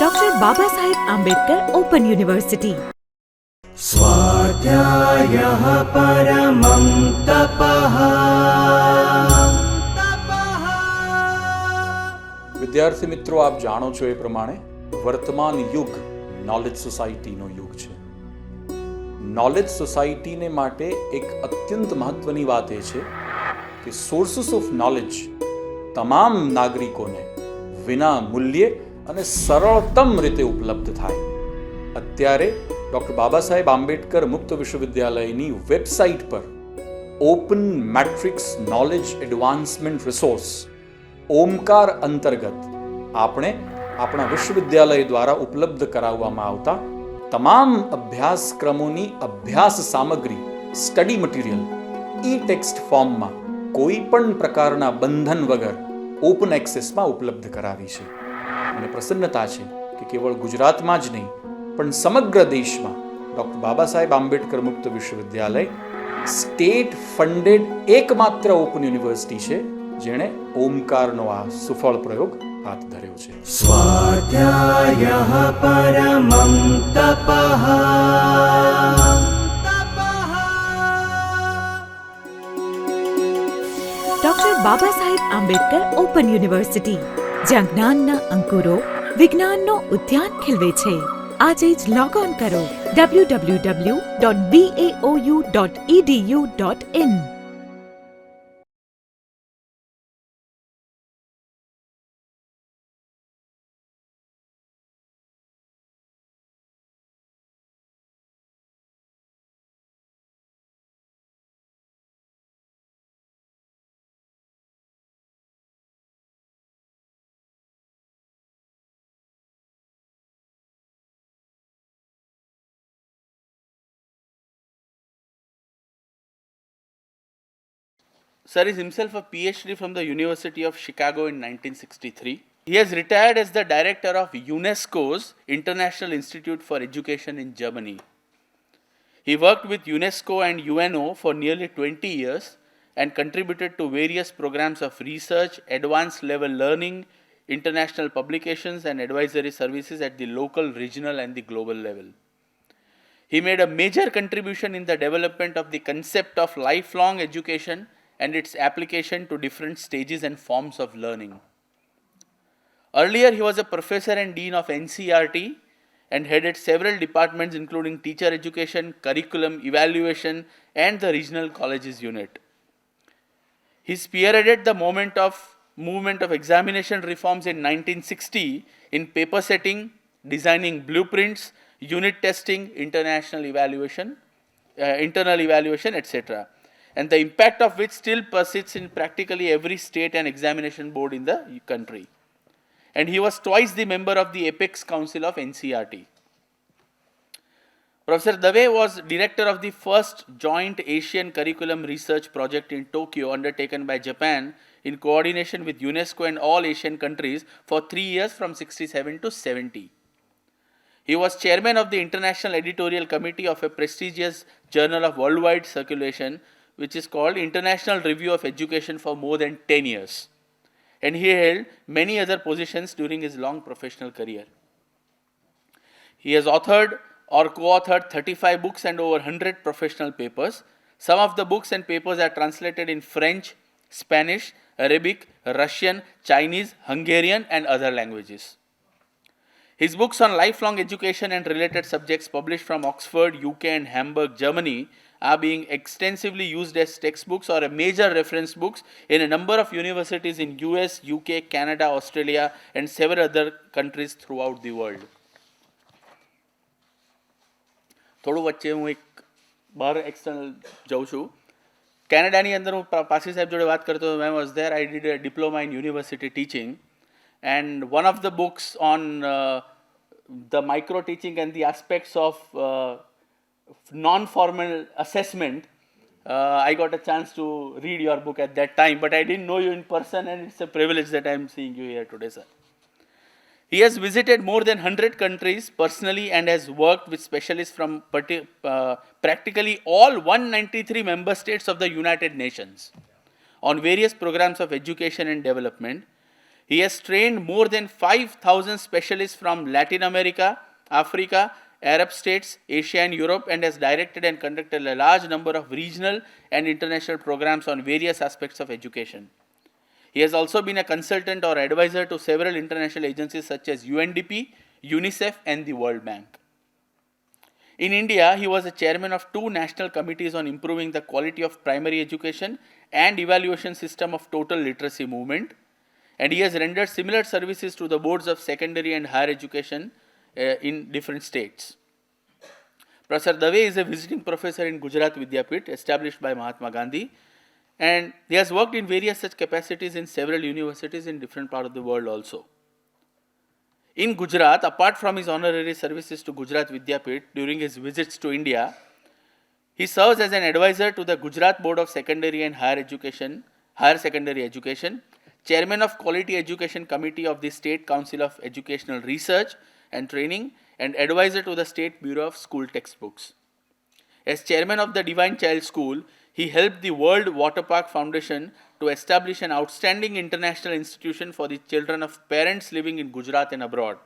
Doctor Baba Saheb Ambedkar open university. स्वाध्यायः परमं तपः। વિદ્યાર્થી મિત્રો, આપ જાણો છો એ પ્રમાણે વર્તમાન યુગ નોલેજ સોસાયટીનો યુગ છે. નોલેજ સોસાયટીને માટે એક અત્યંત મહત્વની વાત એ છે કે સોર્સિસ ઓફ નોલેજ તમામ નાગરિકોને વિના મૂલ્યે અને સરળતમ રીતે ઉપલબ્ધ થાય. અત્યારે ડૉક્ટર બાબા સાહેબ આંબેડકર મુક્ત વિશ્વવિદ્યાલયની વેબસાઇટ પર open matrix knowledge advancement resource Omkar અંતર્ગત આપણે આપણા વિશ્વવિદ્યાલય દ્વારા ઉપલબ્ધ કરાવવામાં આવતા તમામ અભ્યાસક્રમોની અભ્યાસ સામગ્રી સ્ટડી મટીરિયલ ઈ ટેક્સ્ટ ફોર્મમાં કોઈ પણ પ્રકારના બંધન વગર ઓપન એક્સેસમાં ઉપલબ્ધ કરાવી છે. અને પ્રસન્નતા છે કે કેવળ ગુજરાતમાં જ નહીં પણ સમગ્ર દેશમાં ડૉક્ટર બાબા સાહેબ આંબેડકર મુક્ત વિશ્વવિદ્યાલય સ્ટેટ ફંડેડ એકમાત્ર ઓપન યુનિવર્સિટી છે જેણે ઓમકારનો આ સુફળ પ્રયોગ હાથ ધર્યો છે. स्वाध्यायः परमं तपः। Doctor Baba Saheb Ambedkar open university, જ્યાં જ્ઞાનના અંકુરો વિજ્ઞાનનો ઉદ્યાન ખીલવે છે. આજે જ લોગ ઓન કરો www.baou.edu.in. Sir is himself a PhD from the University of Chicago in 1963. He has retired as the director of UNESCO's International Institute for Education in Germany. He worked with UNESCO and UNO for nearly 20 years and contributed to various programs of research, advanced level learning, international publications, and advisory services at the local, regional, and the global level. He made a major contribution in the development of the concept of lifelong education and its application to different stages and forms of learning. Earlier, he was a professor and dean of NCERT and headed several departments including teacher education, curriculum, evaluation, and the regional colleges unit. He spearheaded the movement of examination reforms in 1960 in paper setting, designing blueprints, unit testing, internal evaluation, etc., and the impact of which still persists in practically every state and examination board in the country. And he was twice the member of the Apex Council of NCERT. Professor Dave was director of the first joint Asian curriculum research project in Tokyo undertaken by Japan in coordination with UNESCO and all Asian countries for 3 years from 67 to 70. He was chairman of the International Editorial Committee of a prestigious journal of worldwide circulation, which is called International Review of Education, for more than 10 years. And he held many other positions during his long professional career. He has authored or co-authored 35 books and over 100 professional papers. Some of the books and papers are translated in French, Spanish, Arabic, Russian, Chinese, Hungarian, and other languages. His books on lifelong education and related subjects, published from Oxford, UK, and Hamburg, Germany, are being extensively used as textbooks or a major reference books in a number of universities in US, UK, Canada, Australia, and several other countries throughout the world. થોડું વચ્ચે હું એક બહાર external જાઉં છું. કેનેડાની અંદર હું પાસી સાહેબ જોડે વાત કરતો હતો. I was there, I did a diploma in university teaching, and one of the books on the micro teaching and the aspects of non-formal assessment, I got a chance to read your book at that time, but I didn't know you in person, and it's a privilege that I am seeing you here today, sir. He has visited more than 100 countries personally and has worked with specialists from practically all 193 member states of the United Nations on various programs of education and development. He has trained more than 5,000 specialists from Latin America, Africa, Arab states, Asia and Europe, and has directed and conducted a large number of regional and international programs on various aspects of education. He has also been a consultant or advisor to several international agencies such as UNDP, UNICEF and the World Bank. In India, he was the chairman of 2 national committees on improving the quality of primary education and evaluation system of total literacy movement, and he has rendered similar services to the boards of secondary and higher education in different states. Professor Dave is a visiting professor in Gujarat Vidyapith, established by Mahatma Gandhi, and he has worked in various such capacities in several universities in different parts of the world also. In Gujarat, apart from his honorary services to Gujarat Vidyapith during his visits to India, he serves as an advisor to the Gujarat Board of Secondary and Higher Secondary Education, chairman of Quality Education Committee of the State Council of Educational Research and Training, and advisor to the State Bureau of School Textbooks. As chairman of the Divine Child School, he helped the World Water Park Foundation to establish an outstanding international institution for the children of parents living in Gujarat and abroad.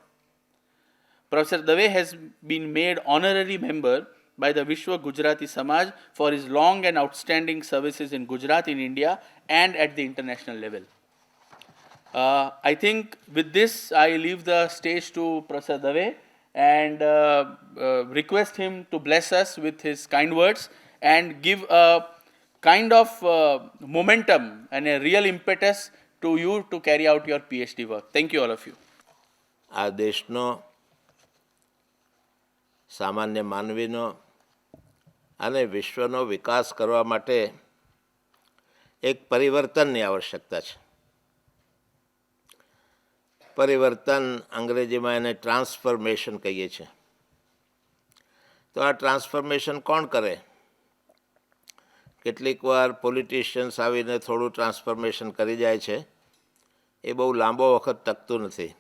Professor Dave has been made honorary member by the Vishwa Gujarati Samaj for his long and outstanding services in Gujarat, in India, and at the international level. I think with this, I leave the stage to Professor Dave and request him to bless us with his kind words and give a kind of momentum and a real impetus to you to carry out your PhD work. Thank you, all of you. આ દેશનો સામાન્ય માનવીનો અને વિશ્વનો વિકાસ કરવા માટે એક પરિવર્તનની આવશ્યકતા છે. પરિવર્તન અંગ્રેજીમાં એને ટ્રાન્સફોર્મેશન કહીએ છીએ. તો આ ટ્રાન્સફોર્મેશન કોણ કરે? કેટલીક વાર પોલિટિશિયન્સ આવીને થોડું ટ્રાન્સફોર્મેશન કરી જાય છે. એ બહુ લાંબો વખત ટકતું નથી.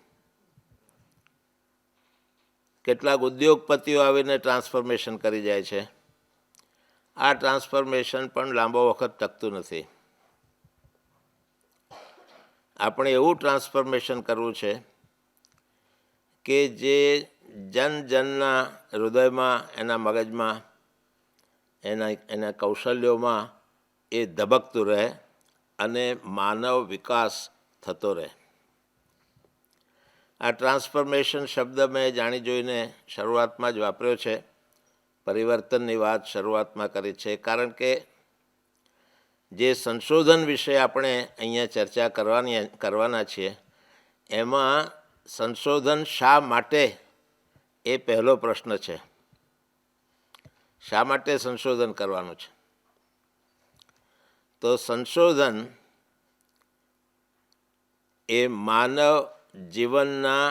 કેટલાક ઉદ્યોગપતિઓ આવીને ટ્રાન્સફોર્મેશન કરી જાય છે. આ ટ્રાન્સફોર્મેશન પણ લાંબો વખત ટકતું નથી. આપણે એવું ટ્રાન્સફોર્મેશન કરવું છે કે જે જનના હૃદયમાં, એના મગજમાં, એના કૌશલ્યોમાં એ ધબકતું રહે અને માનવ વિકાસ થતો રહે. આ ટ્રાન્સફોર્મેશન શબ્દ મેં જાણી જોઈને શરૂઆતમાં જ વાપર્યો છે. પરિવર્તનની વાત શરૂઆતમાં કરી છે કારણ કે જે સંશોધન વિશે આપણે અહીંયા ચર્ચા કરવાના છીએ એમાં સંશોધન શા માટે એ પહેલો પ્રશ્ન છે. શા માટે સંશોધન કરવાનું છે? તો સંશોધન એ માનવ જીવનના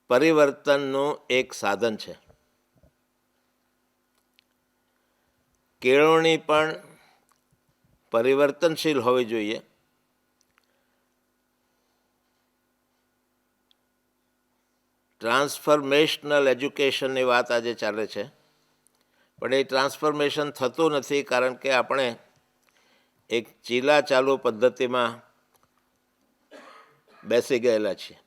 પરિવર્તનનું એક સાધન છે. કેળવણી પણ પરિવર્તનશીલ હોવી જોઈએ. ટ્રાન્સફોર્મેશનલ એજ્યુકેશનની વાત આજે ચાલે છે, પણ એ ટ્રાન્સફોર્મેશન થતું નથી કારણ કે આપણે એક ચીલા ચાલુ પદ્ધતિમાં બેસી ગયેલા છીએ.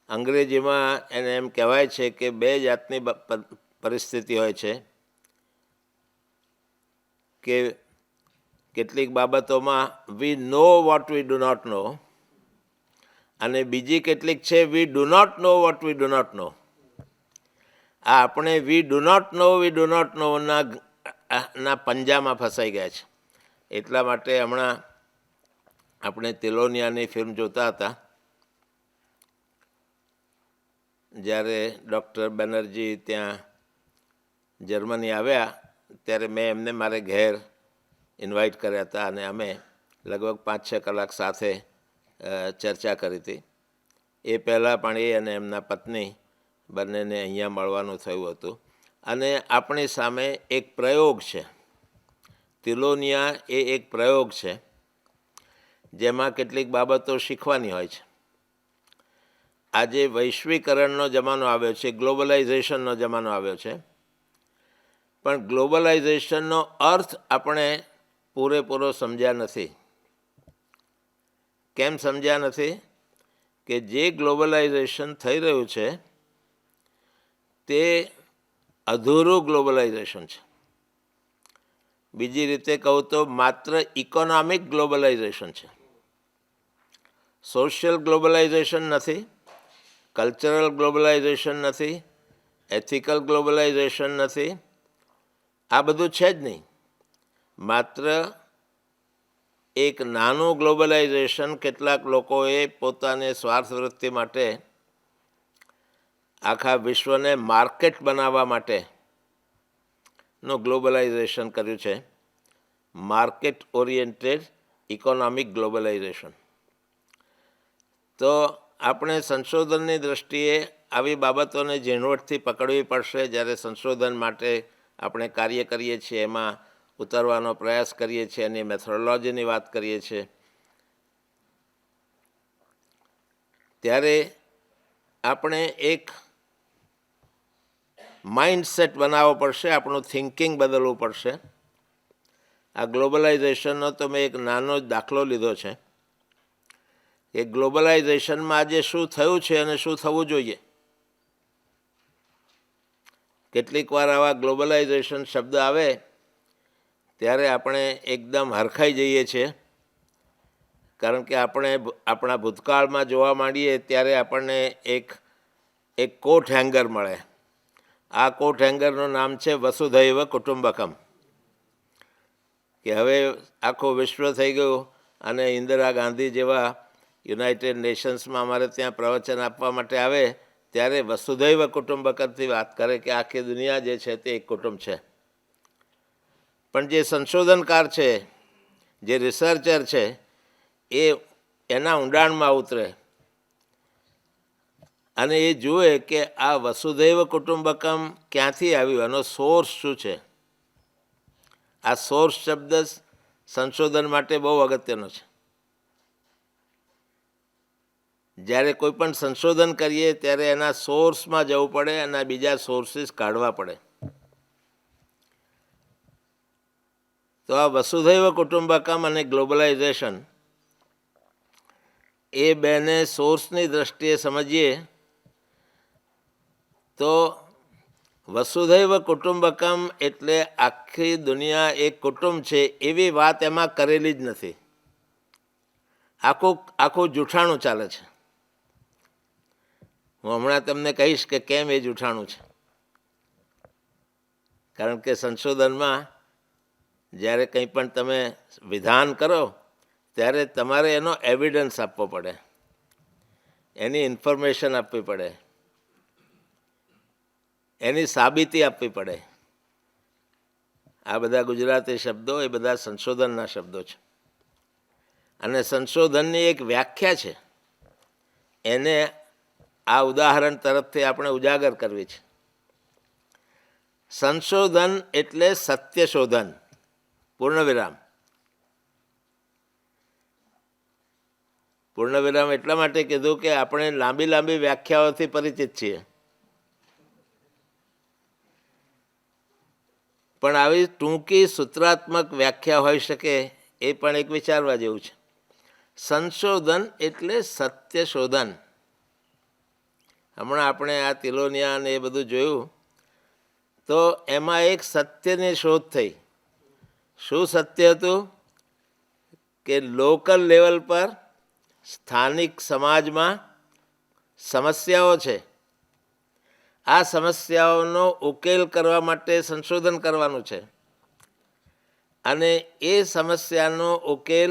અંગ્રેજીમાં એને એમ કહેવાય છે કે 2 જાતની પરિસ્થિતિ હોય છે કે કેટલીક બાબતોમાં we know what we do not know, અને બીજી કેટલીક છે we do not know what we do not know. આ આપણે વી ડુ નોટ નો ના પંજામાં ફસાઈ ગયા છે. એટલા માટે હમણાં આપણે તિલોનિયાની ફિલ્મ જોતા હતા. જ્યારે ડૉક્ટર બેનર્જી ત્યાં જર્મની આવ્યા ત્યારે મેં એમને મારે ઘેર ઇન્વાઇટ કર્યા હતા અને અમે લગભગ 5-6 કલાક સાથે ચર્ચા કરી હતી. એ પહેલાં પણ એ અને એમના પત્ની બંનેને અહીંયા મળવાનું થયું હતું. અને આપણી સામે એક પ્રયોગ છે. તિલોનિયા એ એક પ્રયોગ છે જેમાં કેટલીક બાબતો શીખવાની હોય છે. આજે વૈશ્વિકરણનો જમાનો આવ્યો છે, ગ્લોબલાઇઝેશનનો જમાનો આવ્યો છે, પણ ગ્લોબલાઇઝેશનનો અર્થ આપણે પૂરેપૂરો સમજ્યા નથી કેમ સમજ્યા નથી કે જે ગ્લોબલાઇઝેશન થઈ રહ્યું છે તે અધૂરું ગ્લોબલાઇઝેશન છે. બીજી રીતે કહું તો માત્ર ઇકોનોમિક ગ્લોબલાઇઝેશન છે. સોશિયલ ગ્લોબલાઇઝેશન નથી, કલ્ચરલ ગ્લોબલાઇઝેશન નથી, એથિકલ ગ્લોબલાઇઝેશન નથી, આ બધું છે જ નહીં. માત્ર એક નાનું ગ્લોબલાઇઝેશન કેટલાક લોકોએ પોતાની સ્વાર્થવૃત્તિ માટે આખા વિશ્વને માર્કેટ બનાવવા માટેનું ગ્લોબલાઇઝેશન કર્યું છે, માર્કેટ ઓરિએન્ટેડ ઇકોનોમિક ગ્લોબલાઇઝેશન. તો આપણે સંશોધનની દૃષ્ટિએ આવી બાબતોને ઝીણવટથી પકડવી પડશે. જ્યારે સંશોધન માટે આપણે કાર્ય કરીએ છીએ, એમાં ઉતરવાનો પ્રયાસ કરીએ છીએ, એની મેથોડોલોજીની વાત કરીએ છીએ, ત્યારે આપણે એક માઇન્ડસેટ બનાવવો પડશે, આપણું થિંકિંગ બદલવું પડશે. આ ગ્લોબલાઇઝેશનનો તો મેં એક નાનો જ દાખલો લીધો છે કે ગ્લોબલાઇઝેશનમાં આજે શું થયું છે અને શું થવું જોઈએ. કેટલીક વાર આવા ગ્લોબલાઇઝેશન શબ્દ આવે ત્યારે આપણે એકદમ હરખાઈ જઈએ છીએ, કારણ કે આપણે આપણા ભૂતકાળમાં જોવા માંડીએ ત્યારે આપણને એક કોટ હેંગર મળે. આ કોટ હેંગરનું નામ છે વસુધૈવ કુટુંબકમ, કે હવે આખું વિશ્વ થઈ ગયું અને ઇન્દિરા ગાંધી જેવા યુનાઇટેડ નેશન્સમાં અમારે ત્યાં પ્રવચન આપવા માટે આવે ત્યારે વસુધૈવ કુટુંબકમથી વાત કરે કે આખી દુનિયા જે છે તે એક કુટુંબ છે. પણ જે સંશોધનકાર છે, જે રિસર્ચર છે, એ એના ઊંડાણમાં ઉતરે અને એ જુએ કે આ વસુધૈવ કુટુંબકમ ક્યાંથી આવ્યું, એનો સોર્સ શું છે. આ સોર્સ શબ્દ સંશોધન માટે બહુ અગત્યનો છે. જ્યારે કોઈ પણ સંશોધન કરીએ ત્યારે એના સોર્સમાં જવું પડે, એના બીજા સોર્સિસ કાઢવા પડે. તો આ વસુધૈવ કુટુંબકમ અને ગ્લોબલાઇઝેશન એ બેને સોર્સની દૃષ્ટિએ સમજીએ તો વસુધૈવ કુટુંબકમ એટલે આખી દુનિયા એક કુટુંબ છે એવી વાત એમાં કરેલી જ નથી. આખું જૂઠાણું ચાલે છે. હું હમણાં તમને કહીશ કે કેમ એ જૂઠાણું છે. કારણ કે સંશોધનમાં જ્યારે કંઈ પણ તમે વિધાન કરો ત્યારે તમારે એનો એવિડન્સ આપવો પડે, એની ઇન્ફોર્મેશન આપવી પડે, એની સાબિતી આપવી પડે. આ બધા ગુજરાતી શબ્દો એ બધા સંશોધનના શબ્દો છે અને સંશોધનની એક વ્યાખ્યા છે, એને આ ઉદાહરણ તરફથી આપણે ઉજાગર કરવી છે. સંશોધન એટલે સત્ય શોધન, પૂર્ણવિરામ. પૂર્ણવિરામ એટલા માટે કીધું કે આપણે લાંબી લાંબી વ્યાખ્યાઓથી પરિચિત છીએ, પણ આવી ટૂંકી સૂત્રાત્મક વ્યાખ્યા હોઈ શકે એ પણ એક વિચારવા જેવું છે. સંશોધન એટલે સત્ય શોધન. હમણાં આપણે આ તિલોનિયા અને એ બધું જોયું તો એમાં એક સત્યની શોધ થઈ. શું સત્ય હતું? કે લોકલ લેવલ પર સ્થાનિક સમાજમાં સમસ્યાઓ છે, આ સમસ્યાઓનો ઉકેલ કરવા માટે સંશોધન કરવાનું છે અને એ સમસ્યાનો ઉકેલ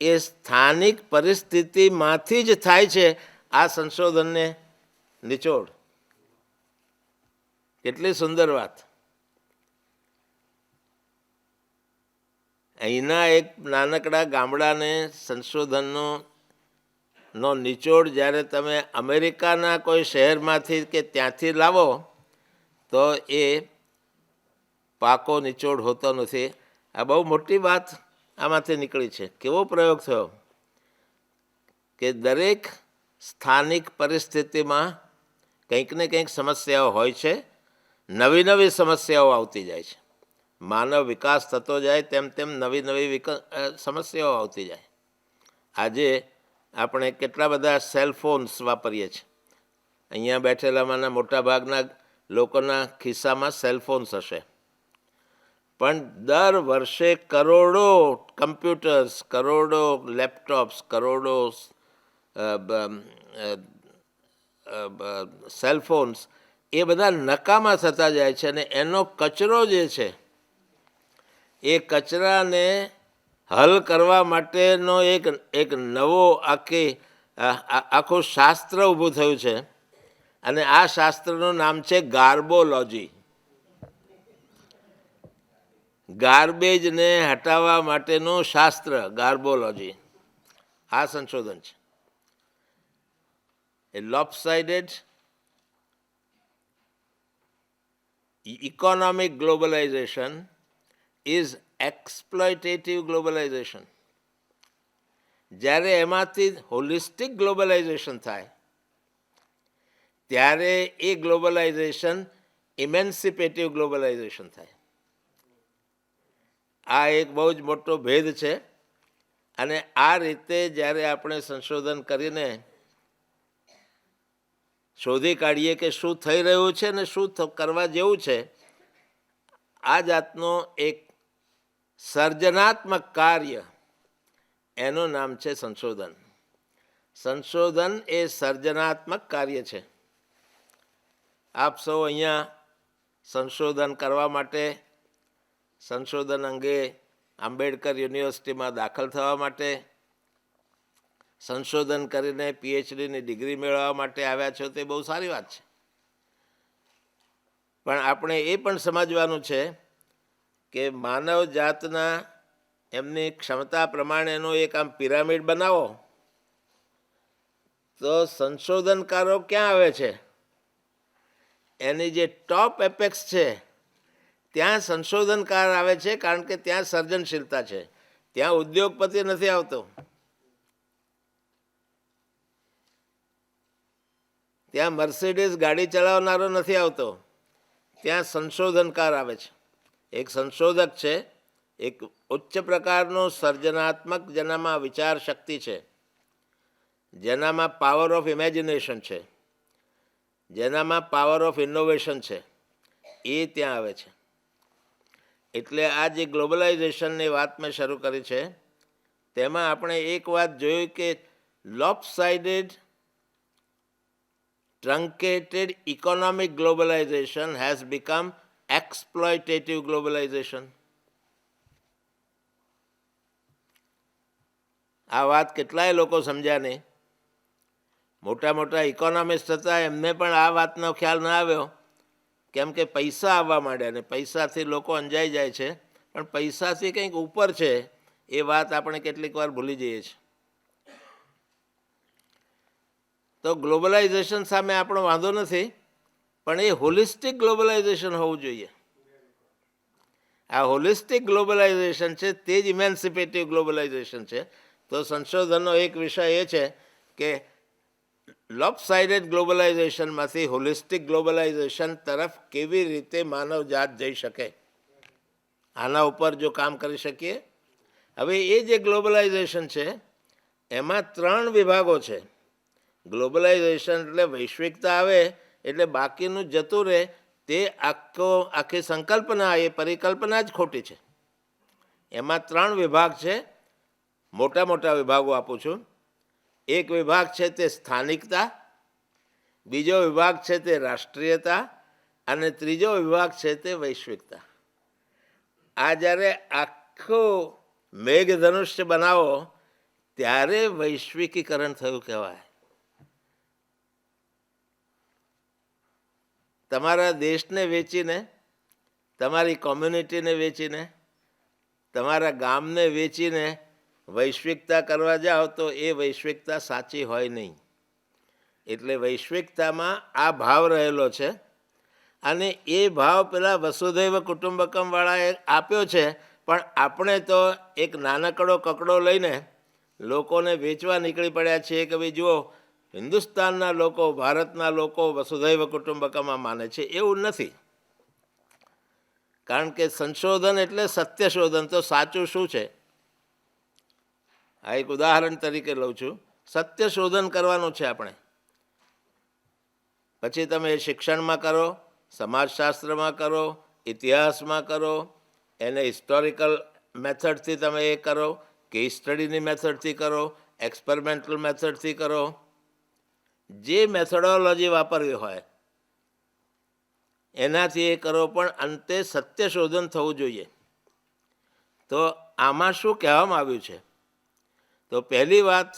એ સ્થાનિક પરિસ્થિતિમાંથી જ થાય છે. આ સંશોધનને નિચોડ. કેટલી સુંદર વાત. અહીંના એક નાનકડા ગામડાને સંશોધનનો નિચોડ જ્યારે તમે અમેરિકાના કોઈ શહેરમાંથી કે ત્યાંથી લાવો તો એ પાકો નિચોડ હોતો નથી. આ બહુ મોટી વાત આમાંથી નીકળી છે. કેવો પ્રયોગ થયો કે દરેક સ્થાનિક પરિસ્થિતિમાં કંઈક ને કંઈક સમસ્યાઓ હોય છે, નવી નવી સમસ્યાઓ આવતી જાય છે. માનવ વિકાસ થતો જાય તેમ તેમ નવી નવી સમસ્યાઓ આવતી જાય. આજે આપણે કેટલા બધા સેલ ફોન્સ વાપરીએ છીએ. અહીંયા બેઠેલામાંના મોટાભાગના લોકોના ખિસ્સામાં સેલ ફોન્સ હશે, પણ દર વર્ષે કરોડો કમ્પ્યુટર્સ, કરોડો લેપટોપ્સ, કરોડો સેલ ફોન્સ એ બધા નકામા થતા જાય છે. અને એનો કચરો જે છે એ કચરાને હલ કરવા માટેનો એક નવો આખું શાસ્ત્ર ઊભું થયું છે. અને આ શાસ્ત્રનું નામ છે ગાર્બોલોજી. ગાર્બેજને હટાવવા માટેનું શાસ્ત્ર ગાર્બોલોજી, આ સંશોધન છે. એ lopsided economic globalization is exploitative globalization. જ્યારે એમાંથી હોલિસ્ટિક ગ્લોબલાઇઝેશન થાય ત્યારે એ ગ્લોબલાઇઝેશન ઇમેન્સિપેટિવ ગ્લોબલાઇઝેશન થાય. આ એક બહુ જ મોટો ભેદ છે. અને આ રીતે જ્યારે આપણે સંશોધન કરીને શોધી કાઢીએ કે શું થઈ રહ્યું છે ને શું કરવા જેવું છે, આ જાતનો એક સર્જનાત્મક કાર્ય, એનું નામ છે સંશોધન. સંશોધન એ સર્જનાત્મક કાર્ય છે. આપ સૌ અહીંયા સંશોધન કરવા માટે, સંશોધન અંગે આંબેડકર યુનિવર્સિટીમાં દાખલ થવા માટે, સંશોધન કરીને પીએચડીની ડિગ્રી મેળવવા માટે આવ્યા છો, તે બહુ સારી વાત છે. પણ આપણે એ પણ સમજવાનું છે કે માનવ જાતના એમની ક્ષમતા પ્રમાણેનું એક આમ પિરામિડ બનાવો તો સંશોધનકારો ક્યાં આવે છે? એની જે ટોપ એપેક્સ છે ત્યાં સંશોધનકાર આવે છે, કારણ કે ત્યાં સર્જનશીલતા છે. ત્યાં ઉદ્યોગપતિ નથી આવતો, ત્યાં મર્સિડીઝ ગાડી ચલાવનારો નથી આવતો, ત્યાં સંશોધનકાર આવે છે. એક સંશોધક છે, એક ઉચ્ચ પ્રકારનું સર્જનાત્મક, જેનામાં વિચાર શક્તિ છે, જેનામાં પાવર ઓફ ઇમેજિનેશન છે, જેનામાં પાવર ઓફ ઇનોવેશન છે, એ ત્યાં આવે છે. એટલે આ જે ગ્લોબલાઇઝેશનની વાત મેં શરૂ કરી છે તેમાં આપણે એક વાત જોયું કે lopsided truncated economic globalization has become exploitative globalization. આ વાત કેટલાય લોકો સમજ્યા નહીં. મોટા મોટા ઇકોનોમિસ્ટ હતા, એમને પણ આ વાતનો ખ્યાલ ન આવ્યો, કેમ કે પૈસા આવવા માંડ્યા ને પૈસાથી લોકો અંજાઈ જાય છે. પણ પૈસાથી કંઈક ઉપર છે એ વાત આપણે કેટલીક વાર ભૂલી જઈએ છીએ. તો ગ્લોબલાઇઝેશન સામે આપણો વાંધો નથી, પણ એ હોલિસ્ટિક ગ્લોબલાઇઝેશન હોવું જોઈએ. આ હોલિસ્ટિક ગ્લોબલાઇઝેશન છે તે જ ઇમેન્સિપેટિવ ગ્લોબલાઇઝેશન છે. તો સંશોધનનો એક વિષય એ છે કે lopsided ગ્લોબલાઇઝેશનમાંથી હોલિસ્ટિક ગ્લોબલાઇઝેશન તરફ કેવી રીતે માનવજાત જઈ શકે, આના ઉપર જો કામ કરી શકીએ. હવે એ જે ગ્લોબલાઇઝેશન છે એમાં 3 વિભાગો છે. ગ્લોબલાઇઝેશન એટલે વૈશ્વિકતા આવે એટલે બાકીનું જતું રહે, તે આખી સંકલ્પના, એ પરિકલ્પના જ ખોટી છે. એમાં 3 વિભાગ છે. મોટા મોટા વિભાગો આપું છું. એક વિભાગ છે તે સ્થાનિકતા, બીજો વિભાગ છે તે રાષ્ટ્રીયતા, અને ત્રીજો વિભાગ છે તે વૈશ્વિકતા. આ જ્યારે આખું મેઘધનુષ્ય બનાવો ત્યારે વૈશ્વિકીકરણ થયું કહેવાય. તમારા દેશને વેચીને, તમારી કોમ્યુનિટીને વેચીને, તમારા ગામને વેચીને વૈશ્વિકતા કરવા જાઓ તો એ વૈશ્વિકતા સાચી હોય નહીં. એટલે વૈશ્વિકતામાં આ ભાવ રહેલો છે. અને એ ભાવ પેલા વસુધૈવ કુટુંબકમવાળાએ આપ્યો છે, પણ આપણે તો એક નાનકડો કકડો લઈને લોકોને વેચવા નીકળી પડ્યા છીએ કે ભાઈ જુઓ, હિન્દુસ્તાનના લોકો, ભારતના લોકો વસુધૈવ કુટુંબકમમાં માને છે. એવું નથી. કારણ કે સંશોધન એટલે સત્યશોધન. તો સાચું શું છે? આ એક ઉદાહરણ તરીકે લઉં છું. સત્ય શોધન કરવાનું છે આપણે. પછી તમે શિક્ષણમાં કરો, સમાજશાસ્ત્રમાં કરો, ઇતિહાસમાં કરો, એને હિસ્ટોરિકલ મેથડથી તમે એ કરો, કેસ સ્ટડીની મેથડથી કરો, એક્સપેરિમેન્ટલ મેથડથી કરો, જે મેથોડોલોજી વાપરવી હોય એનાથી એ કરો, પણ અંતે સત્ય શોધન થવું જોઈએ. તો આમાં શું કહેવામાં આવ્યું છે? તો પહેલી વાત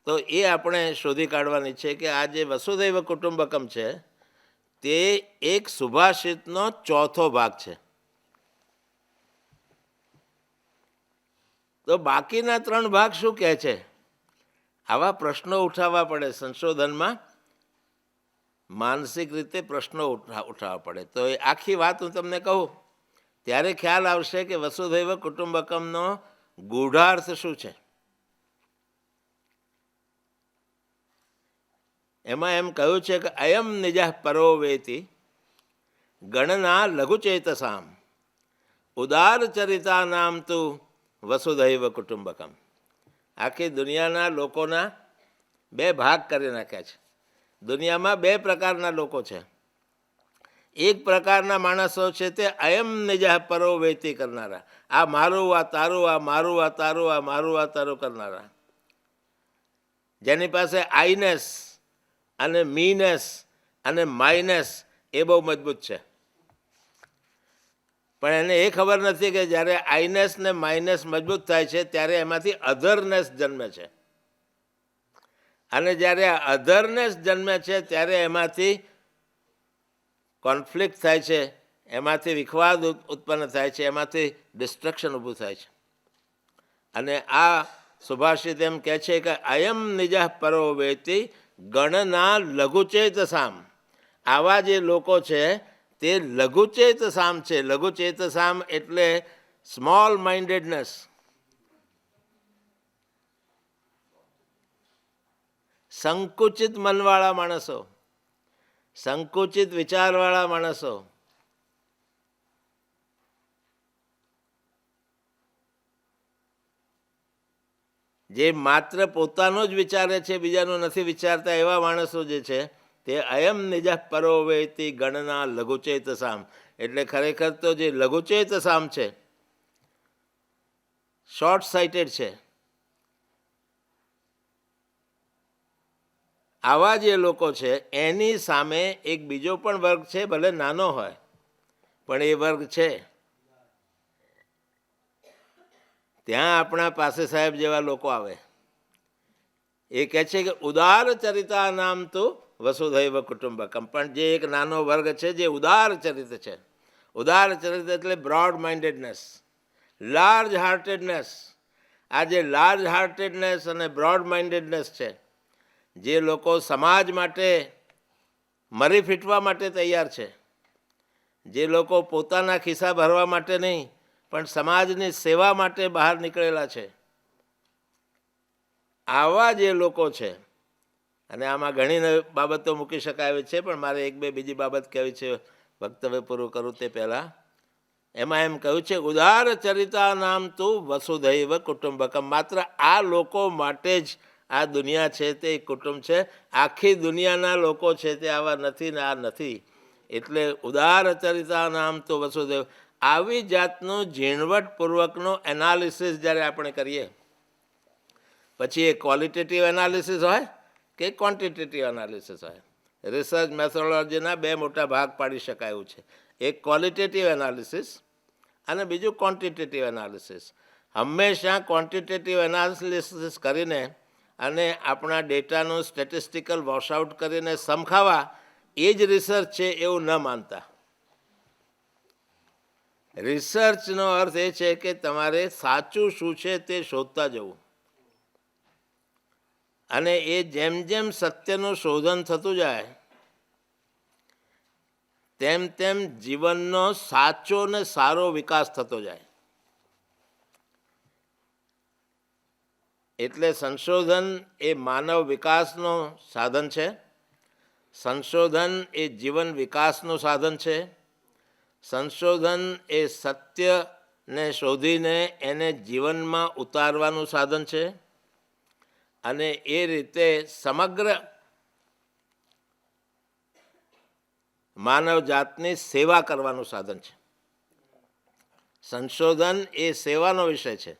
તો એ આપણે શોધી કાઢવાની છે કે આ જે વસુધૈવ કુટુંબકમ છે તે એક સુભાષિતનો ચોથો ભાગ છે. તો બાકીના 3 ભાગ શું કહે છે? આવા પ્રશ્નો ઉઠાવવા પડે સંશોધનમાં, માનસિક રીતે પ્રશ્નો ઉઠાવવા પડે. તો એ આખી વાત હું તમને કહું ત્યારે ખ્યાલ આવશે કે વસુધૈવ કુટુંબકમનો ગૂઢાર્થ શું છે. એમાં એમ કહ્યું છે કે અયમ નિજ પરો વેતિ ગણના લઘુચેતસામ ઉદાર ચરિતા નામ તું વસુધૈવ કુટુંબકમ. આખી દુનિયાના લોકોના 2 ભાગ કરી નાખ્યા છે. દુનિયામાં 2 પ્રકારના લોકો છે. એક પ્રકારના માણસો છે તે અયમ નિજ પરો વેતિ કરનારા, આ મારું, આ તારું, આ મારું, આ તારું, આ મારું, આ તારું કરનારા, જેની પાસે આઈનેસ અને મીનેસ અને માઇનેસ એ બહુ મજબૂત છે. પણ એને એ ખબર નથી કે જ્યારે આઈનેસ ને માઇનેસ મજબૂત થાય છે ત્યારે એમાંથી અધરનેસ જન્મે છે, અને જ્યારે અધરનેસ જન્મે છે ત્યારે એમાંથી કોન્ફ્લિક્ટ થાય છે, એમાંથી વિખવાદ ઉત્પન્ન થાય છે, એમાંથી ડિસ્ટ્રક્શન ઊભું થાય છે. અને આ સુભાષિત એમ કહે છે કે અયમ નિજ પરો વેતિ ગણના લઘુચેતસામ. આવા જે લોકો છે તે લઘુચેતસામ છે. લઘુચેતસામ એટલે સ્મોલ માઇન્ડેડનેસ. સંકુચિત મનવાળા માણસો, સંકુચિત વિચારવાળા માણસો, જે માત્ર પોતાનું જ વિચારે છે, બીજાનું નથી વિચારતા, એવા માણસો જે છે તે અયમ નિજ પરો વેતિ ગણના લઘુચેતસામ. એટલે ખરેખર તો જે લઘુચેતસામ છે, શોર્ટ સાઇટેડ છે. આવા જે લોકો છે એની સામે એક બીજો પણ વર્ગ છે, ભલે નાનો હોય પણ એ વર્ગ છે. ત્યાં આપણા પાસે સાહેબ જેવા લોકો આવે, એ કહે છે કે ઉદાર ચરિતા નામ તો વસુધૈવ કુટુંબકમ. પણ જે એક નાનો વર્ગ છે જે ઉદાર ચરિત છે. ઉદાર ચરિત એટલે બ્રોડ માઇન્ડેડનેસ, લાર્જ હાર્ટેડનેસ. આ જે લાર્જ હાર્ટેડનેસ અને બ્રોડ માઇન્ડેડનેસ છે, જે લોકો સમાજ માટે મરી ફીટવા માટે તૈયાર છે, જે લોકો પોતાના ખિસ્સા ભરવા માટે નહીં પણ સમાજની સેવા માટે બહાર નીકળેલા છે, આવા જે લોકો છે. અને આમાં ઘણી બાબતો મૂકી શકાય છે, પણ મારે 1-2 બીજી બાબત કહેવી છે વક્તવ્ય પૂરું કરું તે પહેલાં. એમાં એમ કહ્યું છે ઉદાર ચરિતા નામ તું વસુધૈવ કુટુંબકમ. માત્ર આ લોકો માટે જ આ દુનિયા છે તે કુટુંબ છે. આખી દુનિયાના લોકો છે તે આવા નથી ને આ નથી. એટલે ઉદાર ચરિતા નામ તો વસુધૈવ. આવી જાતનું ઝીણવટપૂર્વકનું એનાલિસિસ જ્યારે આપણે કરીએ, પછી એ ક્વોલિટેટિવ એનાલિસિસ હોય કે ક્વોન્ટિટેટિવ એનાલિસિસ હોય. રિસર્ચ મેથોડોલોજીના 2 મોટા ભાગ પાડી શકાય એવું છે. એક ક્વોલિટેટિવ એનાલિસિસ અને બીજું ક્વોન્ટિટેટિવ એનાલિસિસ. હંમેશા ક્વોન્ટિટેટિવ એનાલિસિસ કરીને અને આપણા ડેટાનું સ્ટેટિસ્ટિકલ વોશઆઉટ કરીને સમખાવા એ જ રિસર્ચ છે એવું ન માનતા. રિસર્ચનો અર્થ એ છે કે તમારે સાચું શું છે તે શોધતા જવું, અને એ જેમ જેમ સત્યનું શોધન થતું જાય તેમ તેમ જીવનનો સાચો ને સારો વિકાસ થતો જાય. એટલે સંશોધન એ માનવ વિકાસનો સાધન છે. સંશોધન એ જીવન વિકાસનું સાધન છે. સંશોધન એ સત્યને શોધીને એને જીવનમાં ઉતારવાનું સાધન છે. અને એ રીતે સમગ્ર માનવ જાતની સેવા કરવાનું સાધન છે. સંશોધન એ સેવાનો વિષય છે.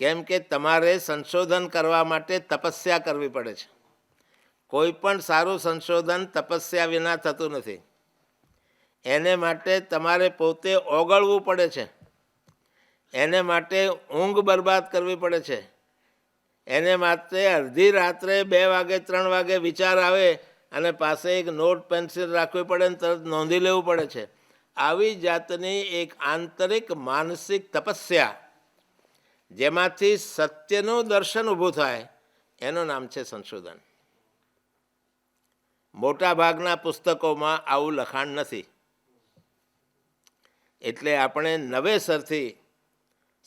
કેમ કે તમારે સંશોધન કરવા માટે તપસ્યા કરવી પડે છે. કોઈ પણ સારું સંશોધન તપસ્યા વિના થતું નથી. એને માટે તમારે પોતે ઓગળવું પડે છે. એને માટે ઊંઘ બરબાદ કરવી પડે છે. એને માટે અડધી રાત્રે 2 વાગે 3 વાગે વિચાર આવે અને પાસે એક નોટ પેન્સિલ રાખવી પડે ને તરત નોંધી લેવું પડે છે. આવી જાતની એક આંતરિક માનસિક તપસ્યા જેમાંથી સત્યનું દર્શન ઊભું થાય એનું નામ છે સંશોધન. મોટા ભાગના પુસ્તકોમાં આવું લખાણ નથી. એટલે આપણે નવેસરથી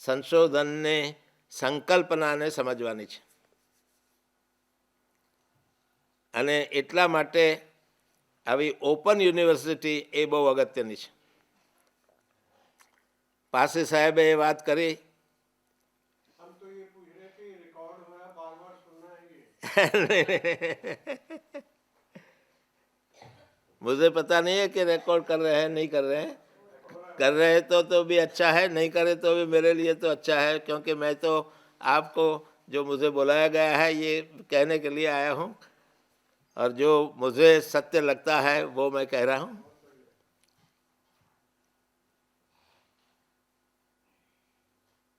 સંશોધનને સંકલ્પનાને સમજવાની છે. અને એટલા માટે આવી ઓપન યુનિવર્સિટી એ બહુ અગત્યની છે. પાસી સાહેબે એ વાત કરી मुझे पता नहीं है कि रिकॉर्ड कर रहे हैं नहीं कर रहे हैं. कर रहे तो भी अच्छा है, नहीं करे तो भी मेरे लिए तो अच्छा है, क्योंकि मैं तो आपको जो मुझे बुलाया गया है ये कहने के लिए आया हूँ और जो मुझे सत्य लगता है वो मैं कह रहा हूँ.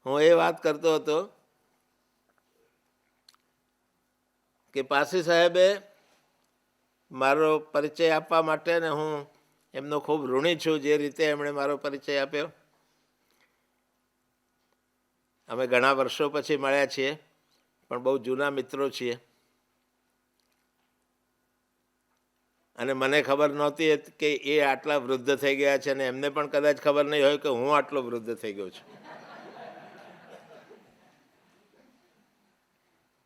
હું એ વાત કરતો હતો કે પાસી સાહેબે મારો પરિચય આપવા માટે ને હું એમનો ખૂબ ઋણી છું જે રીતે એમણે મારો પરિચય આપ્યો. અમે ઘણા વર્ષો પછી મળ્યા છીએ પણ બહુ જૂના મિત્રો છીએ. અને મને ખબર નહોતી કે એ આટલા વૃદ્ધ થઈ ગયા છે અને એમને પણ કદાચ ખબર નહીં હોય કે હું આટલો વૃદ્ધ થઈ ગયો છું.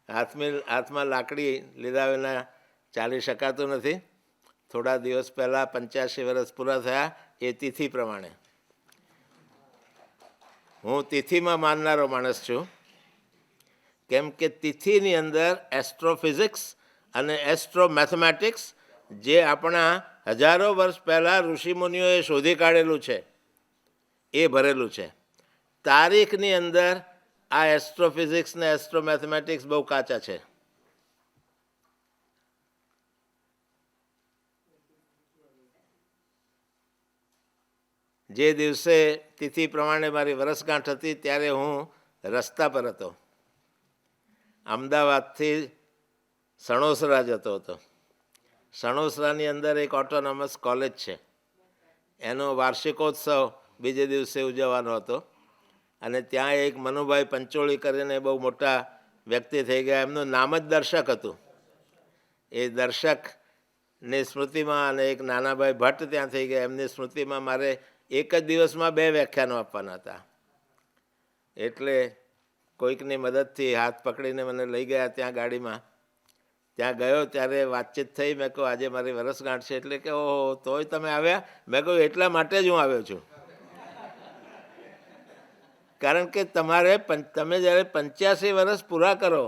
હાથમાં લાકડી લીધા વિના ચાલી શકાતું નથી. થોડા દિવસ પહેલાં 85 વર્ષ પૂરા થયા એ તિથિ પ્રમાણે. હું તિથિમાં માનનારો માણસ છું. કેમ કે તિથિની અંદર એસ્ટ્રોફિઝિક્સ અને એસ્ટ્રો મેથેમેટિક્સ જે આપણા હજારો વર્ષ પહેલાં ઋષિમુનિઓએ શોધી કાઢેલું છે એ ભરેલું છે. તારીખની અંદર આ એસ્ટ્રોફિઝિક્સ ને એસ્ટ્રો મેથેમેટિક્સ બહુ કાચા છે. જે દિવસે તિથિ પ્રમાણે મારી વરસગાંઠ હતી ત્યારે હું રસ્તા પર હતો. અમદાવાદથી સણોસરા જતો હતો. સણોસરાની અંદર એક ઓટોનોમસ કોલેજ છે. એનો વાર્ષિકોત્સવ બીજે દિવસે ઉજવવાનો હતો અને ત્યાં એક મનુભાઈ પંચોળી કરીને બહુ મોટા વ્યક્તિ થઈ ગયા. એમનું નામ જ દર્શક હતું. એ દર્શકની સ્મૃતિમાં અને એક નાનાભાઈ ભટ્ટ ત્યાં થઈ ગયા એમની સ્મૃતિમાં મારે એક જ દિવસમાં 2 વ્યાખ્યાનો આપવાના હતા. એટલે કોઈકની મદદથી હાથ પકડીને મને લઈ ગયા ત્યાં ગાડીમાં. ત્યાં ગયો ત્યારે વાતચીત થઈ. મેં કહું આજે મારી વરસગાંઠ છે. એટલે કે ઓહો તોય તમે આવ્યા? મેં કહું એટલા માટે જ હું આવ્યો છું. કારણ કે તમે જ્યારે 85 વર્ષ પૂરા કરો,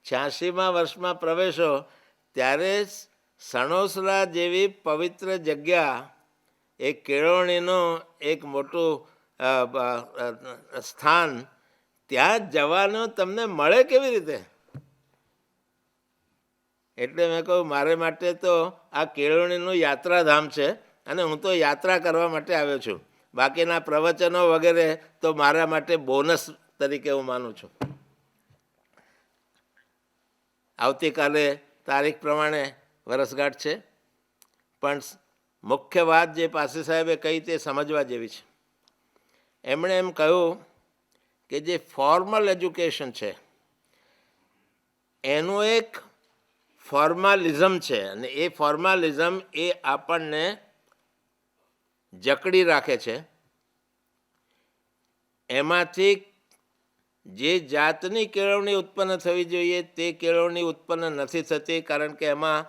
86મા વર્ષમાં પ્રવેશો, ત્યારે સણોસરા જેવી પવિત્ર જગ્યા, એક કેળવણીનું એક મોટું સ્થાન, ત્યાં જવાનું તમને મળે કેવી રીતે? એટલે મેં કહું મારે માટે તો આ કેળવણીનું યાત્રાધામ છે અને હું તો યાત્રા કરવા માટે આવ્યો છું. બાકીના પ્રવચનો વગેરે તો મારા માટે બોનસ તરીકે હું માનું છું. આવતીકાલે તારીખ પ્રમાણે વરસગાંઠ છે. પણ મુખ્ય વાત જે પાસી સાહેબે કહી તે સમજવા જેવી છે. એમણે એમ કહ્યું કે જે ફોર્મલ એજ્યુકેશન છે એનું એક ફોર્માલિઝમ છે અને એ ફોર્માલિઝમ એ આપણને જકડી રાખે છે. એમાંથી જે જાતની કેળવણી ઉત્પન્ન થવી જોઈએ તે કેળવણી ઉત્પન્ન નથી થતી, કારણ કે એમાં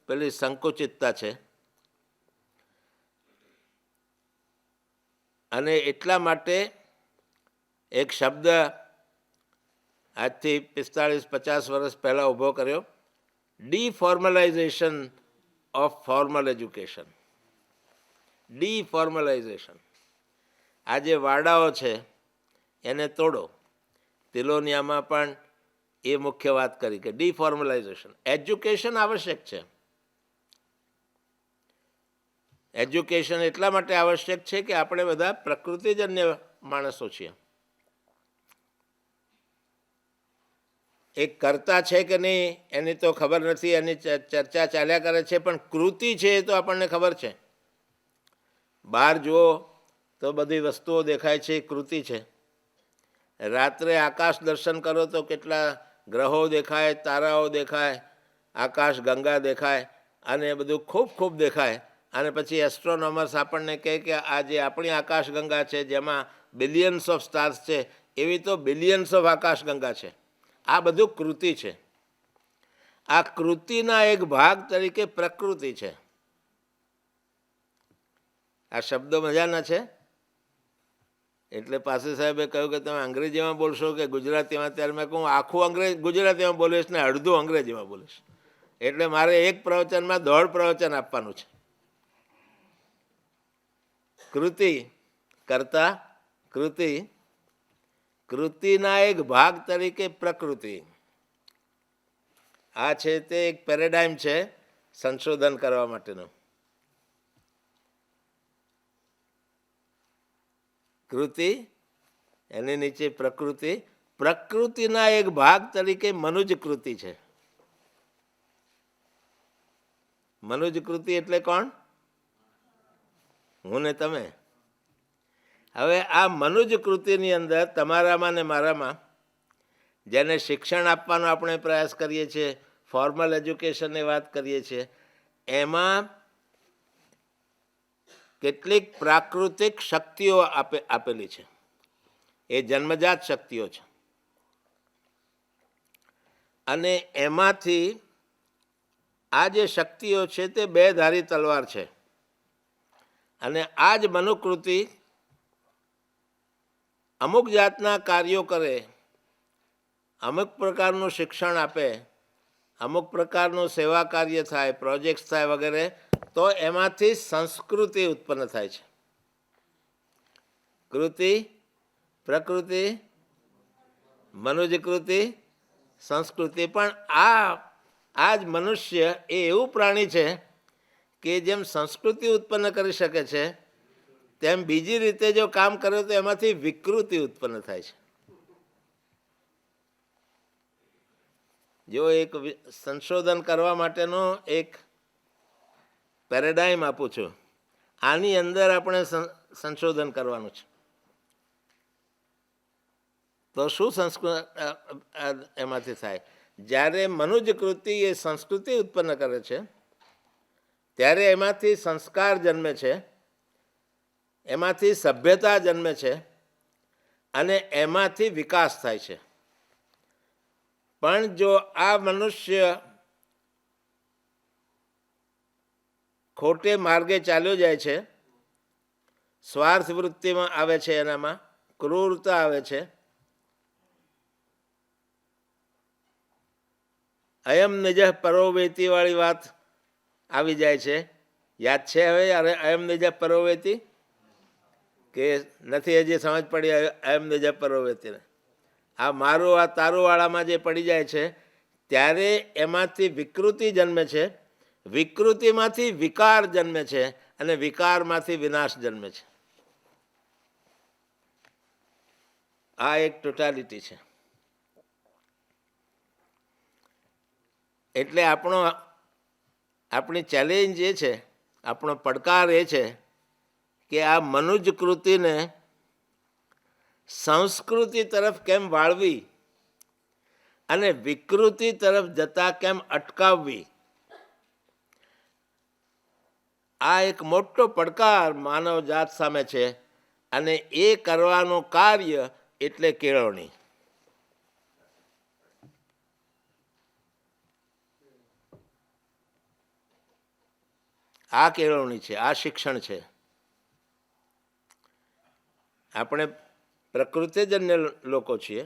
પેલી સંકુચિતતા છે. અને એટલા માટે એક શબ્દ આજથી 45-50 વર્ષ પહેલાં ઊભો કર્યો. ડીફોર્મલાઇઝેશન ઓફ ફોર્મલ એજ્યુકેશન. ડીફોર્મલાઇઝેશન. આ જે વાડાઓ છે એને તોડો. તિલોનિયામાં પણ એ મુખ્ય વાત કરી કે ડીફોર્મલાઇઝેશન. એજ્યુકેશન આવશ્યક છે. એજ્યુકેશન એટલા માટે આવશ્યક છે કે આપણે બધા પ્રકૃતિજન્ય માણસો છીએ. એક કરતા છે કે નહીં એની તો ખબર નથી, એની ચર્ચા ચાલ્યા કરે છે, પણ કૃતિ છે એ તો આપણને ખબર છે. બહાર જુઓ તો બધી વસ્તુઓ દેખાય છે, કૃતિ છે. રાત્રે આકાશ દર્શન કરો તો કેટલા ગ્રહો દેખાય, તારાઓ દેખાય, આકાશ ગંગા દેખાય, અને એ બધું ખૂબ ખૂબ દેખાય. અને પછી એસ્ટ્રોનોમર્સ આપણને કહે કે આ જે આપણી આકાશગંગા છે જેમાં બિલિયન્સ ઓફ સ્ટાર્સ છે, એવી તો બિલિયન્સ ઓફ આકાશગંગા છે. આ બધું કૃતિ છે. આ કૃતિના એક ભાગ તરીકે પ્રકૃતિ છે. આ શબ્દો મજાના છે. એટલે પાસી સાહેબે કહ્યું કે તમે અંગ્રેજીમાં બોલશો કે ગુજરાતીમાં? ત્યારે મેં કહું આખું ગુજરાતીમાં બોલીશ ને અડધું અંગ્રેજીમાં બોલીશ. એટલે મારે એક પ્રવચનમાં 1.5 પ્રવચન આપવાનું છે. કૃતિ કરતા કૃતિ, કૃતિના એક ભાગ તરીકે પ્રકૃતિ. આ છે તે એક પેરેડાઇમ છે સંશોધન કરવા માટેનું. કૃતિ, એની નીચે પ્રકૃતિ. પ્રકૃતિના એક ભાગ તરીકે મનુજ કૃતિ છે. મનુજ કૃતિ એટલે કોણ? હું ને તમે. હવે આ મનુજ કૃતિની અંદર તમારામાં ને મારામાં, જેને શિક્ષણ આપવાનો આપણે પ્રયાસ કરીએ છીએ, ફોર્મલ એજ્યુકેશનની વાત કરીએ છીએ, એમાં કેટલીક પ્રાકૃતિક શક્તિઓ આપેલી છે. એ જન્મજાત શક્તિઓ છે. અને એમાંથી આ જે શક્તિઓ છે તે 2 ધારી તલવાર છે. અને આ જ મનુકૃતિ અમુક જાતના કાર્યો કરે, અમુક પ્રકારનું શિક્ષણ આપે, અમુક પ્રકારનું સેવા કાર્ય થાય, પ્રોજેક્ટ્સ થાય વગેરે, તો એમાંથી સંસ્કૃતિ ઉત્પન્ન થાય છે. કૃતિ, પ્રકૃતિ, મનુજકૃતિ, સંસ્કૃતિ. પણ આ જ મનુષ્ય એ એવું પ્રાણી છે કે જેમ સંસ્કૃતિ ઉત્પન્ન કરી શકે છે, તેમ બીજી રીતે જો કામ કરે તો એમાંથી વિકૃતિ ઉત્પન્ન થાય છે. જો એક સંશોધન કરવા માટેનો એક પેરેડાઇમ આપું છું, આની અંદર આપણે સંશોધન કરવાનું છે, તો શું એમાંથી થાય? જ્યારે મનુજ કૃતિ એ સંસ્કૃતિ ઉત્પન્ન કરે છે ત્યારે એમાંથી સંસ્કાર જન્મે છે, એમાંથી સભ્યતા જન્મે છે, અને એમાંથી વિકાસ થાય છે. પણ જો આ મનુષ્ય ખોટે માર્ગે ચાલ્યો જાય છે, સ્વાર્થ વૃત્તિમાં આવે છે, એનામાં ક્રૂરતા આવે છે, અયમ નિજ પરોવેતી વાળી વાત આવી જાય છે. યાદ છે હવે અયમ નિજ પરોવેતી કે નથી? હજી સમજ પડી અયમ નિજ પરોવેતીને? આ મારું આ તારું વાળામાં જે પડી જાય છે ત્યારે એમાંથી વિકૃતિ જન્મે છે, વિકૃતિમાંથી વિકાર જન્મે છે, અને વિકારમાંથી વિનાશ જન્મે છે. આ એક ટોટાલિટી છે. એટલે આપણી ચેલેન્જ એ છે, આપણો પડકાર એ છે કે આ મનુજ કૃતિને સંસ્કૃતિ તરફ કેમ વાળવી અને વિકૃતિ તરફ જતા કેમ અટકાવવી. આ એક મોટો પડકાર માનવ જાત સામે છે, અને એ કરવાનું કાર્ય એટલે કેળવણી. આ કેળવણી છે, આ શિક્ષણ છે. આપણે પ્રકૃતિજન્ય લોકો છીએ,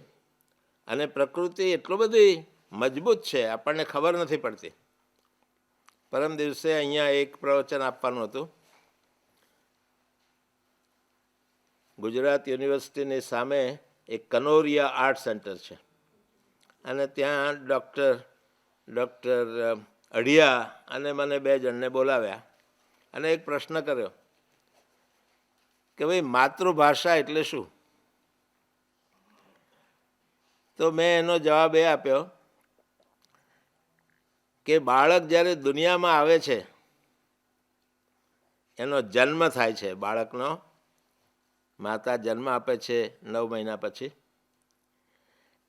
અને પ્રકૃતિ એટલું બધી મજબૂત છે આપણને ખબર નથી પડતી. પરમ દિવસે અહીંયા એક પ્રવચન આપવાનું હતું. ગુજરાત યુનિવર્સિટીની સામે એક કનોરિયા આર્ટ સેન્ટર છે અને ત્યાં ડૉક્ટર અઢિયા અને મને 2 જણને બોલાવ્યા અને એક પ્રશ્ન કર્યો કે ભાઈ માતૃભાષા એટલે શું? તો મેં એનો જવાબ એ આપ્યો કે બાળક જ્યારે દુનિયામાં આવે છે, એનો જન્મ થાય છે, બાળકનો માતા જન્મ આપે છે 9 મહિના પછી,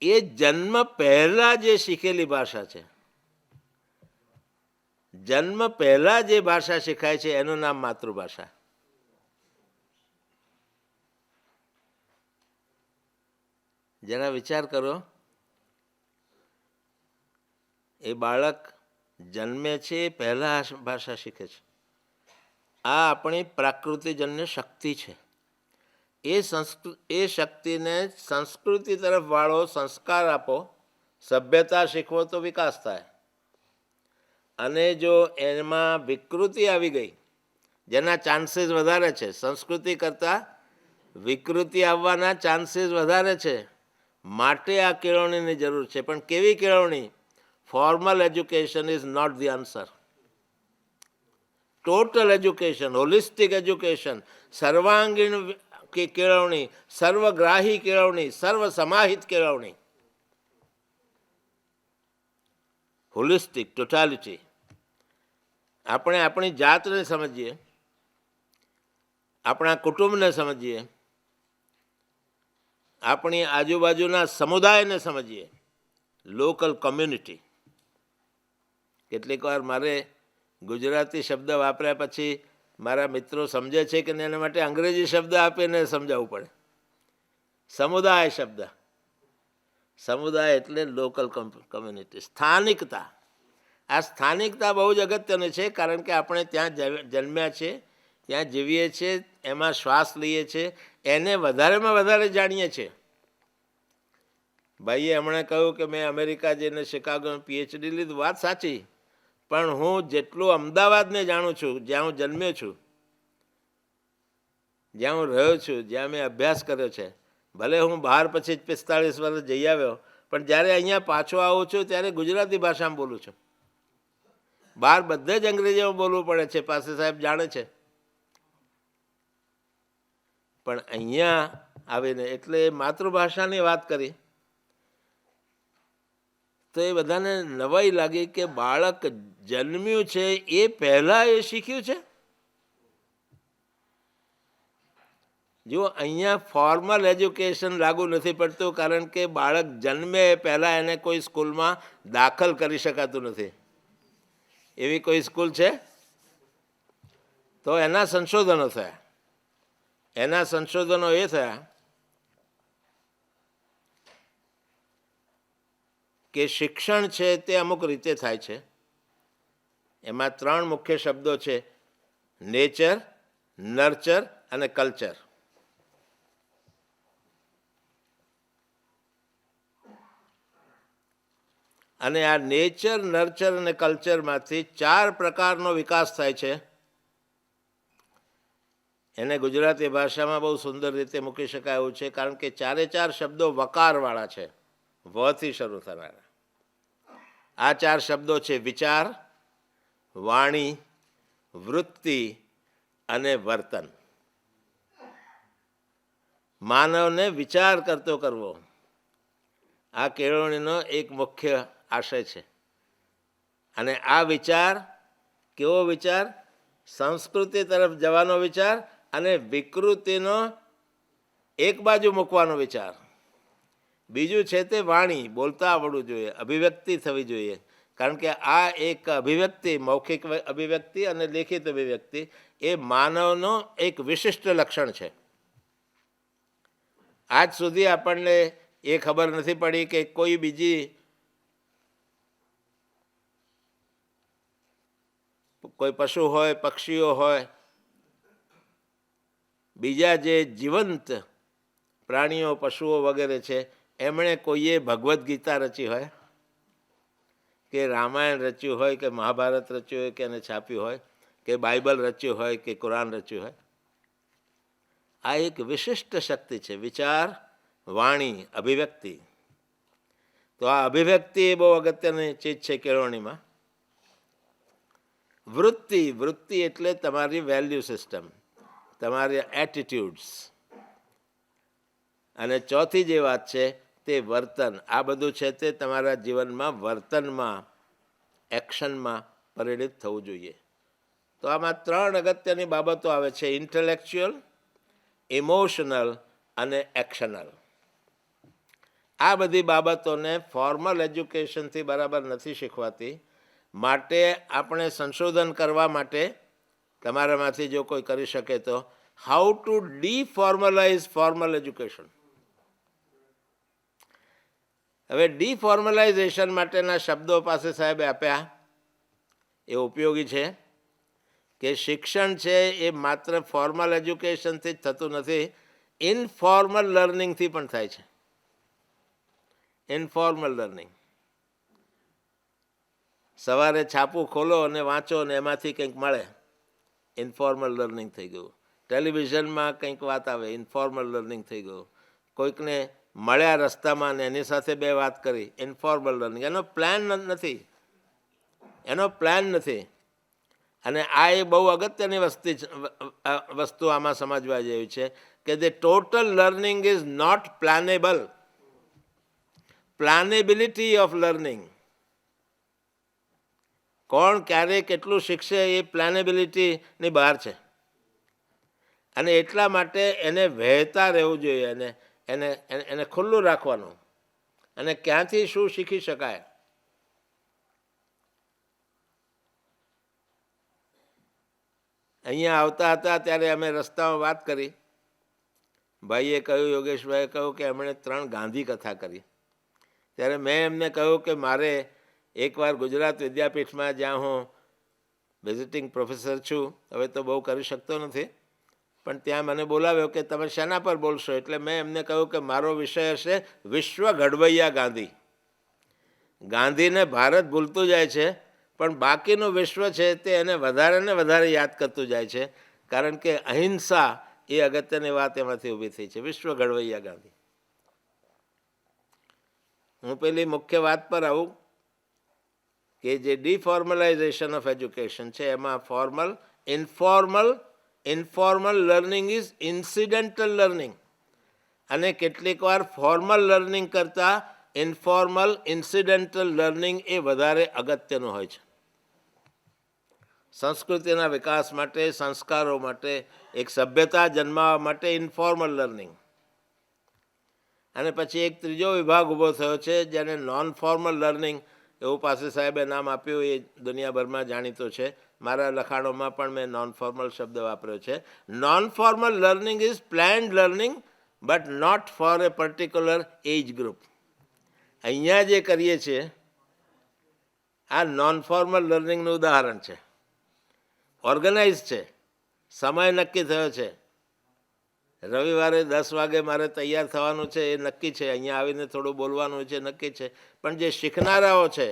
એ જન્મ પહેલાં જે શીખેલી ભાષા છે, જન્મ પહેલાં જે ભાષા શીખાય છે એનું નામ માતૃભાષા. જરા વિચાર કરો, એ બાળક જન્મે છે પહેલાં ભાષા શીખે છે. આ આપણી પ્રાકૃતિજન્ય શક્તિ છે. એ શક્તિને સંસ્કૃતિ તરફ વાળો, સંસ્કાર આપો, સભ્યતા શીખવો તો વિકાસ થાય. અને જો એમાં વિકૃતિ આવી ગઈ, જેના ચાન્સીસ વધારે છે, સંસ્કૃતિ કરતાં વિકૃતિ આવવાના ચાન્સીસ વધારે છે, માટે આ કેળવણીની જરૂર છે. પણ કેવી કેળવણી? Formal education is not the answer. Total education, holistic education, સર્વાંગીણ કેળવણી, સર્વગ્રાહી કેળવણી, સર્વ સમાહિત કેળવણી, હોલિસ્ટિક, ટોટાલિટી. આપણે આપણી જાતને સમજીએ, આપણા કુટુંબને સમજીએ, આપણી આજુબાજુના સમુદાયને સમજીએ, લોકલ કમ્યુનિટી. કેટલીક વાર મારે ગુજરાતી શબ્દ વાપર્યા પછી મારા મિત્રો સમજે છે કે એના માટે અંગ્રેજી શબ્દ આપીને સમજાવવું પડે. સમુદાય શબ્દ, સમુદાય એટલે લોકલ કમ્યુનિટી, સ્થાનિકતા. આ સ્થાનિકતા બહુ જ અગત્યની છે, કારણ કે આપણે ત્યાં જન્મ્યા છે, ત્યાં જીવીએ છીએ, એમાં શ્વાસ લઈએ છીએ, એને વધારેમાં વધારે જાણીએ છીએ. ભાઈએ હમણાં કહ્યું કે મેં અમેરિકા જઈને શિકાગોમાં PhD લીધું. વાત સાચી, પણ હું જેટલું અમદાવાદને જાણું છું, જ્યાં હું જન્મ્યો છું, જ્યાં હું રહ્યો છું, જ્યાં મેં અભ્યાસ કર્યો છે, ભલે હું બહાર પછી 45 વર્ષ જઈ આવ્યો, પણ જ્યારે અહીંયા પાછો આવું છું ત્યારે ગુજરાતી ભાષામાં બોલું છું. બહાર બધે જ અંગ્રેજીમાં બોલવું પડે છે, પાસે સાહેબ જાણે છે. પણ અહીંયા આવીને એટલે માતૃભાષાની વાત કરી તો એ બધાને નવાઈ લાગી કે બાળક જન્મ્યું છે એ પહેલાં એ શીખ્યું છે. જો અહીંયા ફોર્મલ એજ્યુકેશન લાગુ નથી પડતું, કારણ કે બાળક જન્મે પહેલાં એને કોઈ સ્કૂલમાં દાખલ કરી શકાતું નથી. એવી કોઈ સ્કૂલ છે? તો એના સંશોધનો થયા. એના સંશોધનો એ થયા કે શિક્ષણ છે તે અમુક રીતે થાય છે. એમાં 3 મુખ્ય શબ્દો છે: નેચર, નર્ચર અને કલ્ચર. અને આ નેચર, નર્ચર અને કલ્ચરમાંથી 4 પ્રકારનો વિકાસ થાય છે. એને ગુજરાતી ભાષામાં બહુ સુંદર રીતે મૂકી શકાય એવું છે, કારણ કે 4 શબ્દો વકારવાળા છે, વથી શરૂ થનારા. આ 4 શબ્દો છે: વિચાર, વાણી, વૃત્તિ અને વર્તન. માનવને વિચાર કરતો કરવો, આ કેળવણીનો એક મુખ્ય આશય છે. અને આ વિચાર કેવો વિચાર? સંસ્કૃતિ તરફ જવાનો વિચાર અને વિકૃતિનો એક બાજુ મૂકવાનો વિચાર. બીજું છે તે વાણી, બોલતા આવડવું જોઈએ, અભિવ્યક્તિ થવી જોઈએ, કારણ કે આ એક અભિવ્યક્તિ, મૌખિક અભિવ્યક્તિ અને લેખિત અભિવ્યક્તિ એ માનવનો એક વિશિષ્ટ લક્ષણ છે. આજ સુધી આપણને એ ખબર નથી પડી કે કોઈ બીજી કોઈ પશુ હોય, પક્ષીઓ હોય, બીજા જે જીવંત પ્રાણીઓ, પશુઓ વગેરે છે, એમણે કોઈએ ભગવદ્ ગીતા રચી હોય કે રામાયણ રચ્યું હોય કે મહાભારત રચ્યું હોય કે એને છાપ્યું હોય કે બાઇબલ રચ્યું હોય કે કુરાન રચ્યું હોય. આ એક વિશિષ્ટ શક્તિ છે, વિચાર, વાણી, અભિવ્યક્તિ. તો આ અભિવ્યક્તિ એ બહુ અગત્યની ચીજ છે કેળવણીમાં. વૃત્તિ, વૃત્તિ એટલે તમારી વેલ્યુ સિસ્ટમ, તમારી એટીટ્યુડ્સ. અને ચોથી જે વાત છે તે વર્તન. આ બધું છે તે તમારા જીવનમાં વર્તનમાં, એક્શનમાં પરિણિત થવું જોઈએ. તો આમાં 3 અગત્યની બાબતો આવે છે: ઇન્ટેલેક્ચ્યુઅલ, ઇમોશનલ અને એક્શનલ. આ બધી બાબતોને ફોર્મલ એજ્યુકેશનથી બરાબર નથી શીખવાતી. માટે આપણે સંશોધન કરવા માટે તમારામાંથી જો કોઈ કરી શકે તો હાઉ ટુ ડીફોર્મલાઇઝ ફોર્મલ એજ્યુકેશન. હવે ડીફોર્મલાઇઝેશન માટેના શબ્દો પાસે સાહેબે આપ્યા. એ ઉપયોગી છે કે શિક્ષણ છે એ માત્ર ફોર્મલ એજ્યુકેશનથી જ થતું નથી, ઇનફોર્મલ લર્નિંગથી પણ થાય છે. Informal learning. સવારે છાપું ખોલો અને વાંચો અને એમાંથી કંઈક મળે, ઇનફોર્મલ લર્નિંગ થઈ ગયું. ટેલિવિઝનમાં કંઈક વાત આવે, ઇનફોર્મલ લર્નિંગ થઈ ગયું. કોઈકને મળ્યા રસ્તામાં ને એની સાથે 2 વાત કરી, ઇનફોર્મલ લર્નિંગ. એનો પ્લાન નથી, એનો પ્લાન નથી. અને આ એ બહુ અગત્યની વસ્તુ આમાં સમજવા જેવી છે કે the total learning is not plannable. Plannability of learning, કોણ ક્યારે કેટલું શીખશે એ પ્લાનેબિલિટીની બહાર છે. અને એટલા માટે એને વહેતા રહેવું જોઈએ, એને એને એને ખુલ્લું રાખવાનું. અને ક્યાંથી શું શીખી શકાય. અહીંયા આવતા હતા ત્યારે અમે રસ્તામાં વાત કરી. ભાઈએ કહ્યું, યોગેશભાઈએ કહ્યું કે એમણે 3 ગાંધી કથા કરી. ત્યારે મેં એમને કહ્યું કે મારે એકવાર ગુજરાત વિદ્યાપીઠમાં, જ્યાં હું વિઝિટિંગ પ્રોફેસર છું, હવે તો બહુ કરી શકતો નથી, પણ ત્યાં મને બોલાવ્યો કે તમે શેના પર બોલશો. એટલે મેં એમને કહ્યું કે મારો વિષય હશે વિશ્વ ઘડવૈયા ગાંધી. ગાંધીને ભારત ભૂલતું જાય છે, પણ બાકીનું વિશ્વ છે તે એને વધારે ને વધારે યાદ કરતું જાય છે, કારણ કે અહિંસા એ અગત્યની વાત એમાંથી ઊભી થઈ છે. વિશ્વ ઘડવૈયા ગાંધી. હું પેલી મુખ્ય વાત પર આવું કે જે ડીફોર્મલાઇઝેશન ઓફ એજ્યુકેશન છે એમાં formal, informal learning is ઇન્સિડેન્ટલ learning. અને કેટલીક વાર ફોર્મલ લર્નિંગ કરતાં ઇન્ફોર્મલ, ઇન્સિડેન્ટલ લર્નિંગ એ વધારે અગત્યનું હોય છે. સંસ્કૃતિના વિકાસ માટે, સંસ્કારો માટે, એક સભ્યતા જન્માવવા માટે ઇન્ફોર્મલ લર્નિંગ. અને પછી એક ત્રીજો વિભાગ ઊભો થયો છે જેને નોન ફોર્મલ લર્નિંગ એવું પાસે સાહેબે નામ આપ્યું. એ દુનિયાભરમાં જાણીતો છે. મારા લખાણોમાં પણ મેં નોન ફોર્મલ શબ્દ વાપર્યો છે. Non formal learning is planned learning but not for a particular age group. અહીંયા જે કરીએ છીએ આ નોન ફોર્મલ લર્નિંગનું ઉદાહરણ છે. ઓર્ગેનાઇઝ છે, સમય નક્કી થયો છે. રવિવારે 10 વાગે મારે તૈયાર થવાનું છે એ નક્કી છે. અહીંયા આવીને થોડું બોલવાનું છે નક્કી છે. પણ જે શીખનારાઓ છે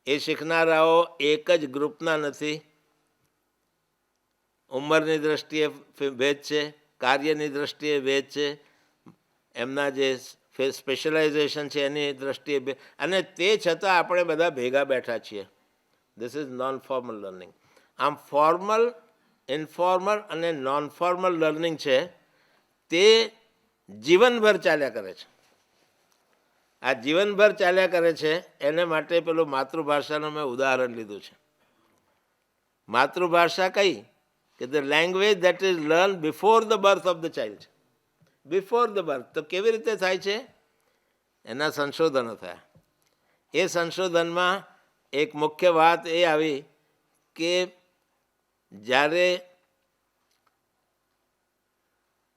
એ શીખનારાઓ એક જ ગ્રુપના નથી. ઉંમરની દ્રષ્ટિએ ભેદ છે, કાર્યની દ્રષ્ટિએ ભેદ છે, એમના જે સ્પેશિયલાઇઝેશન છે એની દ્રષ્ટિએ ભેદ. અને તે છતાં આપણે બધા ભેગા બેઠા છીએ. This is known formal learning. આમ ફોર્મલ, ઇન્ફોર્મલ અને નોન ફોર્મલ લર્નિંગ છે તે જીવનભર ચાલ્યા કરે છે. આ જીવનભર ચાલ્યા કરે છે એને માટે પેલું માતૃભાષાનું મેં ઉદાહરણ લીધું છે. માતૃભાષા કઈ કે the language that is learn before the birth of the child. Before the birth. તો કેવી રીતે થાય છે? એના સંશોધનો થયા. એ સંશોધનમાં એક મુખ્ય વાત એ આવી કે જ્યારે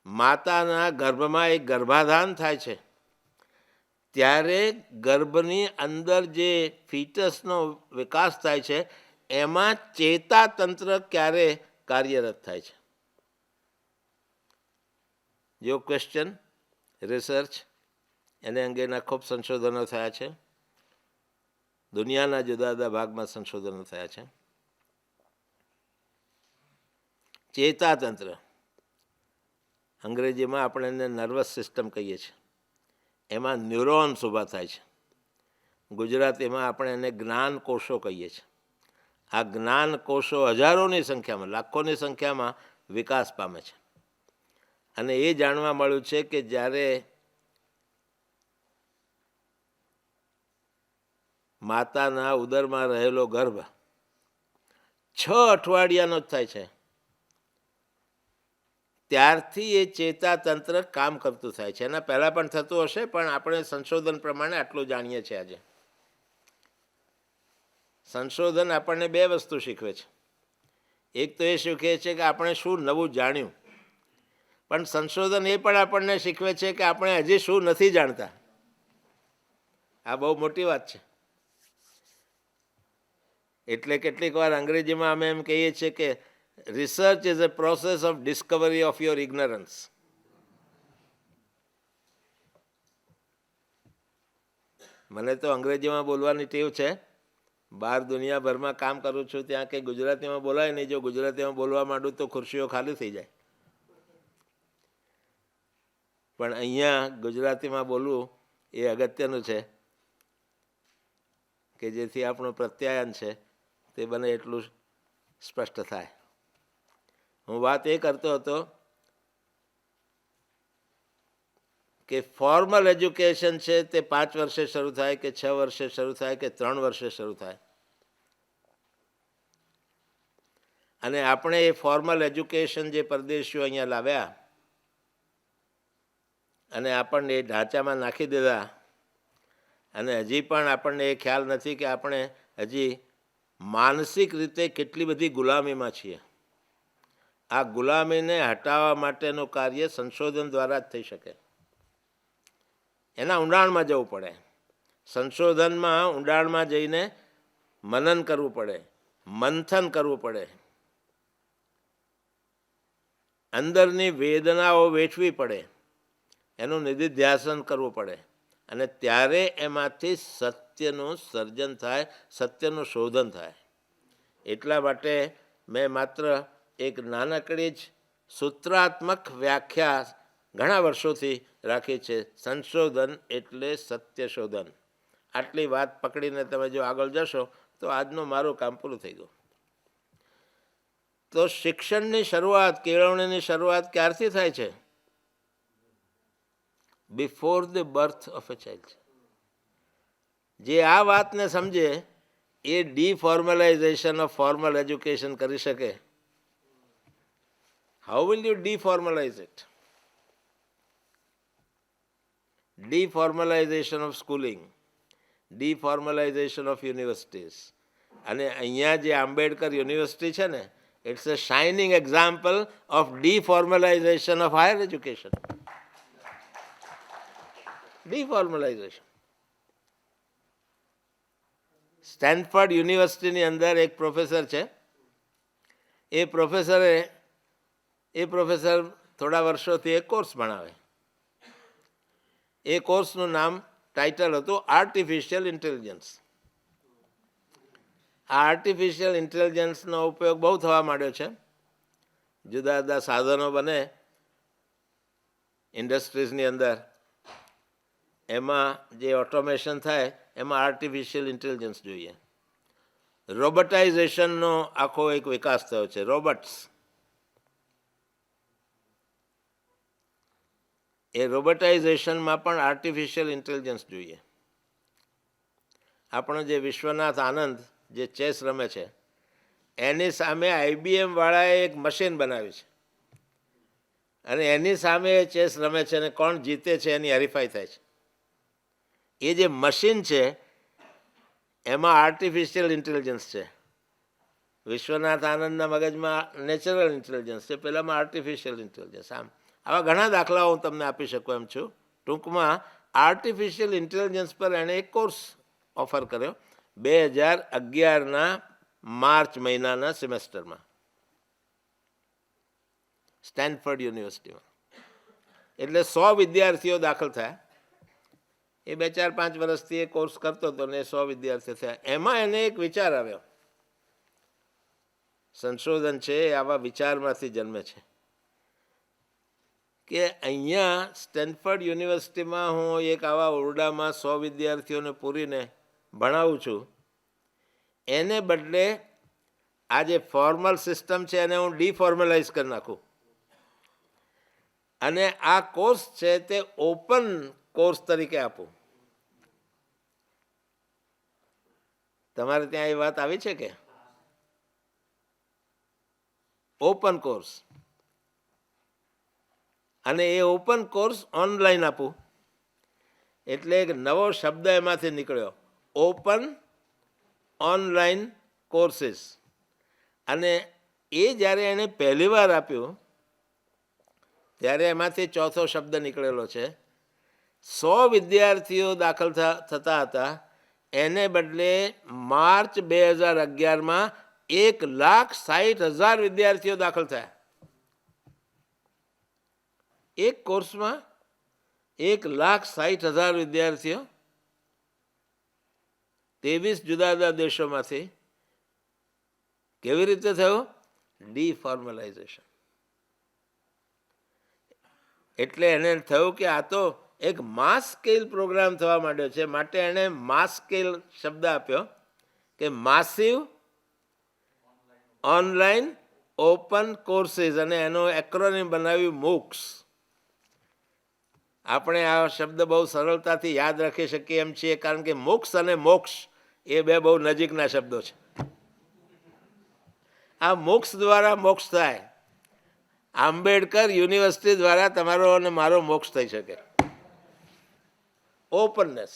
માતાના ગર્ભમાં એક ગર્ભાધાન થાય છે ત્યારે ગર્ભની અંદર જે ફીટસનો વિકાસ થાય છે એમાં ચેતાતંત્ર ક્યારે કાર્યરત થાય છે? જો ક્વેશ્ચન, રિસર્ચ. એને અંગેના ખૂબ સંશોધનો થયા છે. દુનિયાના જુદા જુદા ભાગમાં સંશોધનો થયા છે. ચેતાતંત્ર, અંગ્રેજીમાં આપણે એને નર્વસ સિસ્ટમ કહીએ છીએ, એમાં ન્યુરોન્સ ઊભા થાય છે. ગુજરાતીમાં આપણે એને જ્ઞાન કોષો કહીએ છીએ. આ જ્ઞાન કોષો હજારોની સંખ્યામાં, લાખોની સંખ્યામાં વિકાસ પામે છે. અને એ જાણવા મળ્યું છે કે જ્યારે માતાના ઉદરમાં રહેલો ગર્ભ 6 અઠવાડિયાનો જ થાય છે, ત્યારથી એ ચેતાતંત્ર કામ કરતું થાય છે. એના પહેલાં પણ થતું હશે, પણ આપણે સંશોધન પ્રમાણે આટલું જાણીએ છીએ. આજે સંશોધન આપણને 2 વસ્તુ શીખવે છે. એક તો એ શીખવે છે કે આપણે શું નવું જાણ્યું, પણ સંશોધન એ પણ આપણને શીખવે છે કે આપણે હજી શું નથી જાણતા. આ બહુ મોટી વાત છે. એટલે કેટલીક વાર અંગ્રેજીમાં અમે એમ કહીએ છીએ કે research is a process of discovery of your ignorance. મને તો અંગ્રેજીમાં બોલવાની ટેવ છે. બહાર દુનિયાભરમાં કામ કરું છું ત્યાં કંઈ ગુજરાતીમાં બોલાય નહીં. જો ગુજરાતીમાં બોલવા માંડું તો ખુરશીઓ ખાલી થઈ જાય. પણ અહીંયા ગુજરાતીમાં બોલવું એ અગત્યનું છે કે જેથી આપણું પ્રત્યાયન છે તે બને એટલું સ્પષ્ટ થાય. હું વાત એ કરતો હતો કે ફોર્મલ એજ્યુકેશન છે તે 5 વર્ષે શરૂ થાય કે 6 વર્ષે શરૂ થાય કે 3 વર્ષે શરૂ થાય, અને આપણે એ ફોર્મલ એજ્યુકેશન જે પરદેશીઓ અહીંયા લાવ્યા અને આપણને એ ઢાંચામાં નાખી દીધા, અને હજી પણ આપણને એ ખ્યાલ નથી કે આપણે હજી માનસિક રીતે કેટલી બધી ગુલામીમાં છીએ. આ ગુલામીને હટાવવા માટેનું કાર્ય સંશોધન દ્વારા જ થઈ શકે. એના ઊંડાણમાં જવું પડે. સંશોધનમાં ઊંડાણમાં જઈને મનન કરવું પડે, મંથન કરવું પડે, અંદરની વેદનાઓ વેઠવી પડે, એનું નિધિધ્યાસન કરવું પડે, અને ત્યારે એમાંથી સત્યનું સર્જન થાય, સત્યનું શોધન થાય. એટલા માટે મેં માત્ર એક નાનકડી જ સૂત્રાત્મક વ્યાખ્યા ઘણા વર્ષોથી રાખી છે, સંશોધન એટલે સત્ય શોધન. આટલી વાત પકડીને તમે જો આગળ જશો તો આજનું મારું કામ પૂરું થઈ ગયું. તો શિક્ષણની શરૂઆત, કેળવણીની શરૂઆત ક્યારથી થાય છે? Before the birth of a child. જે આ વાતને સમજે એ ડીફોર્મલાઇઝેશન ઓફ ફોર્મલ એજ્યુકેશન કરી શકે. How will you deformalise it? Deformalisation of schooling, deformalisation of universities. અને અહીંયા જે આંબેડકર યુનિવર્સિટી છે ને, it's a shining example of deformalisation of higher education. Deformalisation. Stanford યુનિવર્સિટીની અંદર એક પ્રોફેસર છે. એ પ્રોફેસર થોડા વર્ષોથી એક કોર્સ ભણાવે. એ કોર્સનું નામ, ટાઇટલ હતું આર્ટિફિશિયલ ઇન્ટેલિજન્સ. આ આર્ટિફિશિયલ ઇન્ટેલિજન્સનો ઉપયોગ બહુ થવા માંડ્યો છે. જુદા જુદા સાધનો બને ઇન્ડસ્ટ્રીઝની અંદર, એમાં જે ઓટોમેશન થાય એમાં આર્ટિફિશિયલ ઇન્ટેલિજન્સ જોઈએ. રોબોટાઇઝેશનનો આખો એક વિકાસ થયો છે. રોબોટ્સ, એ રોબોટાઇઝેશનમાં પણ આર્ટિફિશિયલ ઇન્ટેલિજન્સ જોઈએ. આપણો જે વિશ્વનાથ આનંદ જે ચેસ રમે છે, એની સામે IBM વાળાએ એક મશીન બનાવી છે, અને એની સામે ચેસ રમે છે, અને કોણ જીતે છે એની હરીફાઈ થાય છે. એ જે મશીન છે એમાં આર્ટિફિશિયલ ઇન્ટેલિજન્સ છે. વિશ્વનાથ આનંદના મગજમાં નેચરલ ઇન્ટેલિજન્સ છે, પેલામાં આર્ટિફિશિયલ ઇન્ટેલિજન્સ. આવા ઘણા દાખલાઓ હું તમને આપી શકું એમ છું. ટૂંકમાં આર્ટિફિશિયલ ઇન્ટેલિજન્સ પર એણે એક કોર્સ ઓફર કર્યો 2011ના માર્ચ મહિનાના સેમેસ્ટરમાં સ્ટેનફર્ડ યુનિવર્સિટીમાં. એટલે 100 વિદ્યાર્થીઓ દાખલ થયા. એ 2-4-5 વર્ષથી એ કોર્સ કરતો હતો ને 100 વિદ્યાર્થીઓ થયા. એમાં એને એક વિચાર આવ્યો. સંશોધન છે એ આવા વિચારમાંથી જન્મે છે કે અહીંયા સ્ટેનફર્ડ યુનિવર્સિટીમાં હું એક આવા ઓરડામાં 100 વિદ્યાર્થીઓને પૂરીને ભણાવું છું, એને બદલે આ જે ફોર્મલ સિસ્ટમ છે એને હું ડીફોર્મલાઇઝ કરી નાખું અને આ કોર્સ છે તે ઓપન કોર્સ તરીકે આપું. તમારે ત્યાં એ વાત આવી છે કે ઓપન કોર્સ, અને એ ઓપન કોર્સ ઓનલાઈન આપું. એટલે એક નવો શબ્દ એમાંથી નીકળ્યો, ઓપન ઓનલાઈન કોર્સીસ. અને એ જ્યારે એણે પહેલી વાર આપ્યું ત્યારે એમાંથી ચોથો શબ્દ નીકળેલો છે. 100 વિદ્યાર્થીઓ દાખલ થતા હતા, એને બદલે માર્ચ 2011માં 1,60,000 વિદ્યાર્થીઓ દાખલ થયા. એક કોર્સમાં 1,60,000 વિદ્યાર્થીઓ 23 જુદા જુદા દેશોમાંથી. કેવી રીતે થયું? ડીફોર્મલાઇઝેશન. એટલે એને થયું કે આ તો એક માસ સ્કેલ પ્રોગ્રામ થવા માંડ્યો છે, માટે એણે માસ સ્કેલ શબ્દ આપ્યો કે માસિવ ઓનલાઈન ઓપન કોર્સીસ, અને એનો એક્રોનિમ બનાવ્યું મૂક્સ. આપણે આ શબ્દ બહુ સરળતાથી યાદ રાખી શકીએ એમ છીએ, કારણ કે મોક્ષ અને મોક્ષ એ બે બહુ નજીકના શબ્દો છે. આ મોક્ષ દ્વારા મોક્ષ થાય. આંબેડકર યુનિવર્સિટી દ્વારા તમારો અને મારો મોક્ષ થઈ શકે. ઓપનનેસ,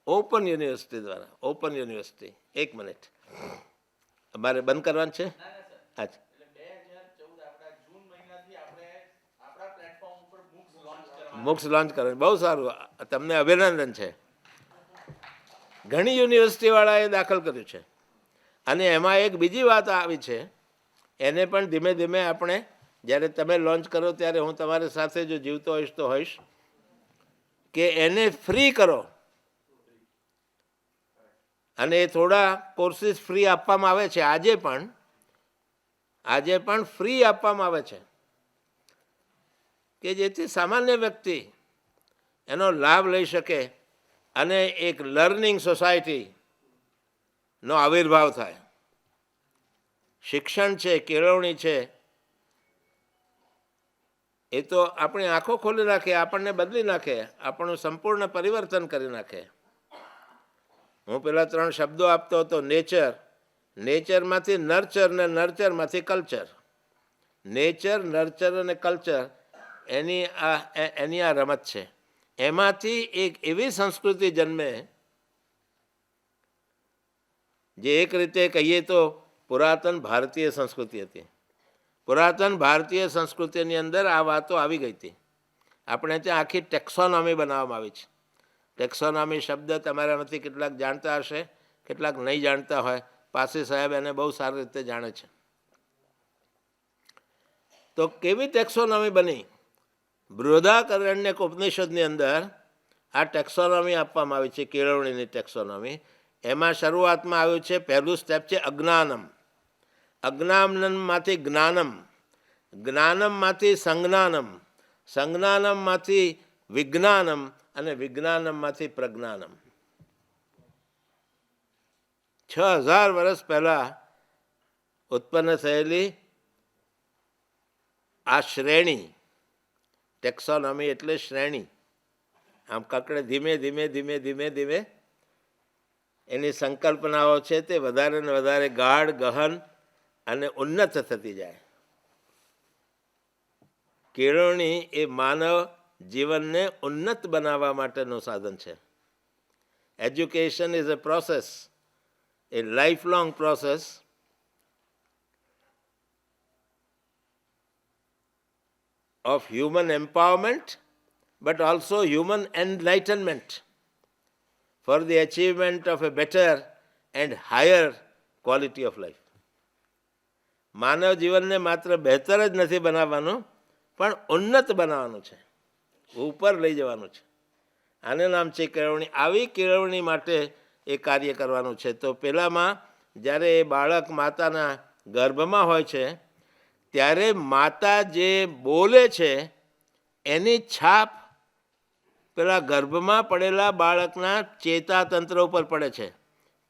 ઓપન યુનિવર્સિટી દ્વારા. Open university. 1 મિનિટ, અમારે બંધ કરવાનું છે. અચ્છા, મૂક્સ લોન્ચ કરવાનું. બહુ સારું, તમને અભિનંદન છે. ઘણી યુનિવર્સિટીવાળાએ દાખલ કર્યું છે. અને એમાં એક બીજી વાત આવી છે, એને પણ ધીમે ધીમે આપણે જ્યારે તમે લોન્ચ કરો ત્યારે હું તમારી સાથે જો જીવતો હોઈશ તો હોઈશ, કે એને ફ્રી કરો. અને એ થોડા કોર્સીસ ફ્રી આપવામાં આવે છે. આજે પણ ફ્રી આપવામાં આવે છે, કે જેથી સામાન્ય વ્યક્તિ એનો લાભ લઈ શકે અને એક લર્નિંગ સોસાયટીનો આવિર્ભાવ થાય. શિક્ષણ છે, કેળવણી છે, એ તો આપણી આંખો ખોલી નાખે, આપણને બદલી નાખે, આપણું સંપૂર્ણ પરિવર્તન કરી નાખે. હું પેલા 3 શબ્દો આપતો હતો, નેચર, નેચરમાંથી નર્ચર ને નર્ચરમાંથી કલ્ચર. નેચર, નર્ચર અને કલ્ચર એની આ રમત છે. એમાંથી એક એવી સંસ્કૃતિ જન્મે જે એક રીતે કહીએ તો પુરાતન ભારતીય સંસ્કૃતિ હતી. પુરાતન ભારતીય સંસ્કૃતિની અંદર આ વાતો આવી ગઈ હતી. આપણે ત્યાં આખી ટેક્સોનોમી બનાવવામાં આવી છે. ટેક્સોનોમી શબ્દ તમારામાંથી કેટલાક જાણતા હશે, કેટલાક નહીં જાણતા હોય. પાસી સાહેબ એને બહુ સારી રીતે જાણે છે. તો કેવી ટેક્સોનોમી બની? બૃહદારણ્યક ઉપનિષદની અંદર આ ટેક્સોનોમી આપવામાં આવી છે, કેળવણીની ટેક્સોનોમી. એમાં શરૂઆતમાં આવ્યું છે, પહેલું સ્ટેપ છે અજ્ઞાનમ. અજ્ઞાનમમાંથી જ્ઞાનમ, જ્ઞાનમમાંથી સંજ્ઞાનમ, સંજ્ઞાનમમાંથી વિજ્ઞાનમ, અને વિજ્ઞાનમમાંથી પ્રજ્ઞાનમ. 6000 વર્ષ પહેલા ઉત્પન્ન થયેલી આ શ્રેણી, ટેક્સોનોમી એટલે શ્રેણી. આમ કકડે ધીમે ધીમે ધીમે ધીમે ધીમે એની સંકલ્પનાઓ છે તે વધારે ને વધારે ગાઢ, ગહન અને ઉન્નત થતી જાય. કેળવણી એ માનવ જીવનને ઉન્નત બનાવવા માટેનું સાધન છે. Education is a process, a lifelong process of human empowerment but also human enlightenment for the achievement of a better and higher quality of life. માનવ જીવનને માત્ર બહેતર જ નથી બનાવવાનું, પણ ઉન્નત બનાવવાનું છે, ઉપર લઈ જવાનું છે. આને નામ છે કેળવણી. આવી કેળવણી માટે એ કાર્ય કરવાનું છે. તો પહેલાંમાં જ્યારે એ બાળક માતાના ગર્ભમાં હોય છે ત્યારે માતા જે બોલે છે એની છાપ પેલા ગર્ભમાં પડેલા બાળકના ચેતાતંત્ર ઉપર પડે છે.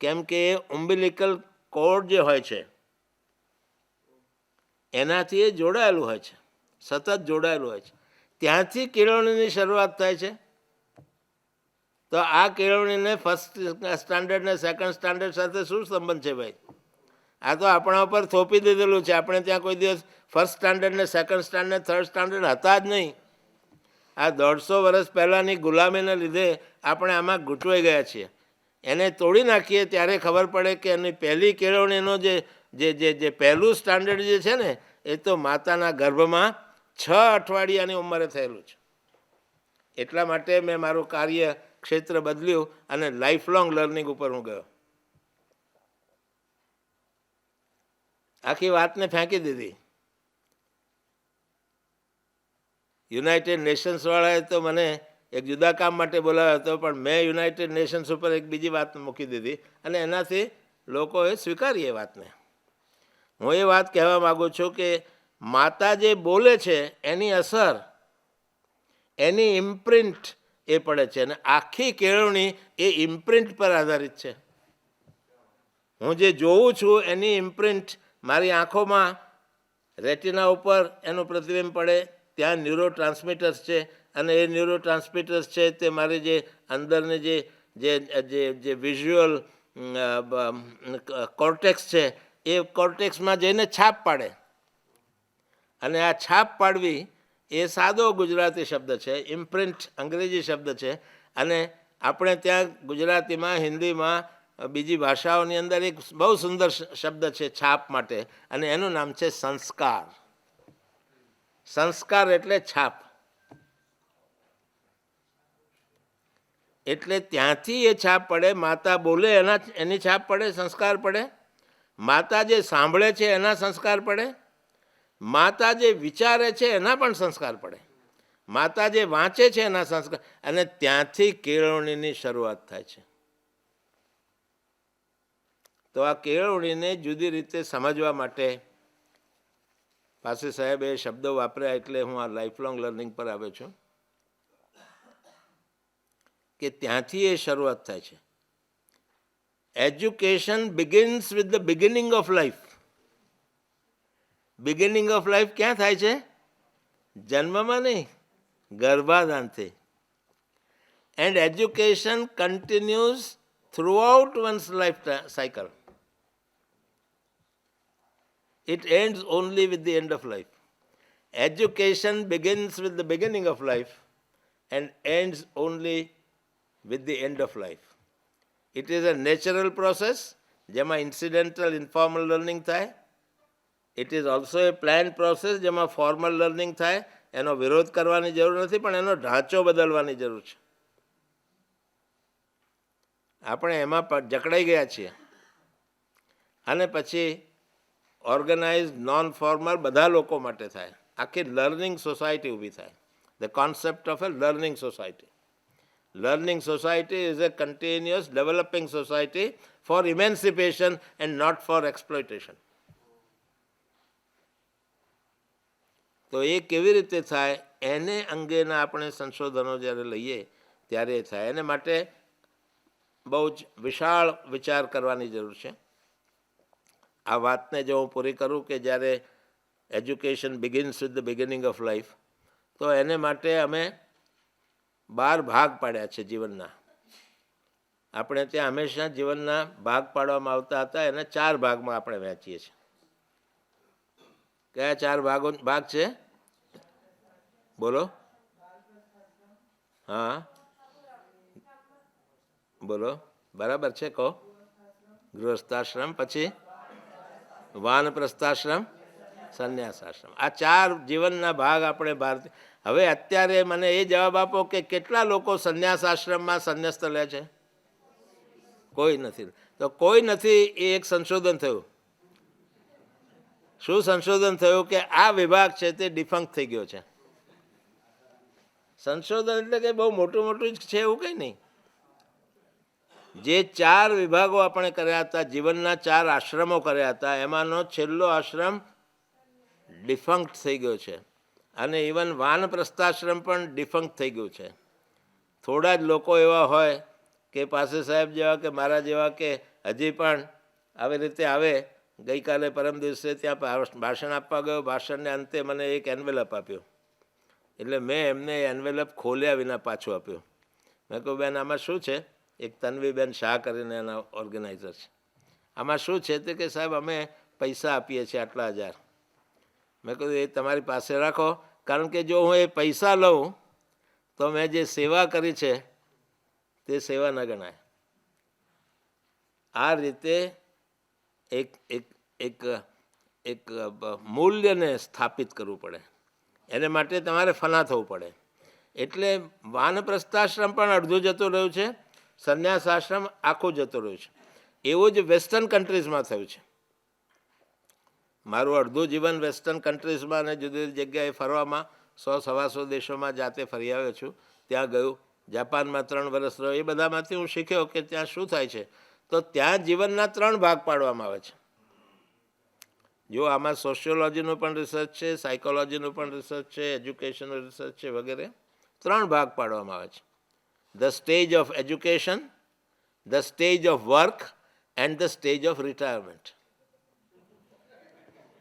કેમ કે એ ઉમ્બિલિકલ કોર્ડ જે હોય છે એનાથી એ જોડાયેલું હોય છે, સતત જોડાયેલું હોય છે. ત્યાંથી કેળવણીની શરૂઆત થાય છે. તો આ કેળવણીને ફર્સ્ટ સ્ટાન્ડર્ડ ને સેકન્ડ સ્ટાન્ડર્ડ સાથે શું સંબંધ છે ભાઈ? આ તો આપણા ઉપર થોપી દીધેલું છે. આપણે ત્યાં કોઈ દિવસ ફર્સ્ટ સ્ટાન્ડર્ડ ને સેકન્ડ સ્ટાન્ડર્ડ ને થર્ડ સ્ટાન્ડર્ડ હતા જ નહીં. આ 150 વર્ષ પહેલાંની ગુલામીને લીધે આપણે આમાં ગૂંચવાઈ ગયા છીએ. એને તોડી નાખીએ ત્યારે ખબર પડે કે એની પહેલી કેળવણીનો જે પહેલું સ્ટાન્ડર્ડ જે છે ને એ તો માતાના ગર્ભમાં 6 અઠવાડિયાની ઉંમરે થયેલું છે. એટલા માટે મેં મારું કાર્ય ક્ષેત્ર બદલ્યું અને લાઈફ લોંગ લર્નિંગ ઉપર હું ગયો. આખી વાતને ફેંકી દીધી. યુનાઇટેડ નેશન્સવાળાએ તો મને એક જુદા કામ માટે બોલાવ્યો હતો, પણ મેં યુનાઇટેડ નેશન્સ ઉપર એક બીજી વાત મૂકી દીધી અને એનાથી લોકોએ સ્વીકારી એ વાતને. હું એ વાત કહેવા માગું છું કે માતા જે બોલે છે એની અસર, એની ઇમ્પ્રિન્ટ એ પડે છે અને આખી કેળવણી એ ઇમ્પ્રિન્ટ પર આધારિત છે. હું જે જોઉં છું એની ઇમ્પ્રિન્ટ મારી આંખોમાં રેટિના ઉપર એનું પ્રતિબિંબ પડે. ત્યાં ન્યુરો ટ્રાન્સમીટર્સ છે અને એ ન્યુરો ટ્રાન્સમીટર્સ છે તે મારી જે અંદરની જે વિઝ્યુઅલ કોર્ટેક્સ છે એ કોર્ટેક્સમાં જઈને છાપ પાડે. અને આ છાપ પાડવી એ સાદો ગુજરાતી શબ્દ છે, ઇમ્પ્રિન્ટ અંગ્રેજી શબ્દ છે. અને આપણે ત્યાં ગુજરાતીમાં, હિન્દીમાં, બીજી ભાષાઓની અંદર એક બહુ સુંદર શબ્દ છે છાપ માટે, અને એનું નામ છે સંસ્કાર. સંસ્કાર એટલે છાપ. એટલે ત્યાંથી એ છાપ પડે. માતા બોલે એની છાપ પડે, સંસ્કાર પડે. માતા જે સાંભળે છે એના સંસ્કાર પડે. માતા જે વિચારે છે એના પણ સંસ્કાર પડે. માતા જે વાંચે છે એના સંસ્કાર. અને ત્યાંથી કેળવણીની શરૂઆત થાય છે. તો આ કેળવણીને જુદી રીતે સમજવા માટે પાસી સાહેબ એ શબ્દો વાપર્યા એટલે હું આ લાઈફ લોંગ લર્નિંગ પર આવ્યો છું કે ત્યાંથી એ શરૂઆત થાય છે. Education begins with the beginning of life. Beginning of life ક્યાં થાય છે? જન્મમાં નહીં, ગર્ભાધાનથી. And education continues throughout one's life cycle. It ends only with the end of life. Education begins with the beginning of life and ends only with the end of life. It is a natural process, જેમાં incidental informal learning થાય. It is also a planned process, જેમાં formal learning થાય. એનો વિરોધ કરવાની જરૂર નથી, પણ એનો ઢાંચો બદલવાની જરૂર છે. આપણે એમાં જકડાઈ ગયા છીએ. અને પછી ઓર્ગેનાઇઝ, નોન ફોર્મલ બધા લોકો માટે થાય. આખી લર્નિંગ સોસાયટી ઊભી થાય. The concept of a learning society. Learning society is a continuous developing society for emancipation and not for exploitation. તો એ કેવી રીતે થાય એને અંગેના આપણે સંશોધનો જ્યારે લઈએ ત્યારે એ થાય. એને માટે બહુ જ વિશાળ વિચાર કરવાની જરૂર છે. આ વાતને જો હું પૂરી કરું કે જ્યારે education begins with the beginning of life, તો એને માટે અમે 12 ભાગ પાડ્યા છે જીવનના. આપણે ત્યાં હંમેશા જીવનના ભાગ પાડવામાં આવતા હતા, એને 4 ભાગમાં આપણે વહેંચીએ છીએ. કયા 4 ભાગ છે? બોલો. હા બોલો, બરાબર છે, કહો. ગૃહસ્થાશ્રમ, પછી વાનપ્રસ્થાશ્રમ, સંન્યાસાશ્રમ. આ 4 જીવનના ભાગ આપણે ભારતીય. હવે અત્યારે મને એ જવાબ આપો કે કેટલા લોકો સંન્યાસાશ્રમમાં સંન્યસ્ત લે છે? કોઈ નથી. તો કોઈ નથી એ એક સંશોધન થયું. શું સંશોધન થયું? કે આ વિભાગ છે તે ડિફંક્ટ થઈ ગયો છે. સંશોધન એટલે કંઈ બહુ મોટું મોટું જ છે એવું કંઈ નહીં. જે 4 વિભાગો આપણે કર્યા હતા, જીવનના 4 આશ્રમો કર્યા હતા, એમાંનો છેલ્લો આશ્રમ ડિફંક્ટ થઈ ગયો છે અને ઇવન વાનપ્રસ્થાશ્રમ પણ ડિફંક્ટ થઈ ગયું છે. થોડા જ લોકો એવા હોય કે પાસે સાહેબ જેવા કે મારા જેવા કે હજી પણ આવી રીતે આવે. ગઈકાલે પરમ દિવસે ત્યાં ભાષણ આપવા ગયો, ભાષણને અંતે મને એક એન્વેલપ આપ્યો. એટલે મેં એમને એન્વેલપ ખોલ્યા વિના પાછું આપ્યું. મેં કહ્યું બેન આમાં શું છે? એક તન્વીબેન શાહ કરીને એના ઓર્ગેનાઇઝર છે. આમાં શું છે? તે કે સાહેબ અમે પૈસા આપીએ છીએ આટલા હજાર. મેં કહ્યું એ તમારી પાસે રાખો, કારણ કે જો હું એ પૈસા લઉં તો મેં જે સેવા કરી છે તે સેવા ન ગણાય. આ રીતે એક એક એક એક મૂલ્યને સ્થાપિત કરવું પડે. એને માટે તમારે ફના થવું પડે. એટલે વાનપ્રસ્થાશ્રમ પણ અડધું જતું રહ્યું છે, સંન્યાસ આશ્રમ આખું જતું રહ્યું છે. એવું જ વેસ્ટર્ન કન્ટ્રીઝમાં થયું છે. મારું અડધું જીવન વેસ્ટર્ન કન્ટ્રીઝમાં અને જુદી જુદી જગ્યાએ ફરવામાં 100-125 દેશોમાં જાતે ફરી આવ્યો છું. ત્યાં ગયું, જાપાનમાં 3 વર્ષ રહ્યો. એ બધામાંથી હું શીખ્યો કે ત્યાં શું થાય છે. તો ત્યાં જીવનના 3 ભાગ પાડવામાં આવે છે. જો આમાં સોશિયોલોજીનું પણ રિસર્ચ છે, સાયકોલોજીનું પણ રિસર્ચ છે, એજ્યુકેશનનું રિસર્ચ છે વગેરે. 3 ભાગ પાડવામાં આવે છે: the stage of education, the stage of work and the stage of retirement.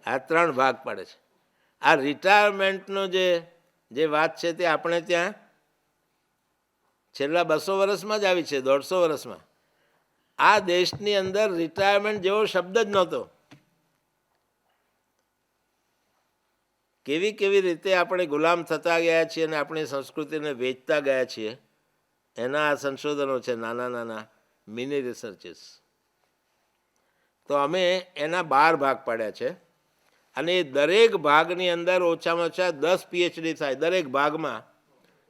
આ 3 ભાગ પાડે છે. આ રિટાયરમેન્ટનો જે વાત છે તે આપણે ત્યાં છેલ્લા 200 વર્ષમાં જ આવી છે, 150 વર્ષમાં. આ દેશની અંદર રિટાયરમેન્ટ જેવો શબ્દ જ નહોતો. કેવી કેવી રીતે આપણે ગુલામ થતા ગયા છીએ અને આપણી સંસ્કૃતિને વેચતા ગયા છીએ, એના આ સંશોધનો છે, નાના નાના મિની રિસર્ચિસ. તો અમે એના 12 ભાગ પાડ્યા છે અને એ દરેક ભાગની અંદર ઓછામાં ઓછા 10 PhD થાય દરેક ભાગમાં.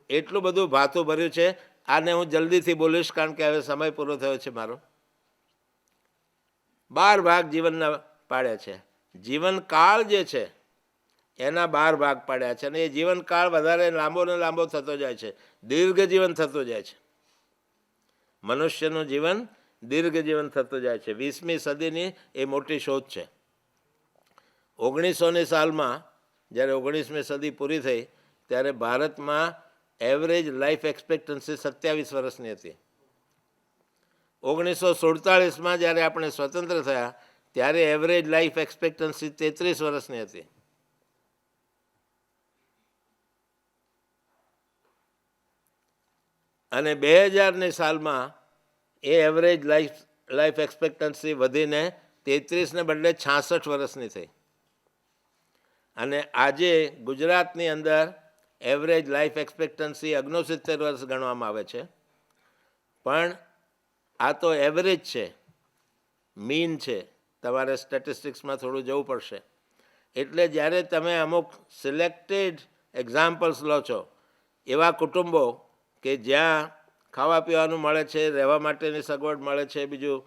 એટલું બધું ભાતું ભર્યું છે. આને હું જલ્દીથી બોલીશ કારણ કે હવે સમય પૂરો થયો છે મારો. 12 ભાગ જીવનના પાડ્યા છે. જીવનકાળ જે છે એના 12 ભાગ પાડ્યા છે અને એ જીવનકાળ વધારે લાંબો ને લાંબો થતો જાય છે, દીર્ઘ જીવન થતું જાય છે. મનુષ્યનું જીવન દીર્ઘ જીવન થતું જાય છે. 20મી સદીની એ મોટી શોધ છે. 1900ની સાલમાં જ્યારે 19મી સદી પૂરી થઈ ત્યારે ભારતમાં એવરેજ લાઈફ એક્સપેક્ટન્સી 27 વર્ષની હતી. 1947માં જ્યારે આપણે સ્વતંત્ર થયા ત્યારે એવરેજ લાઈફ એક્સપેક્ટન્સી 33 વર્ષની હતી. અને 2000ની સાલમાં એ એવરેજ લાઈફ એક્સપેક્ટન્સી વધીને 33ને બદલે 66 વર્ષની થઈ. અને આજે ગુજરાતની અંદર એવરેજ લાઈફ એક્સપેક્ટન્સી 69 વર્ષ ગણવામાં આવે છે. પણ આ તો એવરેજ છે, મીન છે. તમારે સ્ટેટિસ્ટિક્સમાં થોડું જવું પડશે. એટલે જ્યારે તમે અમુક સિલેક્ટેડ એક્ઝામ્પલ્સ લો છો, એવા કુટુંબો કે જ્યાં ખાવા પીવાનું મળે છે, રહેવા માટેની સગવડ મળે છે, બીજું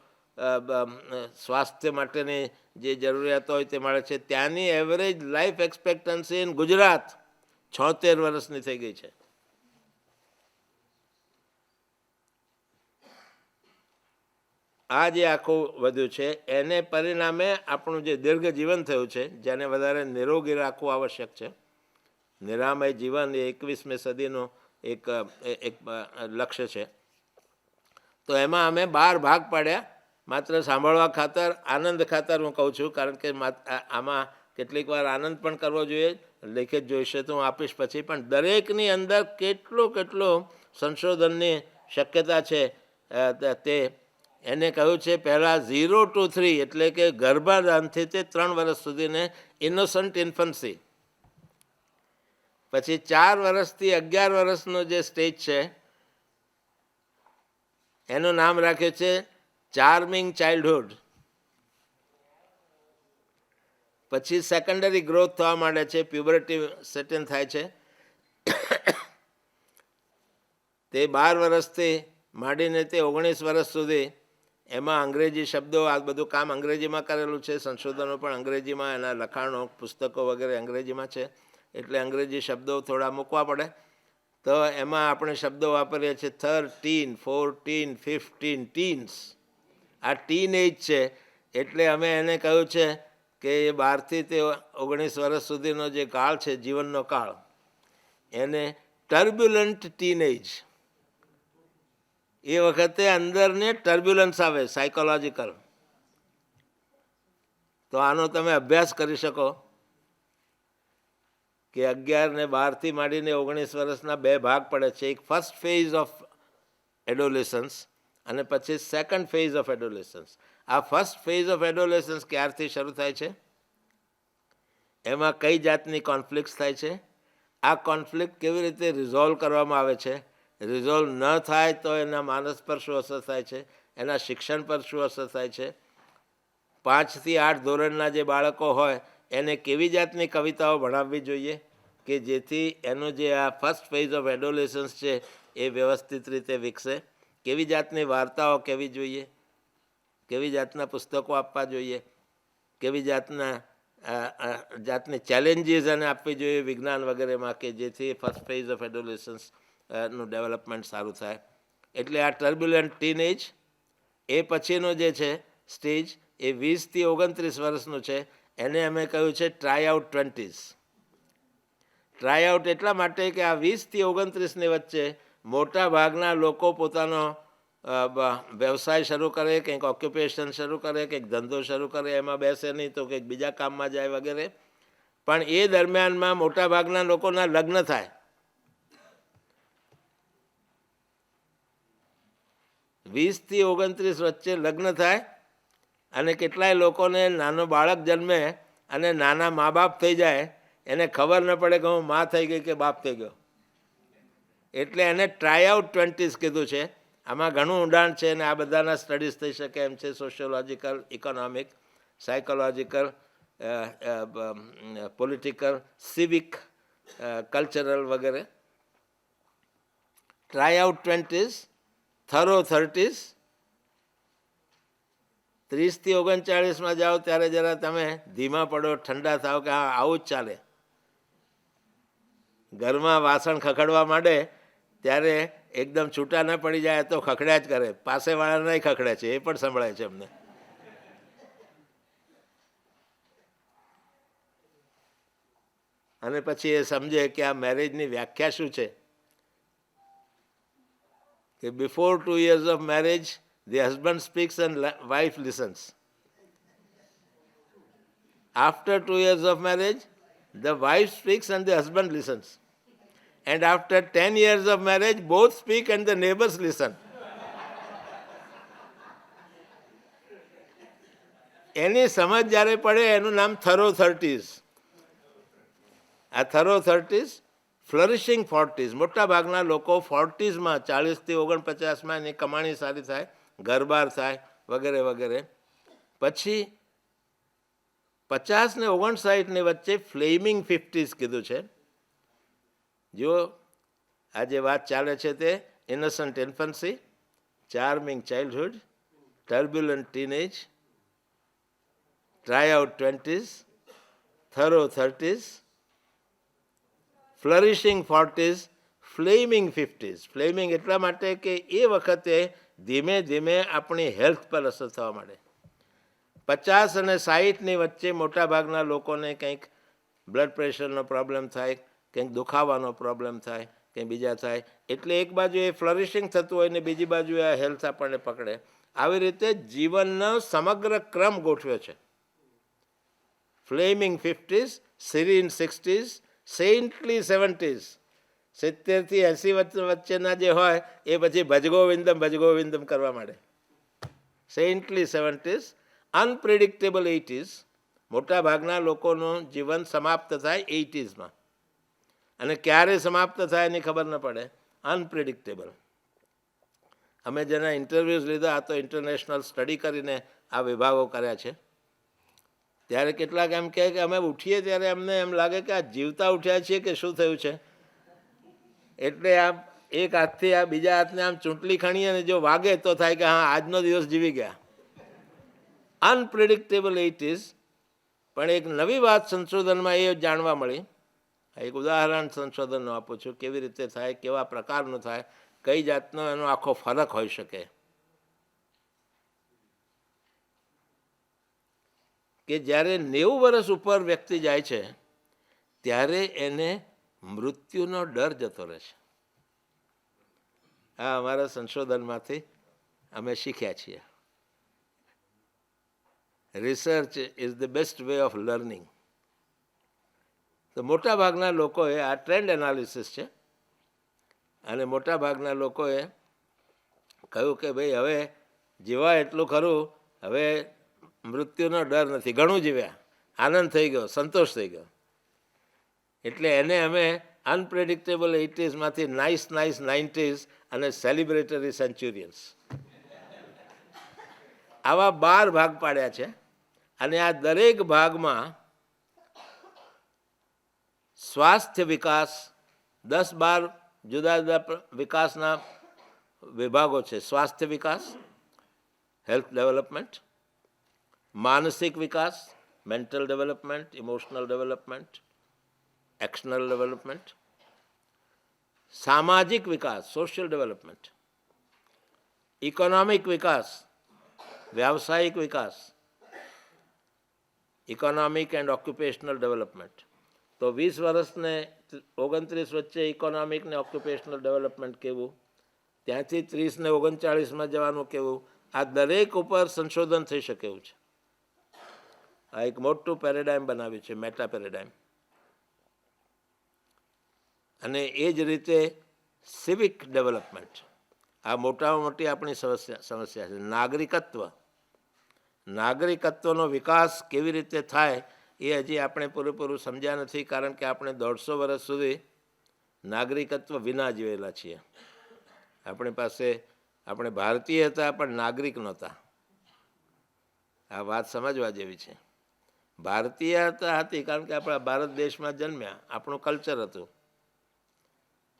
સ્વાસ્થ્ય માટેની જે જરૂરિયાતો હોય તે મળે છે, ત્યાંની એવરેજ લાઈફ એક્સપેક્ટન્સી ઇન ગુજરાત 76 વર્ષની થઈ ગઈ છે. આ જે આખું વધ્યું છે એને પરિણામે આપણું જે દીર્ઘ જીવન થયું છે, જેને વધારે નિરોગી રાખવું આવશ્યક છે. નિરામય જીવન એ 21મી સદીનું એક લક્ષ્ય છે. તો એમાં અમે 12 ભાગ પાડ્યા. માત્ર સાંભળવા ખાતર, આનંદ ખાતર હું કહું છું, કારણ કે આમાં કેટલીક વાર આનંદ પણ કરવો જોઈએ. લેખિત જોઈશે તો હું આપીશ પછી. પણ દરેકની અંદર કેટલું સંશોધનની શક્યતા છે તે એને કહ્યું છે. પહેલાં 0 to 3 એટલે કે ગર્ભાધાનથી તે 3 વર્ષ સુધીને ઇનોસન્ટ ઇન્ફન્સી, પછી 4 વર્ષથી 11 વર્ષનો જે સ્ટેજ છે એનું નામ રાખ્યું છે ચાર્મિંગ ચાઇલ્ડહુડ. પછી સેકન્ડરી ગ્રોથ થવા માંડે છે, પ્યુબર્ટી સેટન થાય છે. તે 12 વર્ષથી માંડીને તે 19 વર્ષ સુધી એમાં અંગ્રેજી શબ્દો, આ બધું કામ અંગ્રેજીમાં કરેલું છે. સંશોધનો પણ અંગ્રેજીમાં, એના લખાણો, પુસ્તકો વગેરે અંગ્રેજીમાં છે. એટલે અંગ્રેજી શબ્દો થોડા મૂકવા પડે. તો એમાં આપણે શબ્દો વાપરીએ છીએ 13, 14, 15 ટીન્સ. આ ટીન એજ છે, એટલે અમે એને કહ્યું છે કે એ 12થી તે 19 વર્ષ સુધીનો જે કાળ છે, જીવનનો કાળ, એને ટર્બ્યુલન્ટ ટીનેજ. એ વખતે અંદરને ટર્બ્યુલન્સ આવે સાયકોલોજીકલ. તો આનો તમે અભ્યાસ કરી શકો કે 11 ને 12થી માંડીને 19 વર્ષના 2 ભાગ પડે છે. એક ફર્સ્ટ ફેઝ ઓફ એડોલેસન્સ અને પછી સેકન્ડ ફેઝ ઓફ એડોલેસન્સ. આ ફર્સ્ટ ફેઝ ઓફ એડોલેસન્સ ક્યારથી શરૂ થાય છે, એમાં કઈ જાતની કોન્ફ્લિક્ટ થાય છે, આ કોન્ફ્લિક્ટ કેવી રીતે રિઝોલ્વ કરવામાં આવે છે, રિઝોલ્વ ન થાય તો એના માનસ પર શું અસર થાય છે, એના શિક્ષણ પર શું અસર થાય છે. 5 થી 8 ધોરણના જે બાળકો હોય એને કેવી જાતની કવિતાઓ ભણાવવી જોઈએ કે જેથી એનું જે આ ફર્સ્ટ ફેઝ ઓફ એડોલેસન્સ છે એ વ્યવસ્થિત રીતે વિકસે, કેવી જાતની વાર્તાઓ કહેવી જોઈએ, કેવી જાતના પુસ્તકો આપવા જોઈએ, કેવી જાતની ચેલેન્જીસ એને આપવી જોઈએ વિજ્ઞાન વગેરેમાં કે જેથી ફર્સ્ટ ફેઝ ઓફ એડોલેસન્સ નું ડેવલપમેન્ટ સારું થાય. એટલે આ ટર્બ્યુલન્ટ ટીનેજ. એ પછીનો જે છે સ્ટેજ એ 20 થી 29 વર્ષનું છે, એને અમે કહ્યું છે try out 20s. Try out એટલા માટે કે આ 20 થી 29ની વચ્ચે મોટા ભાગના લોકો પોતાનો વ્યવસાય શરૂ કરે, કંઈક ઓક્યુપેશન શરૂ કરે, કંઈક ધંધો શરૂ કરે, એમાં બેસે નહીં તો કંઈક બીજા કામમાં જાય વગેરે. પણ એ દરમિયાનમાં મોટા ભાગના લોકોના લગ્ન થાય. 20 થી 29 વચ્ચે લગ્ન થાય અને કેટલાય લોકોને નાનો બાળક જન્મે અને નાના મા બાપ થઈ જાય, એને ખબર ન પડે કે હું મા થઈ ગઈ કે બાપ થઈ ગયો. એટલે એને ટ્રાય આઉટ 20s કીધું છે. આમાં ઘણું ઊંડાણ છે અને આ બધાના સ્ટડીઝ થઈ શકે એમ છે, sociological, economic, psychological, political, civic, cultural વગેરે. Try out 20s, through 30s. 30 થી 39માં જાઓ ત્યારે જરા તમે ધીમા પડો, ઠંડા થાવ કે હા આવું જ ચાલે. ઘરમાં વાસણ ખખડવા માંડે ત્યારે એકદમ છૂટા ન પડી જાય તો ખખડ્યા જ કરે, પાસેવાળા નહીં ખખડે છે, એ પણ સંભળાય છે અમને. અને પછી એ સમજે કે આ મેરેજની વ્યાખ્યા શું છે. કે before 2 years of marriage, the husband speaks and wife listens. After 2 years of marriage, the wife speaks and the husband listens. And after 10 years of marriage, both speak and the neighbors listen. એની સમજ જ્યારે પડે એનું નામ થરો 30s. આ થરો 30s, ફ્લરિશિંગ 40s. મોટા ભાગના લોકો 40sમાં, 40 થી 49માં એની કમાણી સારી થાય, ઘરબાર થાય વગેરે વગેરે. પછી 50 ને 59ની વચ્ચે ફ્લેમિંગ 50s કીધું છે. જો આ જે વાત ચાલે છે તે innocent infancy, charming childhood, turbulent teenage, try out 20s, through 30s, ફ્લરિશિંગ 40s, Fleming 50s. Fleming એટલા માટે કે એ વખતે ધીમે ધીમે આપણી હેલ્થ પર અસર થવા માંડે. 50 અને 60ની વચ્ચે મોટાભાગના લોકોને કંઈક બ્લડ પ્રેશરનો પ્રોબ્લેમ થાય, કંઈક દુખાવાનો પ્રોબ્લેમ થાય, કંઈ બીજા થાય. એટલે એક બાજુ એ ફ્લરિશિંગ થતું હોય ને બીજી બાજુ આ હેલ્થ આપણને પકડે. આવી રીતે જીવનનો સમગ્ર ક્રમ ગોઠવ્યો છે. Fleming 50s, સિરીન 60s, સેન્ટલી 70s. 70 થી 80 વચ્ચેના જે હોય એ પછી ભજગોવિંદમ કરવા માંડે. સેન્ટલી 70s, અનપ્રિડિક્ટેબલ 80s. મોટા ભાગના લોકોનું જીવન સમાપ્ત થાય 80sમાં અને ક્યારે સમાપ્ત થાય એની ખબર ન પડે, અનપ્રિડિક્ટેબલ. અમે જેના ઇન્ટરવ્યૂઝ લીધા, આ તો ઇન્ટરનેશનલ સ્ટડી કરીને આ વિભાગો કર્યા છે, ત્યારે કેટલાક એમ કહે કે અમે ઉઠીએ ત્યારે અમને એમ લાગે કે આ જીવતા ઉઠ્યા છીએ કે શું થયું છે. એટલે આ એક હાથથી આ બીજા હાથને આમ ચૂંટલી ખણીએ અને જો વાગે તો થાય કે હા આજનો દિવસ જીવી ગયા. Unpredictable 80s. પણ એક નવી વાત સંશોધનમાં એ જાણવા મળી એક ઉદાહરણ સંશોધનનું આપું છું, કેવી રીતે થાય, કેવા પ્રકારનું થાય, કઈ જાતનો એનો આખો ફરક હોઈ શકે. કે જ્યારે 90 વર્ષ ઉપર વ્યક્તિ જાય છે ત્યારે એને મૃત્યુનો ડર જતો રહે છે. આ અમારા સંશોધનમાંથી અમે શીખ્યા છીએ. Research is the best way of learning. તો મોટા ભાગના લોકોએ આ ટ્રેન્ડ એનાલિસિસ છે, અને મોટા ભાગના લોકોએ કહ્યું કે ભાઈ હવે જીવા એટલું ખરું, હવે મૃત્યુનો ડર નથી, ઘણું જીવ્યા, આનંદ થઈ ગયો, સંતોષ થઈ ગયો. એટલે એને અમે અનપ્રેડિક્ટેબલ 80sમાંથી નાઇસ 90s અને સેલિબ્રેટરી સેન્ચુરિયન્સ આવા 12 ભાગ પાડ્યા છે. અને આ દરેક ભાગમાં સ્વાસ્થ્ય વિકાસ 10-12 જુદા જુદા વિકાસના વિભાગો છે. સ્વાસ્થ્ય વિકાસ, હેલ્થ ડેવલપમેન્ટ, માનસિક વિકાસ, mental development, emotional development, actional development, સામાજિક વિકાસ, સોશિયલ ડેવલપમેન્ટ, ઇકોનોમિક વિકાસ, વ્યાવસાયિક વિકાસ, ઇકોનોમિક એન્ડ ઓક્યુપેશનલ ડેવલપમેન્ટ. તો 20 વર્ષને 29 વચ્ચે ઇકોનોમિક ને ઓક્યુપેશનલ ડેવલપમેન્ટ કેવું, ત્યાંથી 30 ને 39માં જવાનું કેવું, આ દરેક ઉપર સંશોધન થઈ શકે એવું છે. આ એક મોટું પેરેડાઇમ બનાવ્યું છે, મેટા પેરેડાઇમ. અને એ જ રીતે સિવિક ડેવલપમેન્ટ, આ મોટામાં મોટી આપણી સમસ્યા છે. નાગરિકત્વનો વિકાસ કેવી રીતે થાય એ હજી આપણે પૂરેપૂરું સમજ્યા નથી, કારણ કે આપણે 150 વર્ષ સુધી નાગરિકત્વ વિના જીવેલા છીએ. આપણી પાસે, આપણે ભારતીય હતા પણ નાગરિક નહોતા. આ વાત સમજવા જેવી છે. ભારતીય હતી કારણ કે આપણા ભારત દેશમાં જન્મ્યા, આપણું કલ્ચર હતું,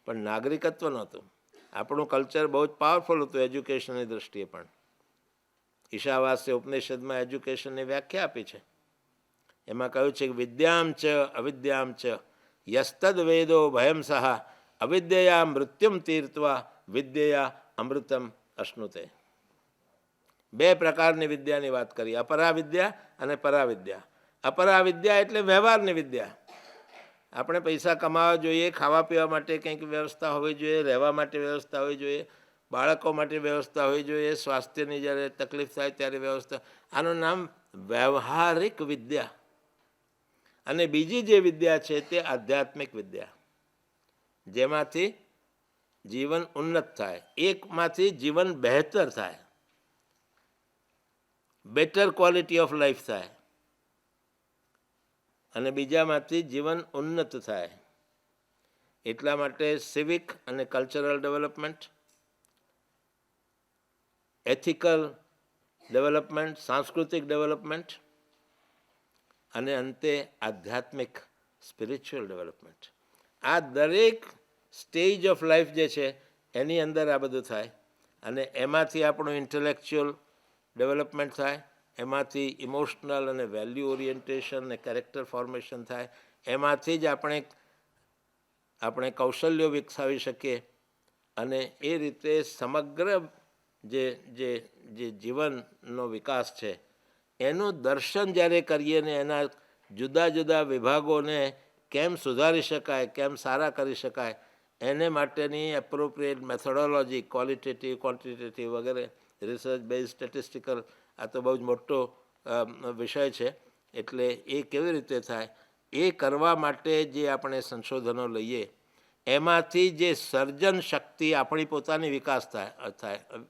પણ નાગરિકત્વ નહોતું. આપણું કલ્ચર બહુ જ પાવરફુલ હતું એજ્યુકેશનની દૃષ્ટિએ પણ. ઈશાવાસ્ય ઉપનિષદમાં એજ્યુકેશનની વ્યાખ્યા આપી છે. એમાં કહ્યું છે કે વિદ્યામ ચ અવિદ્યામ ચ યસ્તદ વેદો ભયમ સહ અવિદ્યયા મૃત્યુમ તીર્ત્વા વિદ્યયા અમૃતમ અશ્નુતે. 2 પ્રકારની વિદ્યાની વાત કરી, અપરાવિદ્યા અને પરાવિદ્યા. અપરાવિદ્યા એટલે વ્યવહારની વિદ્યા. આપણે પૈસા કમાવા જોઈએ, ખાવા પીવા માટે કંઈક વ્યવસ્થા હોવી જોઈએ, રહેવા માટે વ્યવસ્થા હોવી જોઈએ, બાળકો માટે વ્યવસ્થા હોવી જોઈએ, સ્વાસ્થ્યની જ્યારે તકલીફ થાય ત્યારે વ્યવસ્થા. આનું નામ વ્યવહારિક વિદ્યા. અને બીજી જે વિદ્યા છે તે આધ્યાત્મિક વિદ્યા, જેમાંથી જીવન ઉન્નત થાય, એકમાંથી જીવન બહેતર થાય, બેટર ક્વોલિટી ઓફ લાઈફ થાય, અને બીજામાંથી જીવન ઉન્નત થાય. એટલા માટે સિવિક અને કલ્ચરલ ડેવલપમેન્ટ, એથિકલ ડેવલપમેન્ટ, સાંસ્કૃતિક ડેવલપમેન્ટ, અને અંતે આધ્યાત્મિક સ્પિરિચ્યુઅલ ડેવલપમેન્ટ. આ દરેક સ્ટેજ ઓફ લાઈફ જે છે એની અંદર આ બધું થાય. અને એમાંથી આપણું ઇન્ટેલેક્ચ્યુઅલ ડેવલપમેન્ટ થાય, એમાંથી ઇમોશનલ અને વેલ્યુ ઓરિએન્ટેશન અને કેરેક્ટર ફોર્મેશન થાય, એમાંથી જ આપણે કૌશલ્યો વિકસાવી શકીએ. અને એ રીતે સમગ્ર જે જીવનનો વિકાસ છે એનું દર્શન જ્યારે કરીએ ને એના જુદા જુદા વિભાગોને કેમ સુધારી શકાય, કેમ સારા કરી શકાય, એને માટેની એપ્રોપ્રિએટ મેથોડોલોજી, ક્વોલિટેટિવ, ક્વોન્ટિટેટિવ વગેરે, રિસર્ચ બેઝ સ્ટેટિસ્ટિકલ, આ તો બહુ જ મોટો વિષય છે. એટલે એ કેવી રીતે થાય એ કરવા માટે જે આપણે સંશોધનો લઈએ એમાંથી જે સર્જન શક્તિ આપણી પોતાની વિકાસ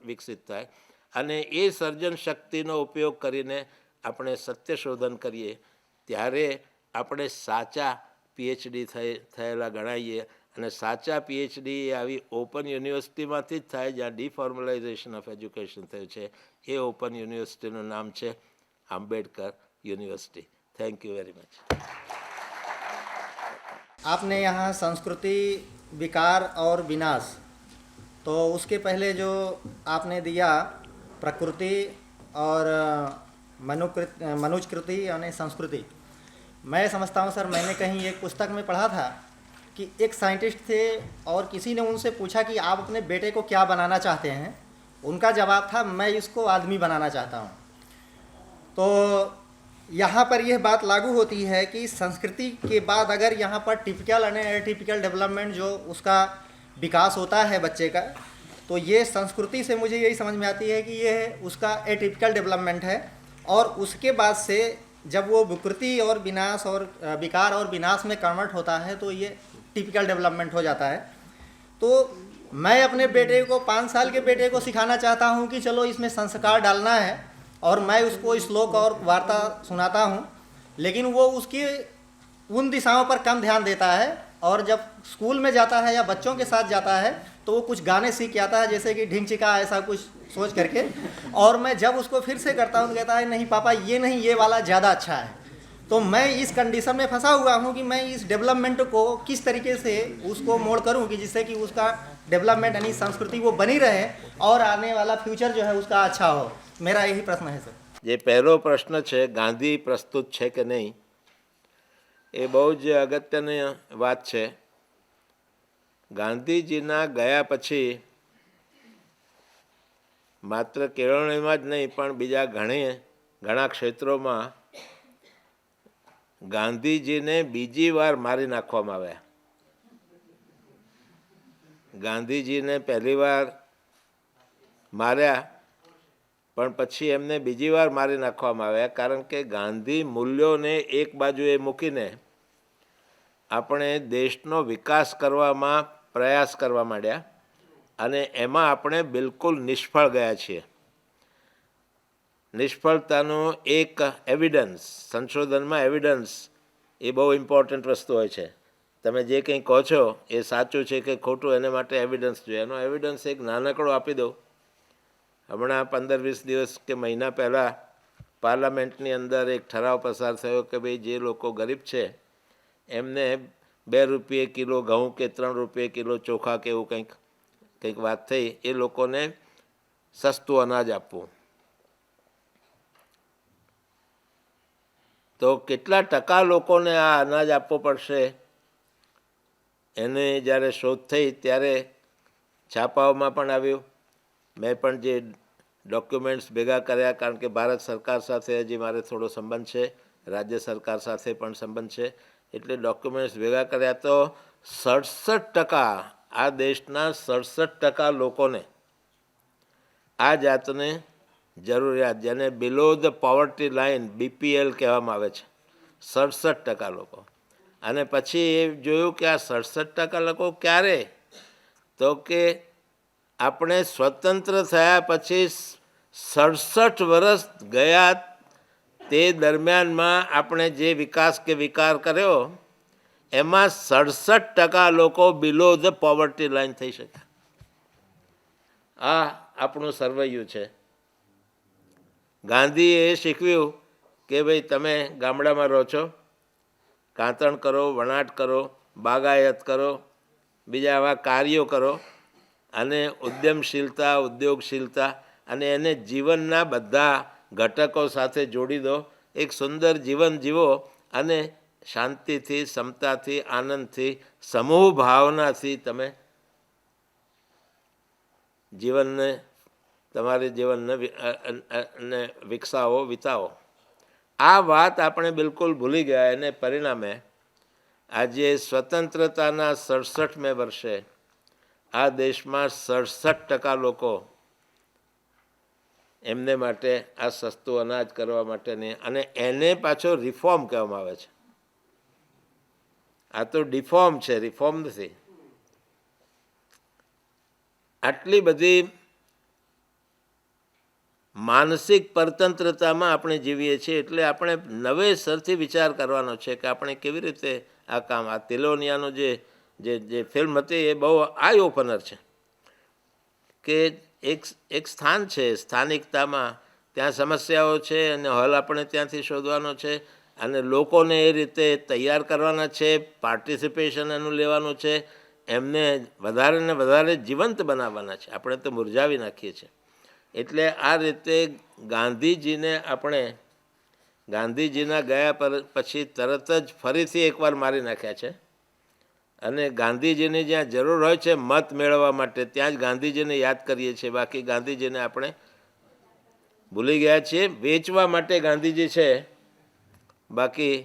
વિકસિત થાય, અને એ સર્જન શક્તિનો ઉપયોગ કરીને આપણે સત્ય શોધન કરીએ ત્યારે આપણે સાચા પીએચડી થયેલા ગણાઈએ. અને સાચા પીએચડી આવી ઓપન યુનિવર્સિટીમાંથી જ થાય જ્યાં ડિફોર્મલાઇઝેશન ઓફ એજ્યુકેશન થયું છે. એ ઓપન યુનિવર્સિટીનું નામ છે Ambedkar university. Thank you very much. आपने यहाँ संस्कृति, विकार और विनाश, तो उसके पहले जो आपने दिया प्रकृति और मनुष्यकृति यानी संस्कृति, मैं समझता हूँ सर, मैंने कहीं एक पुस्तक में पढ़ा था कि एक साइंटिस्ट थे और किसी ने उनसे पूछा कि आप अपने बेटे को क्या बनाना चाहते हैं। उनका जवाब था, मैं इसको आदमी बनाना चाहता हूँ। तो यहाँ पर यह बात लागू होती है कि संस्कृति के बाद अगर यहाँ पर टिपिकल और एटिपिकल डेवलपमेंट जो उसका विकास होता है बच्चे का, तो ये संस्कृति से मुझे यही समझ में आती है कि ये उसका एटिपिकल डेवलपमेंट है। और उसके बाद से जब वो विकृति और विनाश और विकार और विनाश में कन्वर्ट होता है तो ये टिपिकल डेवलपमेंट हो जाता है। तो मैं अपने बेटे को 5 साल के बेटे को सिखाना चाहता हूँ कि चलो इसमें संस्कार डालना है, और मैं उसको श्लोक और वार्ता सुनाता हूँ, लेकिन वो उसकी उन दिशाओं पर कम ध्यान देता है। और जब स्कूल में जाता है या बच्चों के साथ जाता है तो वो कुछ गाने सीख के आता है, जैसे कि ढिंग चिका ऐसा कुछ सोच करके। और मैं जब उसको फिर से करता हूँ तो कहता है, नहीं पापा ये नहीं, ये वाला ज़्यादा अच्छा है। तो मैं इस कंडीशन में फंसा हुआ हूँ कि मैं इस डेवलपमेंट को किस तरीके से उसको मोड़ करूँ कि जिससे कि उसका डेवलपमेंट यानी संस्कृति वो बनी रहे और आने वाला फ्यूचर जो है उसका अच्छा हो। मेरा यही प्रश्न है सर। જે પહેલો પ્રશ્ન છે, ગાંધી પ્રસ્તુત છે કે નહીં, એ બહુ જ અગત્યની વાત છે. ગાંધીજીના ગયા પછી માત્ર કેળવણીમાં જ નહીં પણ બીજા ઘણા ક્ષેત્રોમાં ગાંધીજીને બીજી વાર મારી નાખવામાં આવ્યા. ગાંધીજીને પહેલી વાર માર્યા પણ પછી એમને બીજી વાર મારી નાખવામાં આવ્યા, કારણ કે ગાંધી મૂલ્યોને એક બાજુએ મૂકીને આપણે દેશનો વિકાસ કરવામાં પ્રયાસ કરવા માંડ્યા અને એમાં આપણે બિલકુલ નિષ્ફળ ગયા છીએ. નિષ્ફળતાનું એક એવિડન્સ, સંશોધનમાં એવિડન્સ એ બહુ ઇમ્પોર્ટન્ટ વસ્તુ હોય છે. તમે જે કંઈ કહો છો એ સાચું છે કે ખોટું, એને માટે એવિડન્સ જોઈએ. એનો એવિડન્સ એક નાનકડો આપી દઉં. હમણાં 15-20 દિવસ કે મહિના પહેલાં પાર્લામેન્ટની અંદર એક ઠરાવ પસાર થયો કે ભાઈ જે લોકો ગરીબ છે એમને 2 રૂપિયે કિલો ઘઉં કે 3 રૂપિયે કિલો ચોખા કે એવું કંઈક વાત થઈ, એ લોકોને સસ્તું અનાજ આપવું. તો કેટલા ટકા લોકોને આ અનાજ આપવો પડશે એને જ્યારે શોધ થઈ ત્યારે છાપાઓમાં પણ આવ્યું. મેં પણ જે ડોક્યુમેન્ટ્સ ભેગા કર્યા, કારણ કે ભારત સરકાર સાથે હજી મારે થોડો સંબંધ છે, રાજ્ય સરકાર સાથે પણ સંબંધ છે, એટલે ડોક્યુમેન્ટ્સ ભેગા કર્યા તો 67% આ દેશના 67% લોકોને આ જાતને જરૂરિયાત, જેને બિલો ધ પોવર્ટી લાઇન BPL કહેવામાં આવે છે, 67% લોકો. અને પછી એ જોયું કે આ 67% લોકો ક્યારે, તો કે આપણે સ્વતંત્ર થયા પછી 67 વર્ષ ગયા તે દરમિયાનમાં આપણે જે વિકાસ કે વિકાર કર્યો એમાં 67% લોકો બિલો ધ પોવર્ટી લાઇન થઈ શક્યા. આ આપણું સર્વૈયું છે. ગાંધીએ એ શીખવ્યું કે ભાઈ તમે ગામડામાં રહો છો, કાંતણ કરો, વણાટ કરો, બાગાયત કરો, બીજા આવા કાર્યો કરો અને ઉદ્યમશીલતા, ઉદ્યોગશીલતા અને એને જીવનના બધા ઘટકો સાથે જોડી દો. એક સુંદર જીવન જીવો અને શાંતિથી, સમતાથી, આનંદથી, સમૂહ ભાવનાથી તમે જીવનને, તમારી જીવનને વિકસાવો, વિતાવો. આ વાત આપણે બિલકુલ ભૂલી ગયા. એને પરિણામે આજે સ્વતંત્રતાના 67મે વર્ષે આ દેશમાં 67% લોકો એમને માટે આ સસ્તું અનાજ કરવા માટેની, અને એને પાછો રિફોર્મ કહેવામાં આવે છે. આ તો ડિફોર્મ છે, રિફોર્મ નથી. આટલી બધી માનસિક પરતંત્રતામાં આપણે જીવીએ છીએ, એટલે આપણે નવેસરથી વિચાર કરવાનો છે કે આપણે કેવી રીતે આ કામ. આ તિલોનિયાનું જે ફિલ્મ હતી એ બહુ આઈ ઓપનર છે કે એક સ્થાન છે, સ્થાનિકતામાં ત્યાં સમસ્યાઓ છે અને હલ આપણે ત્યાંથી શોધવાનો છે અને લોકોને એ રીતે તૈયાર કરવાના છે, પાર્ટિસિપેશન એનું લેવાનું છે, એમને વધારે ને વધારે જીવંત બનાવવાના છે. આપણે તો મુરઝાવી નાખીએ છીએ. એટલે આ રીતે ગાંધીજીને આપણે ગાંધીજીના ગયા પછી તરત જ ફરીથી એકવાર મારી નાખ્યા છે અને ગાંધીજીની જ્યાં જરૂર હોય છે મત મેળવવા માટે ત્યાં જ ગાંધીજીને યાદ કરીએ છીએ, બાકી ગાંધીજીને આપણે ભૂલી ગયા છીએ. વેચવા માટે ગાંધીજી છે, બાકી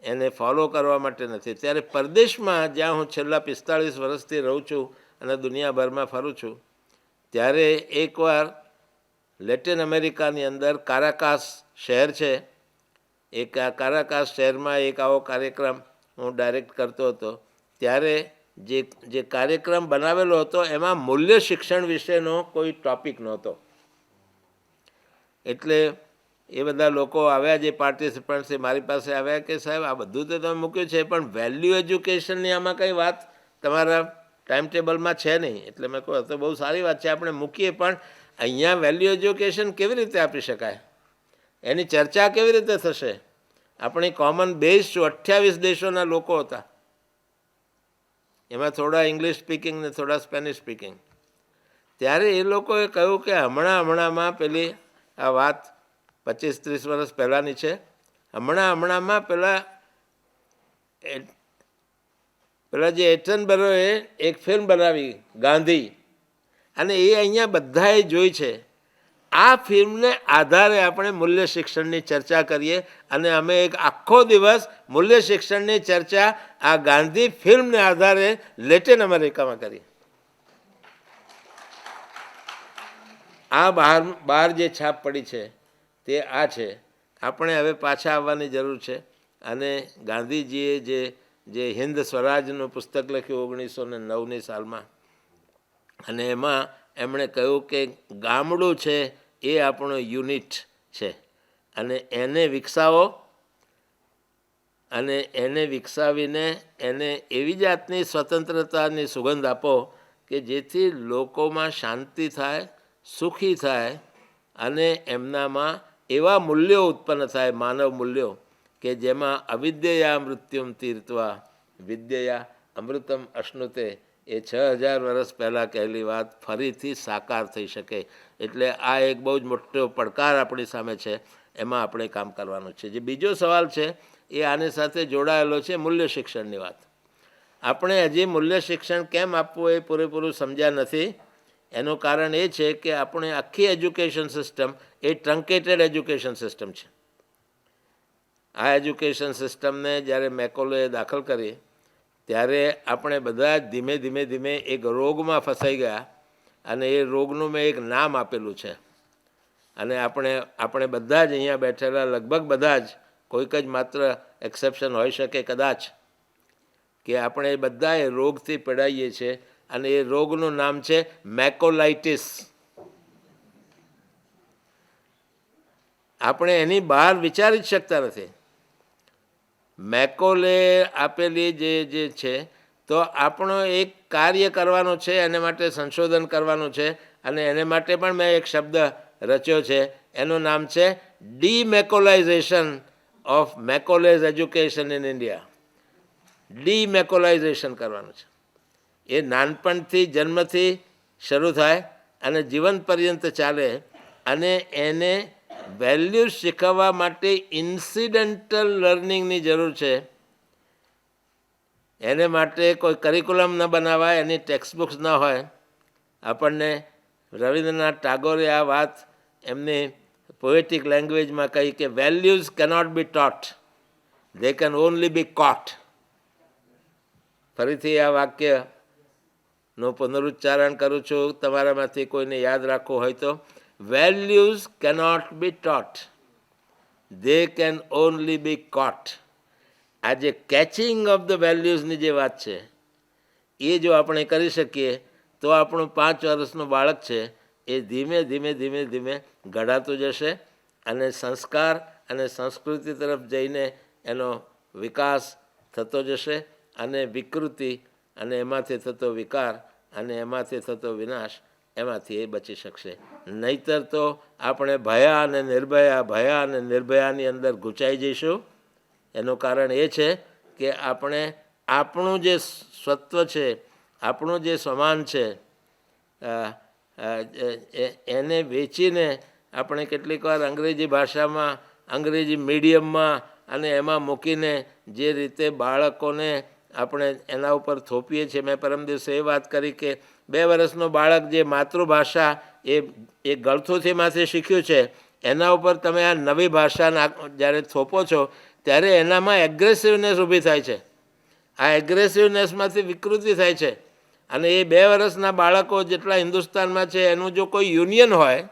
એને ફોલો કરવા માટે નથી. ત્યારે પરદેશમાં જ્યાં હું છેલ્લા 45 વર્ષથી રહું છું અને દુનિયાભરમાં ફરું છું, ત્યારે એકવાર લેટિન અમેરિકાની અંદર કારાકાસ શહેર છે, એક આ કારાકાસ શહેરમાં એક આવો કાર્યક્રમ હું ડાયરેક્ટ કરતો હતો. ત્યારે જે કાર્યક્રમ બનાવેલો હતો એમાં મૂલ્ય શિક્ષણ વિશેનો કોઈ ટૉપિક નહોતો. એટલે એ બધા લોકો આવ્યા, જે પાર્ટિસિપન્ટ છે મારી પાસે આવ્યા કે સાહેબ આ બધું તો તમે મૂક્યું છે પણ વેલ્યુ એજ્યુકેશનની આમાં કંઈ વાત તમારા ટાઈમ ટેબલમાં છે નહીં. એટલે મેં કહ્યું તો બહુ સારી વાત છે, આપણે મૂકીએ, પણ અહીંયા વેલ્યુ એજ્યુકેશન કેવી રીતે આપી શકાય, એની ચર્ચા કેવી રીતે થશે? આપણી કોમન બેઝ શું? 28 દેશોના લોકો હતા, એમાં થોડા ઇંગ્લિશ સ્પીકિંગ ને થોડા સ્પેનિશ સ્પીકિંગ. ત્યારે એ લોકોએ કહ્યું કે હમણાંમાં પેલી આ વાત 25-30 વર્ષ પહેલાંની છે, હમણાંમાં પેલા જે એટનબરોએ એક ફિલ્મ બનાવી ગાંધી, અને એ અહીંયા બધાએ જોઈ છે. આ ફિલ્મને આધારે આપણે મૂલ્ય શિક્ષણની ચર્ચા કરીએ, અને અમે એક આખો દિવસ મૂલ્ય શિક્ષણની ચર્ચા આ ગાંધી ફિલ્મને આધારે લેટિન અમેરિકામાં કરી. આ બહાર જે છાપ પડી છે તે આ છે. આપણે હવે પાછા આવવાની જરૂર છે. અને ગાંધીજીએ જે હિન્દ સ્વરાજનું પુસ્તક લખ્યું 1909ની સાલમાં, અને એમાં એમણે કહ્યું કે ગામડું છે એ આપણો યુનિટ છે, અને એને વિકસાવો, અને એને વિકસાવીને એને એવી જાતની સ્વતંત્રતાની સુગંધ આપો કે જેથી લોકોમાં શાંતિ થાય, સુખી થાય, અને એમનામાં એવા મૂલ્યો ઉત્પન્ન થાય, માનવ મૂલ્યો, કે જેમાં અવિદ્યયા મૃત્યુમ તીર્થવા વિદ્યયા અમૃતમ અશ્નુતે, એ 6000 વર્ષ પહેલાં કહેલી વાત ફરીથી સાકાર થઈ શકે. એટલે આ એક બહુ જ મોટો પડકાર આપણી સામે છે, એમાં આપણે કામ કરવાનું છે. જે બીજો સવાલ છે એ આની સાથે જોડાયેલો છે, મૂલ્ય શિક્ષણની વાત. આપણે હજી મૂલ્ય શિક્ષણ કેમ આપવું એ પૂરેપૂરું સમજ્યા નથી. એનું કારણ એ છે કે આપણે આખી એજ્યુકેશન સિસ્ટમ એ ટ્રંકેટેડ એજ્યુકેશન સિસ્ટમ છે. આ એજ્યુકેશન સિસ્ટમને જ્યારે મેકોલોએ દાખલ કરી ત્યારે આપણે બધા જ ધીમે એક રોગમાં ફસાઈ ગયા, અને એ રોગનું મેં એક નામ આપેલું છે. અને આપણે બધા જ અહીંયા બેઠેલા લગભગ બધા જ, કોઈક જ માત્ર એક્સેપ્શન હોઈ શકે કદાચ, કે આપણે બધા એ રોગથી પીડાઈએ છીએ, અને એ રોગનું નામ છે મેકોલાઇટિસ. આપણે એની બહાર વિચારી જ શકતા નથી. મેકોલે આપેલી જે છે, તો આપણો એક કાર્ય કરવાનું છે, એને માટે સંશોધન કરવાનું છે, અને એને માટે પણ મેં એક શબ્દ રચ્યો છે, એનું નામ છે ડીમેકોલાઇઝેશન ઓફ મેકોલેઝ એજ્યુકેશન ઇન ઇન્ડિયા. ડીમેકોલાઇઝેશન કરવાનું છે. એ નાનપણથી, જન્મથી શરૂ થાય અને જીવન પર્યંત ચાલે, અને એને વેલ્યુ શીખવવા માટે ઇન્સિડેન્ટલ લર્નિંગની જરૂર છે. એને માટે કોઈ કરિક્યુલમ ન બનાવાય, એની ટેક્સ્ટબુક્સ ન હોય. આપણને રવિન્દ્રનાથ ટાગોરે આ વાત એમની પોએટિક લેંગ્વેજમાં કહી કે values cannot be taught, they can only be caught. ફરીથી આ વાક્યનું પુનરુચ્ચારણ કરું છું, તમારામાંથી કોઈને યાદ રાખવું હોય તો. Values cannot be taught, they can only be caught. આ જે કેચિંગ ઓફ ધ વેલ્યુઝની જે વાત છે, એ જો આપણે કરી શકીએ તો આપણું 5 વર્ષનું બાળક છે એ ધીમે ધીમે ઘડાતું જશે, અને સંસ્કાર અને સંસ્કૃતિ તરફ જઈને એનો વિકાસ થતો જશે, અને વિકૃતિ અને એમાંથી થતો વિકાર અને એમાંથી થતો વિનાશ, એમાંથી એ બચી શકશે. નહીતર તો આપણે ભયા અને નિર્ભયાની અંદર ગૂંચાઈ જઈશું. એનું કારણ એ છે કે આપણે આપણું જે સત્વ છે, આપણું જે સમાન છે, એને વેચીને આપણે કેટલીક વાર અંગ્રેજી ભાષામાં, અંગ્રેજી મીડિયમમાં અને એમાં મૂકીને જે રીતે બાળકોને આપણે એના ઉપર થોપીએ છીએ. મેં પરમ દિવસે એ વાત કરી કે 2 વર્ષનો બાળક જે માતૃભાષા એ ગળથુથીમાંથી શીખ્યું છે એના ઉપર તમે આ નવી ભાષા જ્યારે થોપો છો ત્યારે એનામાં એગ્રેસિવનેસ ઊભી થાય છે. આ એગ્રેસિવનેસમાંથી વિકૃતિ થાય છે. અને એ 2 વર્ષના બાળકો જેટલા હિન્દુસ્તાનમાં છે એનું જો કોઈ યુનિયન હોય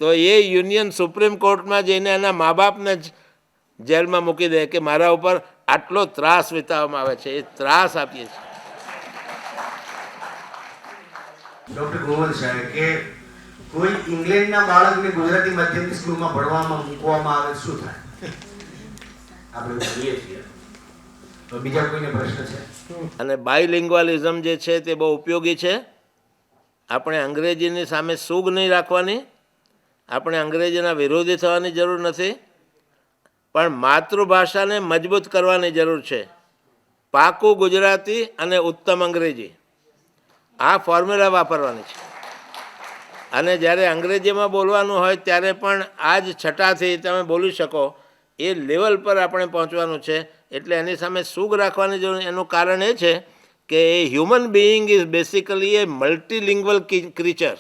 તો એ યુનિયન સુપ્રીમ કોર્ટમાં જઈને એના મા બાપને જ જેલમાં મૂકી દે કે મારા ઉપર આટલો ત્રાસ વિતાવવામાં આવે છે. એ ત્રાસ આપીએ છીએ. ડૉક્ટર ગોવલ સાહેબ કે કોઈ ઇંગ્લેન્ડના બાળકને ગુજરાતી માધ્યમની સ્કૂલમાં ભણવામાં મૂકવામાં આવે શું થાય? આપણે જોઈએ છીએ. તો બીજા કોઈને પ્રશ્ન છે? અને બાયલિંગ્વાલિઝમ જે છે તે બહુ ઉપયોગી છે. આપણે અંગ્રેજીની સામે સૂગ નહીં રાખવાની, આપણે અંગ્રેજીના વિરોધી થવાની જરૂર નથી, પણ માતૃભાષાને મજબૂત કરવાની જરૂર છે. પાકું ગુજરાતી અને ઉત્તમ અંગ્રેજી, આ ફોર્મ્યુલા વાપરવાની છે. અને જ્યારે અંગ્રેજીમાં બોલવાનું હોય ત્યારે પણ આ જ છટાથી તમે બોલી શકો એ લેવલ પર આપણે પહોંચવાનું છે. એટલે એની સામે સૂગ રાખવાની જરૂર. એનું કારણ એ છે કે a human being is basically a multilingual creature.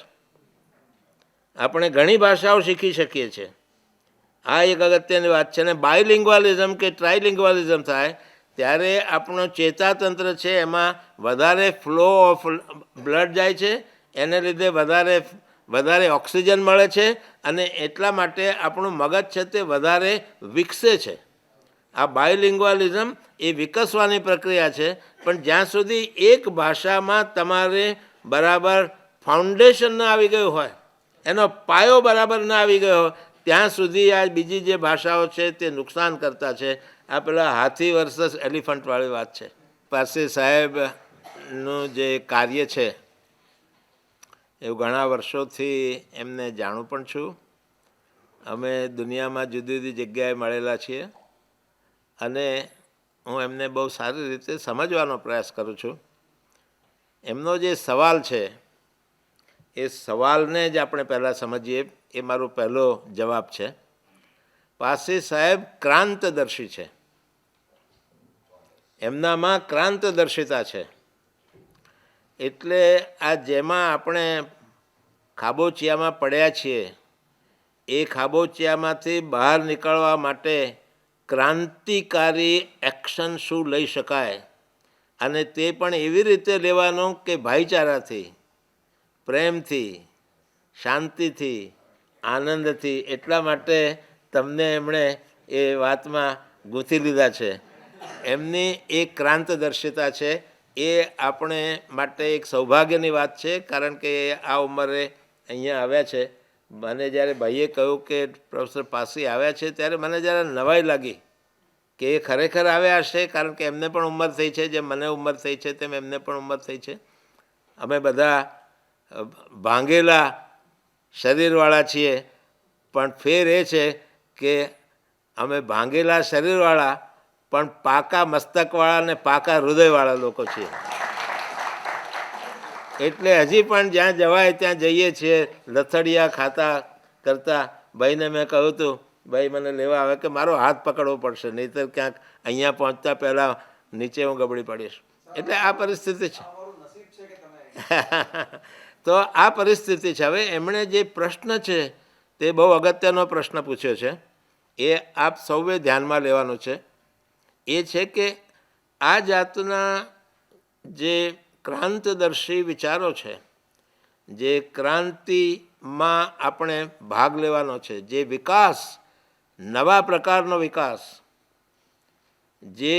આપણે ઘણી ભાષાઓ શીખી શકીએ છીએ. આ એક અગત્યની વાત છે. અને બાયલિંગ્વાલિઝમ કે ટ્રાયલિંગ્વાલિઝમ થાય ત્યારે આપણો ચેતાતંત્ર છે એમાં વધારે ફ્લો ઓફ બ્લડ જાય છે, એને લીધે વધારે ઓક્સિજન મળે છે અને એટલા માટે આપણું મગજ છે તે વધારે વિકસે છે. આ બાયલિંગ્વાલિઝમ એ વિકસવાની પ્રક્રિયા છે. પણ જ્યાં સુધી એક ભાષામાં તમારે બરાબર ફાઉન્ડેશન ન આવી ગયું હોય, એનો પાયો બરાબર ન આવી ગયો હોય, ત્યાં સુધી આ બીજી જે ભાષાઓ છે તે નુકસાન કરતા છે. આ પેલા હાથી વર્સસ એલિફન્ટવાળી વાત છે. પારસી સાહેબનું જે કાર્ય છે એવું ઘણા વર્ષોથી એમને જાણું પણ છું. અમે દુનિયામાં જુદી જુદી જગ્યાએ મળેલા છીએ અને હું એમને બહુ સારી રીતે સમજવાનો પ્રયાસ કરું છું. એમનો જે સવાલ છે એ સવાલને જ આપણે પહેલાં સમજીએ, એ મારો પહેલો જવાબ છે. પારસી સાહેબ ક્રાંતદર્શી છે. એમનામાં ક્રાંતદર્શિતા છે. એટલે આ જેમાં આપણે ખાબોચિયામાં પડ્યા છીએ એ ખાબોચિયામાંથી બહાર નીકળવા માટે ક્રાંતિકારી એક્શન શું લઈ શકાય, અને તે પણ એવી રીતે લેવાનું કે ભાઈચારાથી, પ્રેમથી, શાંતિથી, આનંદથી. એટલા માટે તમને એમણે એ વાતમાં ગૂંથી લીધા છે. એમની એક ક્રાંતદર્શિતા છે. એ આપણે માટે એક સૌભાગ્યની વાત છે. કારણ કે આ ઉંમરે અહીંયા આવ્યા છે. મને જ્યારે ભાઈએ કહ્યું કે પ્રોફેસર પારસી આવ્યા છે ત્યારે મને જ્યારે નવાઈ લાગી કે એ ખરેખર આવ્યા હશે. કારણ કે એમને પણ ઉંમર થઈ છે, જેમ મને ઉંમર થઈ છે તેમ એમને પણ ઉંમર થઈ છે. અમે બધા ભાંગેલા શરીરવાળા છીએ, પણ ફેર એ છે કે અમે ભાંગેલા શરીરવાળા પણ પાકા મસ્તકવાળા અને પાકા હૃદયવાળા લોકો છીએ. એટલે હજી પણ જ્યાં જવાય ત્યાં જઈએ છીએ. લથડિયા ખાતા કરતાં ભાઈને મેં કહ્યું હતું, ભાઈ મને લેવા આવે કે મારો હાથ પકડવો પડશે, નહીંતર ક્યાંક અહીંયા પહોંચતા પહેલાં નીચે હું ગબડી પડીશ. એટલે આ પરિસ્થિતિ છે. તો આ પરિસ્થિતિ છે. હવે એમણે જે પ્રશ્ન છે તે બહુ અગત્યનો પ્રશ્ન પૂછ્યો છે. એ આપ સૌએ ધ્યાનમાં લેવાનું છે. એ છે કે આ જાતના જે ક્રાંતદર્શી વિચારો છે, જે ક્રાંતિમાં આપણે ભાગ લેવાનો છે, જે વિકાસ, નવા પ્રકારનો વિકાસ, જે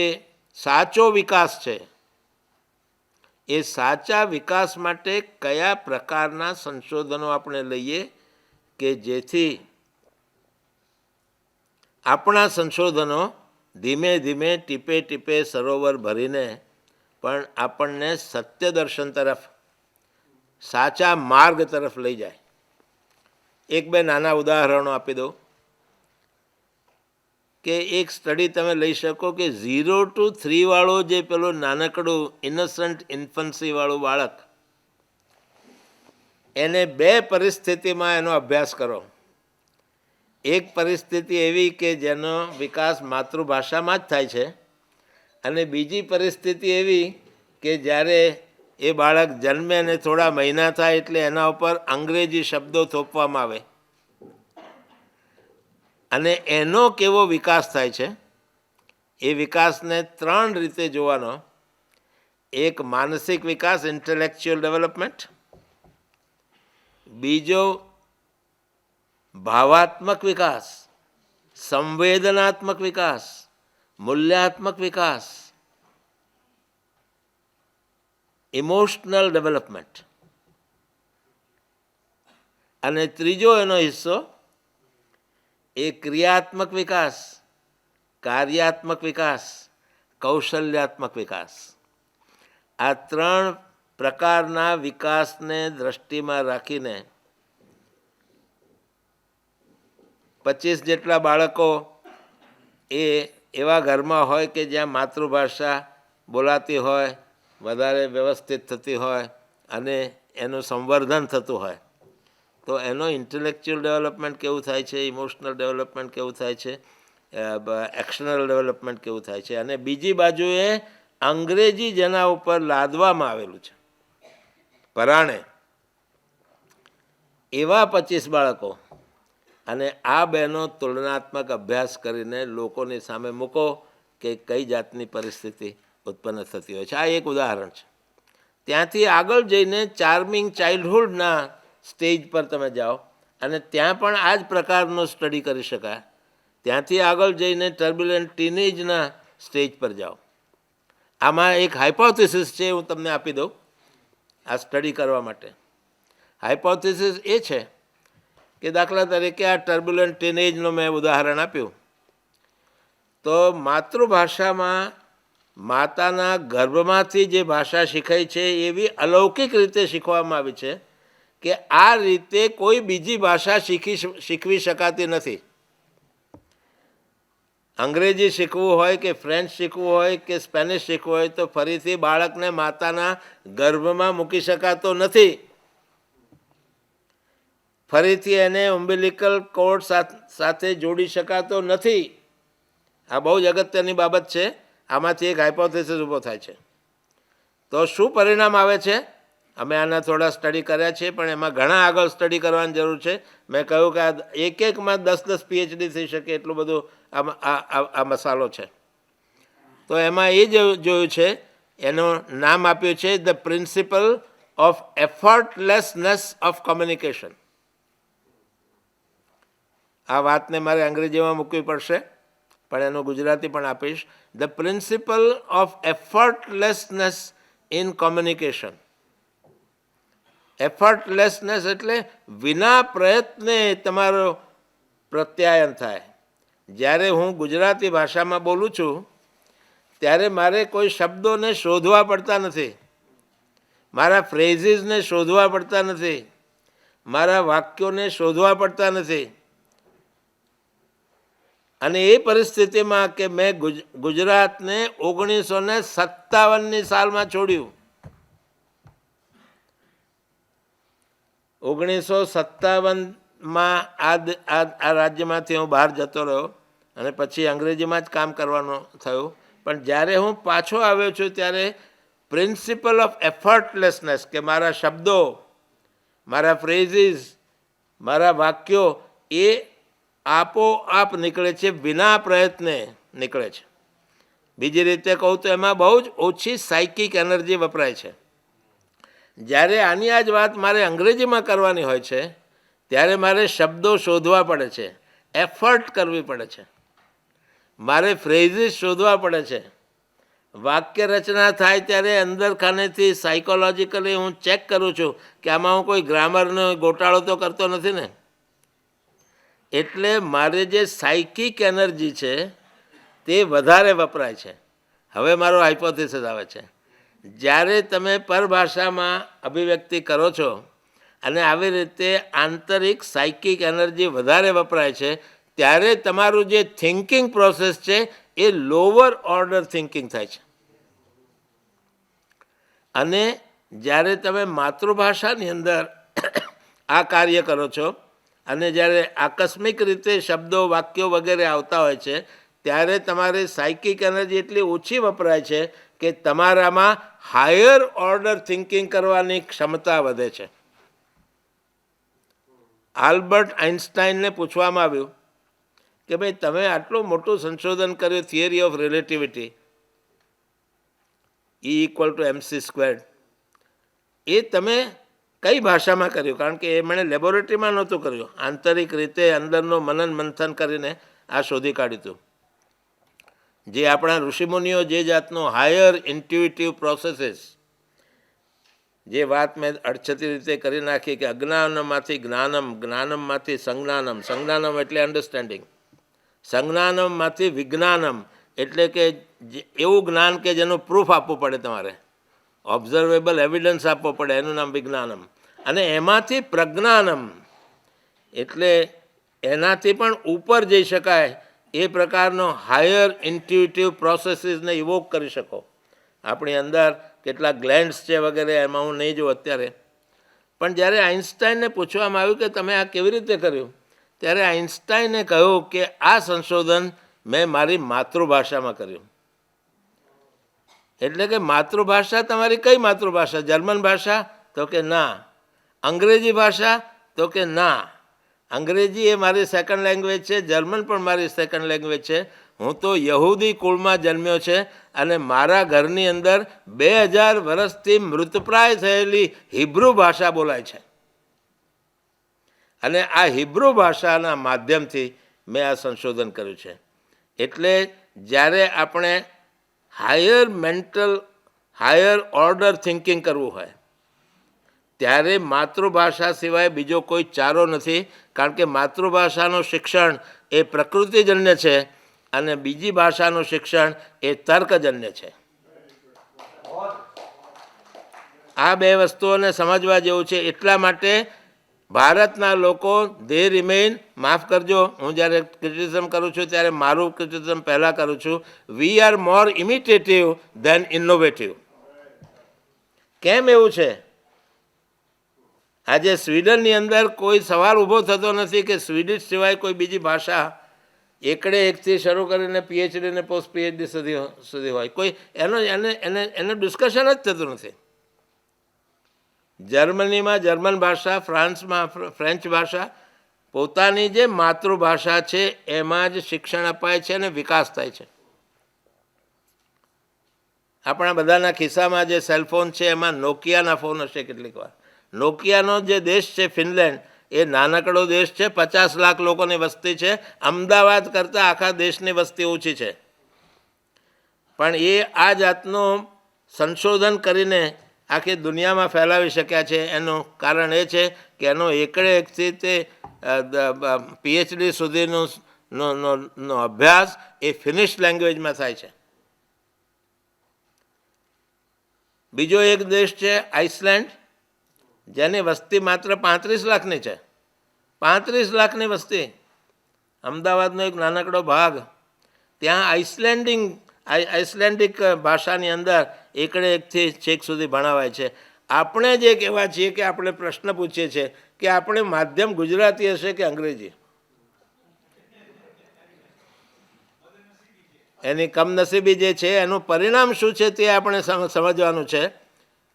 સાચો વિકાસ છે, એ સાચા વિકાસ માટે કયા પ્રકારના સંશોધનો આપણે લઈએ કે જેથી આપણા સંશોધનો ધીમે ધીમે ટીપે ટીપે સરોવર ભરીને પણ આપણને સત્ય દર્શન તરફ, સાચા માર્ગ તરફ લઈ જાય. એક બે નાના ઉદાહરણો આપી દઉં કે એક સ્ટડી તમે લઈ શકો કે 0 to 3 વાળો જે પેલો નાનકડું ઇનોસન્ટ ઇન્ફન્સીવાળું બાળક, એને 2 પરિસ્થિતિમાં એનો અભ્યાસ કરો. એક પરિસ્થિતિ એવી કે જેનો વિકાસ માતૃભાષામાં જ થાય છે, અને બીજી પરિસ્થિતિ એવી કે જ્યારે એ બાળક જન્મે અને થોડા મહિના થાય એટલે એના ઉપર અંગ્રેજી શબ્દો થોપવામાં આવે અને એનો કેવો વિકાસ થાય છે એ વિકાસને 3 રીતે જોવાનો. એક માનસિક વિકાસ, ઇન્ટેલેક્ચ્યુઅલ ડેવલપમેન્ટ, બીજો ભાવાત્મક વિકાસ, સંવેદનાત્મક વિકાસ, મૂલ્યાત્મક વિકાસ, ઇમોશનલ ડેવલપમેન્ટ, અને ત્રીજો એનો હિસ્સો એ ક્રિયાત્મક વિકાસ, કાર્યાત્મક વિકાસ, કૌશલ્યાત્મક વિકાસ. આ 3 પ્રકારના વિકાસને દ્રષ્ટિમાં રાખીને 25 જેટલા બાળકો એ એવા ઘરમાં હોય કે જ્યાં માતૃભાષા બોલાતી હોય, વધારે વ્યવસ્થિત થતી હોય અને એનું સંવર્ધન થતું હોય, તો એનો ઇન્ટેલેક્ચ્યુઅલ ડેવલપમેન્ટ કેવું થાય છે, ઇમોશનલ ડેવલપમેન્ટ કેવું થાય છે, એક્શનલ ડેવલપમેન્ટ કેવું થાય છે. અને બીજી બાજુએ અંગ્રેજી જેના ઉપર લાદવામાં આવેલું છે પરાણે, એવા 25 બાળકો, અને આ બેનો તુલનાત્મક અભ્યાસ કરીને લોકોની સામે મૂકો કે કઈ જાતની પરિસ્થિતિ ઉત્પન્ન થતી હોય છે. આ એક ઉદાહરણ છે. ત્યાંથી આગળ જઈને ચાર્મિંગ ચાઇલ્ડહુડના સ્ટેજ પર તમે જાઓ અને ત્યાં પણ આ જ પ્રકારનો સ્ટડી કરી શકાય. ત્યાંથી આગળ જઈને ટર્બ્યુલન્ટ ટીનેજના સ્ટેજ પર જાઓ. આમાં એક હાઇપોથિસિસ છે, હું તમને આપી દઉં આ સ્ટડી કરવા માટે. હાઇપોથિસિસ એ છે કે દાખલા તરીકે આ ટર્બ્યુલન્ટ ટીનેજનું મેં ઉદાહરણ આપ્યું, તો માતૃભાષામાં માતાના ગર્ભમાંથી જે ભાષા શીખાય છે એવી અલૌકિક રીતે શીખવામાં આવી છે કે આ રીતે કોઈ બીજી ભાષા શીખવી શકાતી નથી. અંગ્રેજી શીખવું હોય કે ફ્રેન્ચ શીખવું હોય કે સ્પેનિશ શીખવું હોય તો ફરીથી બાળકને માતાના ગર્ભમાં મૂકી શકાતો નથી. ફરીથી એને ઉમ્બિલિકલ કોર્ડ સાથે જોડી શકાતો નથી. આ બહુ જ અગત્યની બાબત છે. આમાંથી એક હાઇપોથેસિસ ઊભો થાય છે. તો શું પરિણામ આવે છે? અમે આના થોડા સ્ટડી કર્યા છે, પણ એમાં ઘણા આગળ સ્ટડી કરવાની જરૂર છે. મેં કહ્યું કે આ એકમાં 10-10 PhD થઈ શકે એટલું બધું આ મસાલો છે. તો એમાં એ જોયું છે, એનું નામ આપ્યું છે the principle of effortlessness of communication. આ વાતને મારે અંગ્રેજીમાં મૂકવી પડશે, પણ એનું ગુજરાતી પણ આપીશ. The principle of effortlessness in communication. Effortlessness એટલે વિના પ્રયત્ને તમારો પ્રત્યાયન થાય. જ્યારે હું ગુજરાતી ભાષામાં બોલું છું ત્યારે મારે કોઈ શબ્દોને શોધવા પડતા નથી, મારા ફ્રેઝીસને શોધવા પડતા નથી, મારા વાક્યોને શોધવા પડતા નથી. અને એ પરિસ્થિતિમાં કે મેં ગુજરાતને 1957ની સાલમાં છોડ્યું. 1957માં આ રાજ્યમાંથી હું બહાર જતો રહ્યો અને પછી અંગ્રેજીમાં જ કામ કરવાનું થયું. પણ જ્યારે હું પાછો આવ્યો છું ત્યારે પ્રિન્સિપલ ઓફ એફર્ટલેસનેસ, કે મારા શબ્દો, મારા ફ્રેઝીસ, મારા વાક્યો એ આપોઆપ નીકળે છે, વિના પ્રયત્ને નીકળે છે. બીજી રીતે કહું તો એમાં બહુ જ ઓછી સાયકિક એનર્જી વપરાય છે. જ્યારે આની આ જ વાત મારે અંગ્રેજીમાં કરવાની હોય છે ત્યારે મારે શબ્દો શોધવા પડે છે, એફર્ટ કરવી પડે છે, મારે ફ્રેઝીસ શોધવા પડે છે. વાક્ય રચના થાય ત્યારે અંદર ખાનેથી સાયકોલોજીકલી હું ચેક કરું છું કે આમાં હું કોઈ ગ્રામરનો ગોટાળો તો કરતો નથી ને. એટલે મારે જે સાયકિક એનર્જી છે તે વધારે વપરાય છે. હવે મારો હાઇપોથિસિસ આવે છે, જ્યારે તમે પરભાષામાં અભિવ્યક્તિ કરો છો અને આવી રીતે આંતરિક સાયકિક એનર્જી વધારે વપરાય છે ત્યારે તમારું જે થિંકિંગ પ્રોસેસ છે એ લોઅર ઓર્ડર થિંકિંગ થાય છે. અને જ્યારે તમે માતૃભાષાની અંદર આ કાર્ય કરો છો અને જ્યારે આકસ્મિક રીતે શબ્દો, વાક્યો વગેરે આવતા હોય છે ત્યારે તમારી સાયકિક એનર્જી એટલી ઓછી વપરાય છે કે તમારામાં હાયર ઓર્ડર થિંકિંગ કરવાની ક્ષમતા વધે છે. આલ્બર્ટ આઇન્સ્ટાઈનને પૂછવામાં આવ્યું કે ભાઈ તમે આટલું મોટું સંશોધન કર્યું થિયરી ઓફ રિલેટિવિટી, E=mc², એ તમે કઈ ભાષામાં કર્યું? કારણ કે એમણે લેબોરેટરીમાં નહોતું કર્યું, આંતરિક રીતે અંદરનો મનન મંથન કરીને આ શોધી કાઢ્યું હતું. જે આપણા ઋષિમુનિઓ જે જાતનો હાયર ઇન્ટ્યુઇટિવ પ્રોસેસીસ, જે વાત મેં અડછતી રીતે કરી નાખી કે અજ્ઞાનમાંથી જ્ઞાનમ, જ્ઞાનમમાંથી સંજ્ઞાનમ, સંજ્ઞાનમ એટલે અન્ડરસ્ટેન્ડિંગ, સંજ્ઞાનમમાંથી વિજ્ઞાનમ એટલે કે એવું જ્ઞાન કે જેનું પ્રૂફ આપવું પડે, તમારે ઓબ્ઝર્વેબલ એવિડન્સ આપવો પડે, એનું નામ વિજ્ઞાનમ. અને એમાંથી પ્રજ્ઞાનમ એટલે એનાથી પણ ઉપર જઈ શકાય એ પ્રકારનો હાયર ઇન્ટ્યુઇટિવ પ્રોસેસીસને ઇવોક કરી શકો. આપણી અંદર કેટલા ગ્લેન્ડ્સ છે વગેરે, એમાં હું નહીં જોઉં અત્યારે. પણ જ્યારે આઇન્સ્ટાઈને પૂછવામાં આવ્યું કે તમે આ કેવી રીતે કર્યું, ત્યારે આઇન્સ્ટાઈને કહ્યું કે આ સંશોધન મેં મારી માતૃભાષામાં કર્યું. એટલે કે માતૃભાષા તમારી કઈ માતૃભાષા? જર્મન ભાષા? તો કે ના. અંગ્રેજી ભાષા? તો કે ના. અંગ્રેજી એ મારી સેકન્ડ લેંગ્વેજ છે, જર્મન પણ મારી સેકન્ડ લેંગ્વેજ છે. હું તો યહૂદી કુળમાં જન્મ્યો છે અને મારા ઘરની અંદર 2000 વર્ષથી મૃતપ્રાય થયેલી હિબ્રુ ભાષા બોલાય છે. અને આ હિબ્રુ ભાષાના માધ્યમથી મેં આ સંશોધન કર્યું છે. એટલે જ્યારે આપણે હાયર ઓર્ડર થિંકિંગ કરવું હોય ત્યારે માતૃભાષા સિવાય બીજો કોઈ ચારો નથી. કારણ કે માતૃભાષાનું શિક્ષણ એ પ્રકૃતિજન્ય છે અને બીજી ભાષાનું શિક્ષણ એ તર્કજન્ય છે. આ બે વસ્તુઓને સમજવા જેવું છે. એટલા માટે ભારતના લોકો દે રિમેઇન, માફ કરજો હું જ્યારે ક્રિટિસિઝમ કરું છું ત્યારે મારું ક્રિટિસિઝમ પહેલાં કરું છું, we are more imitative than innovative. કેમ એવું છે? આજે સ્વીડનની અંદર કોઈ સવાલ ઊભો થતો નથી કે સ્વીડિશ સિવાય કોઈ બીજી ભાષા એકડે એકથી શરૂ કરીને PhD ને પોસ્ટ PhD સુધી હોય, કોઈ એનું ડિસ્કશન જ થતું નથી. જર્મનીમાં જર્મન ભાષા, ફ્રાન્સમાં ફ્રેન્ચ ભાષા, પોતાની જે માતૃભાષા છે એમાં જ શિક્ષણ અપાય છે અને વિકાસ થાય છે. આપણા બધાના ખિસ્સામાં જે સેલફોન છે એમાં નોકિયાના ફોન હશે કેટલીક વાર. નોકિયાનો જે દેશ છે ફિનલેન્ડ, એ નાનકડો દેશ છે, 50 લાખ લોકોની વસ્તી છે, અમદાવાદ કરતાં આખા દેશની વસ્તી ઓછી છે. પણ એ આ જાતનું સંશોધન કરીને આખી દુનિયામાં ફેલાવી શક્યા છે. એનું કારણ એ છે કે એનો એકડે એકથી તે PhD સુધીનો અભ્યાસ એ ફિનિશ લેંગ્વેજમાં થાય છે. બીજો એક દેશ છે આઇસલેન્ડ, જેની વસ્તી માત્ર 35 લાખની છે. 35 લાખની વસ્તી, અમદાવાદનો એક નાનકડો ભાગ. ત્યાં આઇસલેન્ડિક ભાષાની અંદર એકડે એકથી છેક સુધી ભણાવાય છે. આપણે જે કહેવા છીએ કે આપણે પ્રશ્ન પૂછીએ છીએ કે આપણે માધ્યમ ગુજરાતી હશે કે અંગ્રેજી, એની કમનસીબી જે છે એનું પરિણામ શું છે તે આપણે સમજવાનું છે.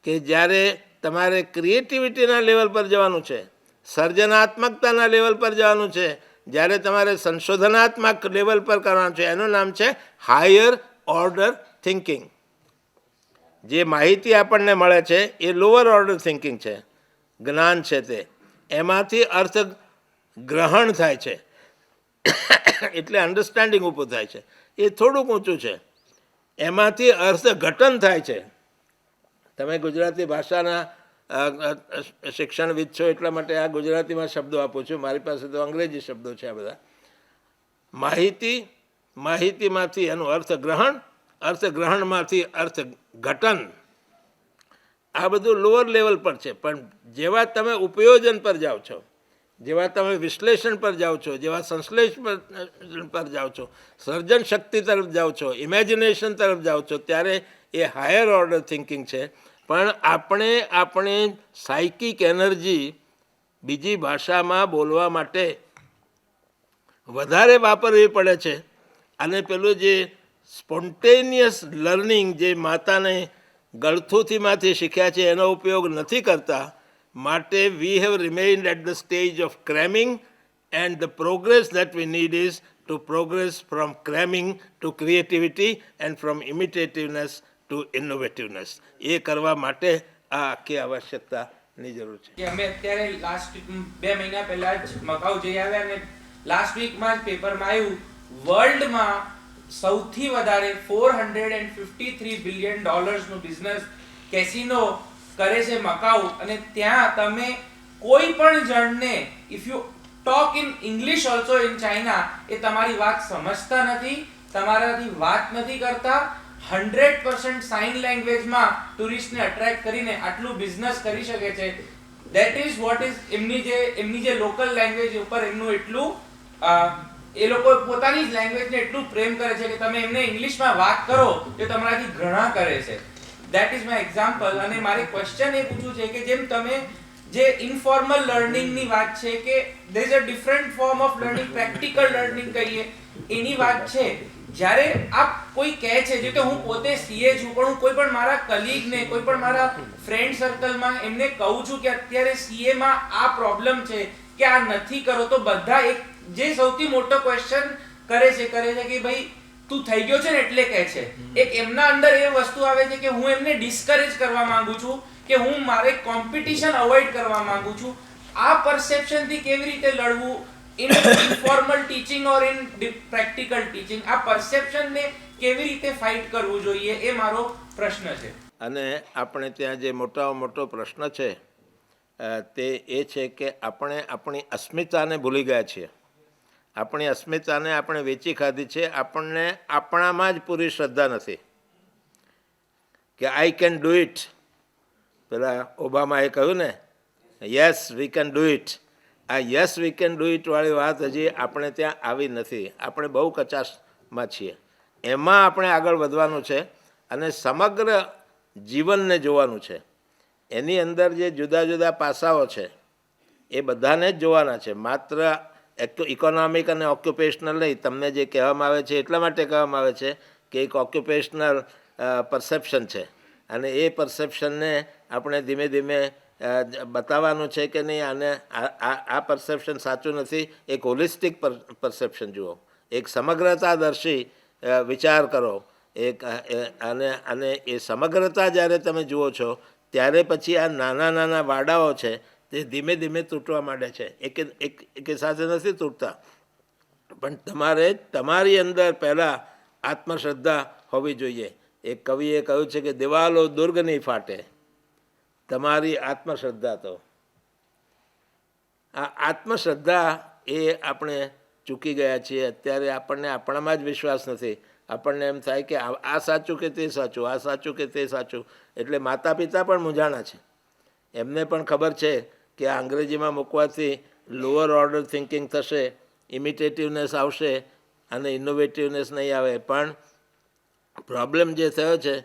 કે જ્યારે તમારે ક્રિએટિવિટીના લેવલ પર જવાનું છે, સર્જનાત્મકતાના લેવલ પર જવાનું છે, જ્યારે તમારે સંશોધનાત્મક લેવલ પર કરવાનું છે, એનું નામ છે હાયર ઓર્ડર થિંકિંગ. જે માહિતી આપણને મળે છે એ લોઅર ઓર્ડર થિંકિંગ છે, જ્ઞાન છે તે. એમાંથી અર્થ ગ્રહણ થાય છે એટલે અન્ડરસ્ટેન્ડિંગ ઊભું થાય છે, એ થોડુંક ઊંચું છે. એમાંથી અર્થઘટન થાય છે. તમે ગુજરાતી ભાષાના શિક્ષણવિદ છો એટલા માટે આ ગુજરાતીમાં શબ્દો આપું છું, મારી પાસે તો અંગ્રેજી શબ્દો છે આ બધા. માહિતીમાંથી એનું અર્થગ્રહણ, અર્થગ્રહણમાંથી અર્થઘટન, આ બધું લોઅર લેવલ પર છે. પણ જેવા તમે ઉપયોજન પર જાઓ છો, જેવા તમે વિશ્લેષણ પર જાઓ છો, જેવા સંશ્લેષણ પર જાઓ છો, સર્જન શક્તિ તરફ જાઓ છો, ઇમેજિનેશન તરફ જાઓ છો, ત્યારે એ હાયર ઓર્ડર થિંકિંગ છે. પણ આપણે આપણી સાયકિક એનર્જી બીજી ભાષામાં બોલવા માટે વધારે વાપરવી પડે છે અને પેલું જે સ્પોન્ટેનિયસ લર્નિંગ જે માતાને ગળથુથીમાંથી શીખ્યા છે એનો ઉપયોગ નથી કરતા. માટે we have remained at the stage of cramming and the progress that we need is to progress from cramming to creativity and from imitativeness to innovativeness. એ કરવા માટે આ આખી આવશ્યકતાની જરૂર છે. કે અમે અત્યારે લાસ્ટ 2 મહિના પહેલા જ મકાઉ જઈ આવ્યા અને લાસ્ટ વીકમાં જ પેપરમાં આવ્યું વર્લ્ડમાં સૌથી વધારે $453 બિલિયન નું બિઝનેસ કેસિનો કરે છે મકાઉ. અને ત્યાં તમે કોઈ પણ જણને if you talk in English also in China એ તમારી વાત સમજતા નથી, તમારાથી વાત નથી કરતા. 100% સાઇન લેંગ્વેજમાં ટુરિસ્ટને અટ્રેક્ટ કરીને આટલું બિઝનેસ કરી શકે છે. ધેટ ઇઝ વોટ ઇઝ એમની જે લોકલ લેંગ્વેજ ઉપર એમનું એટલું એ લોકો પોતાની જ લેંગ્વેજને એટલું પ્રેમ કરે છે કે તમે એમને ઇંગ્લિશમાં વાત કરો તો તમારાથી ઘણા કરે છે. That is my example. અને મારે ક્વેશ્ચન એ પૂછવું છે કે જેમ તમે જે ઇન્ફોર્મલ લર્નિંગની વાત છે કે there is a different form of learning, practical learning કહીએ એની વાત છે. જ્યારે આપ કોઈ કહે છે જે કે હું પોતે સીએ છું પણ હું કોઈ પણ મારા કલીગને કોઈ પણ મારા ફ્રેન્ડ સર્કલમાં એમને કહું છું કે અત્યારે સીએમાં આ પ્રોબ્લેમ છે કે આ નથી કરો તો બધા એક જે સૌથી મોટો ક્વેશ્ચન કરે છે કે ભાઈ તું થઈ ગયો છે ને એટલે કહે છે. એક એમના અંદર એ વસ્તુ આવે છે કે હું એમને ડિસ્કરેજ કરવા માંગુ છું કે હું મારે કોમ્પિટિશન અવોઇડ કરવા માંગુ છું. આ પરસેપ્શનથી કેવી રીતે લડવું in informal teaching or in practical teaching, આ પરસેપ્શનને કેવી રીતે ફાઇટ કરવું જોઈએ એ મારો પ્રશ્ન છે. અને આપણે ત્યાં જે મોટામાં મોટો પ્રશ્ન છે તે એ છે કે આપણે આપણી અસ્મિતાને ભૂલી ગયા છીએ. આપણી અસ્મિતાને આપણે વેચી ખાધી છે. આપણને આપણામાં જ પૂરી શ્રદ્ધા નથી કે આઈ કેન ડુ ઇટ. પેલા ઓબામાએ કહ્યું ને yes we can do it. આ yes we can do it વાળી વાત હજી આપણે ત્યાં આવી નથી. આપણે બહુ કચાશમાં છીએ. એમાં આપણે આગળ વધવાનું છે અને સમગ્ર જીવનને જોવાનું છે. એની અંદર જે જુદા જુદા પાસાઓ છે એ બધાને જ જોવાના છે. માત્ર ઇકોનોમિક અને ઓક્યુપેશનલ નહીં. તમને જે કહેવામાં આવે છે એટલા માટે કહેવામાં આવે છે કે એક ઓક્યુપેશનલ પરસેપ્શન છે અને એ પરસેપ્શનને આપણે ધીમે ધીમે બતાવવાનું છે કે નહીં આને આ પરસેપ્શન સાચું નથી. એક હોલિસ્ટિક પરસેપ્શન જુઓ, એક સમગ્રતાદર્શી વિચાર કરો. અને એ સમગ્રતા જ્યારે તમે જુઓ છો ત્યારે પછી આ નાના નાના વાડાઓ છે તે ધીમે ધીમે તૂટવા માંડે છે. એક સાથે નથી તૂટતા, પણ તમારે તમારી અંદર પહેલાં આત્મશ્રદ્ધા હોવી જોઈએ. એક કવિએ કહ્યું છે કે દિવાલો દુર્ગ નહીં ફાટે, તમારી આત્મશ્રદ્ધા. તો આ આત્મશ્રદ્ધા એ આપણે ચૂકી ગયા છીએ. અત્યારે આપણને આપણામાં જ વિશ્વાસ નથી. આપણને એમ થાય કે આ સાચું કે તે સાચું, આ સાચું કે તે સાચું. એટલે માતા પિતા પણ મૂંઝાણા છે. એમને પણ ખબર છે કે આ અંગ્રેજીમાં મૂકવાથી લોઅર ઓર્ડર થિંકિંગ થશે, ઇમિટેટિવનેસ આવશે અને ઇનોવેટિવનેસ નહીં આવે. પણ પ્રોબ્લેમ જે થયો છે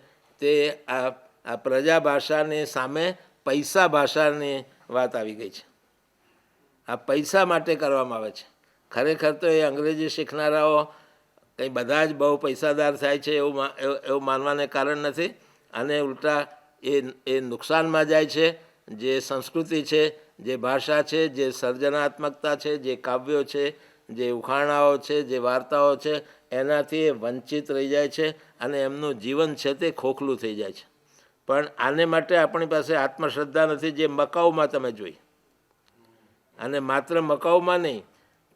તે આ પ્રજા ભાષાની સામે પૈસા ભાષાની વાત આવી ગઈ છે. આ પૈસા માટે કરવામાં આવે છે. ખરેખર તો એ અંગ્રેજી શીખનારાઓ કંઈ બધા જ બહુ પૈસાદાર થાય છે એવું માનવાને કારણ નથી. અને ઉલટા એ નુકસાનમાં જાય છે. જે સંસ્કૃતિ છે, જે ભાષા છે, જે સર્જનાત્મકતા છે, જે કાવ્યો છે, જે ઉખાણાઓ છે, જે વાર્તાઓ છે, એનાથી એ વંચિત રહી જાય છે અને એમનું જીવન છે તે ખોખલું થઈ જાય છે. પણ આને માટે આપણી પાસે આત્મશ્રદ્ધા નથી, જે મકાઉમાં તમે જોઈ. અને માત્ર મકાઉમાં નહીં,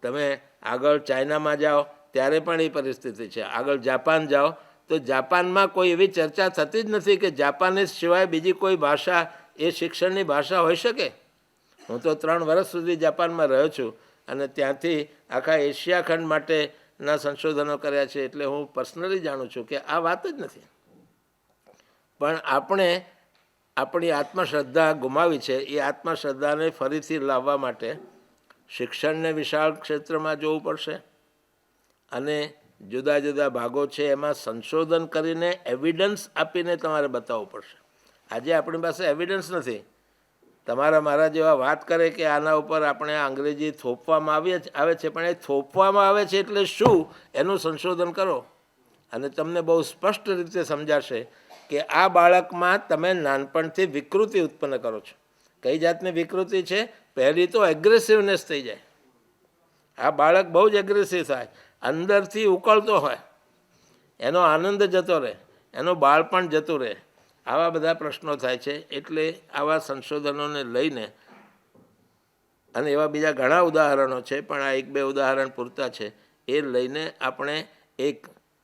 તમે આગળ ચાઇનામાં જાઓ ત્યારે પણ એ પરિસ્થિતિ છે. આગળ જાપાન જાઓ તો જાપાનમાં કોઈ એવી ચર્ચા થતી જ નથી કે જાપાનીઝ સિવાય બીજી કોઈ ભાષા એ શિક્ષણની ભાષા હોઈ શકે. હું તો 3 વર્ષ સુધી જાપાનમાં રહ્યો છું અને ત્યાંથી આખા એશિયા ખંડ માટેના સંશોધનો કર્યા છે. એટલે હું પર્સનલી જાણું છું કે આ વાત જ નથી. પણ આપણે આપણી આત્મશ્રદ્ધા ગુમાવી છે. એ આત્મશ્રદ્ધાને ફરીથી લાવવા માટે શિક્ષણને વિશાળ ક્ષેત્રમાં જોવું પડશે અને જુદા જુદા ભાગો છે એમાં સંશોધન કરીને એવિડન્સ આપીને તમારે બતાવવું પડશે. આજે આપણી પાસે એવિડન્સ નથી. તમારા મારા જેવા વાત કરે કે આના ઉપર આપણે અંગ્રેજી થોપવામાં આવે છે, પણ એ થોપવામાં આવે છે એટલે શું એનું સંશોધન કરો અને તમને બહુ સ્પષ્ટ રીતે સમજાશે કે આ બાળકમાં તમે નાનપણથી વિકૃતિ ઉત્પન્ન કરો છો. કઈ જાતની વિકૃતિ છે? પહેલી તો એગ્રેસિવનેસ થઈ જાય. આ બાળક બહુ જ એગ્રેસિવ થાય, અંદરથી ઉકળતો હોય, એનો આનંદ જતો રહે, એનું બાળપણ જતું રહે, આવા બધા પ્રશ્નો થાય છે. એટલે આવા સંશોધનોને લઈને, અને એવા બીજા ઘણા ઉદાહરણો છે પણ આ એક બે ઉદાહરણ પૂરતા છે, એ લઈને આપણે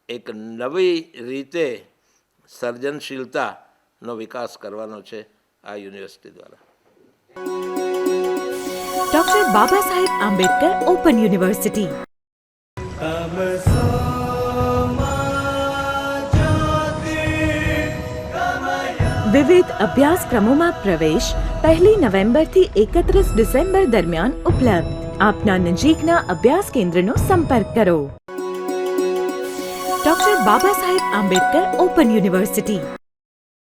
એક નવી રીતે સર્જનશીલતાનો વિકાસ કરવાનો છે આ યુનિવર્સિટી દ્વારા. Doctor Baba Saheb Ambedkar open university. વિવિધ અભ્યાસક્રમોમાં પ્રવેશ 1 નવેમ્બરથી 31 ડિસેમ્બર દરમિયાન ઉપલબ્ધ. આપના નજીકના અભ્યાસ કેન્દ્રનો સંપર્ક કરો. Doctor Baba Saheb Ambedkar open university.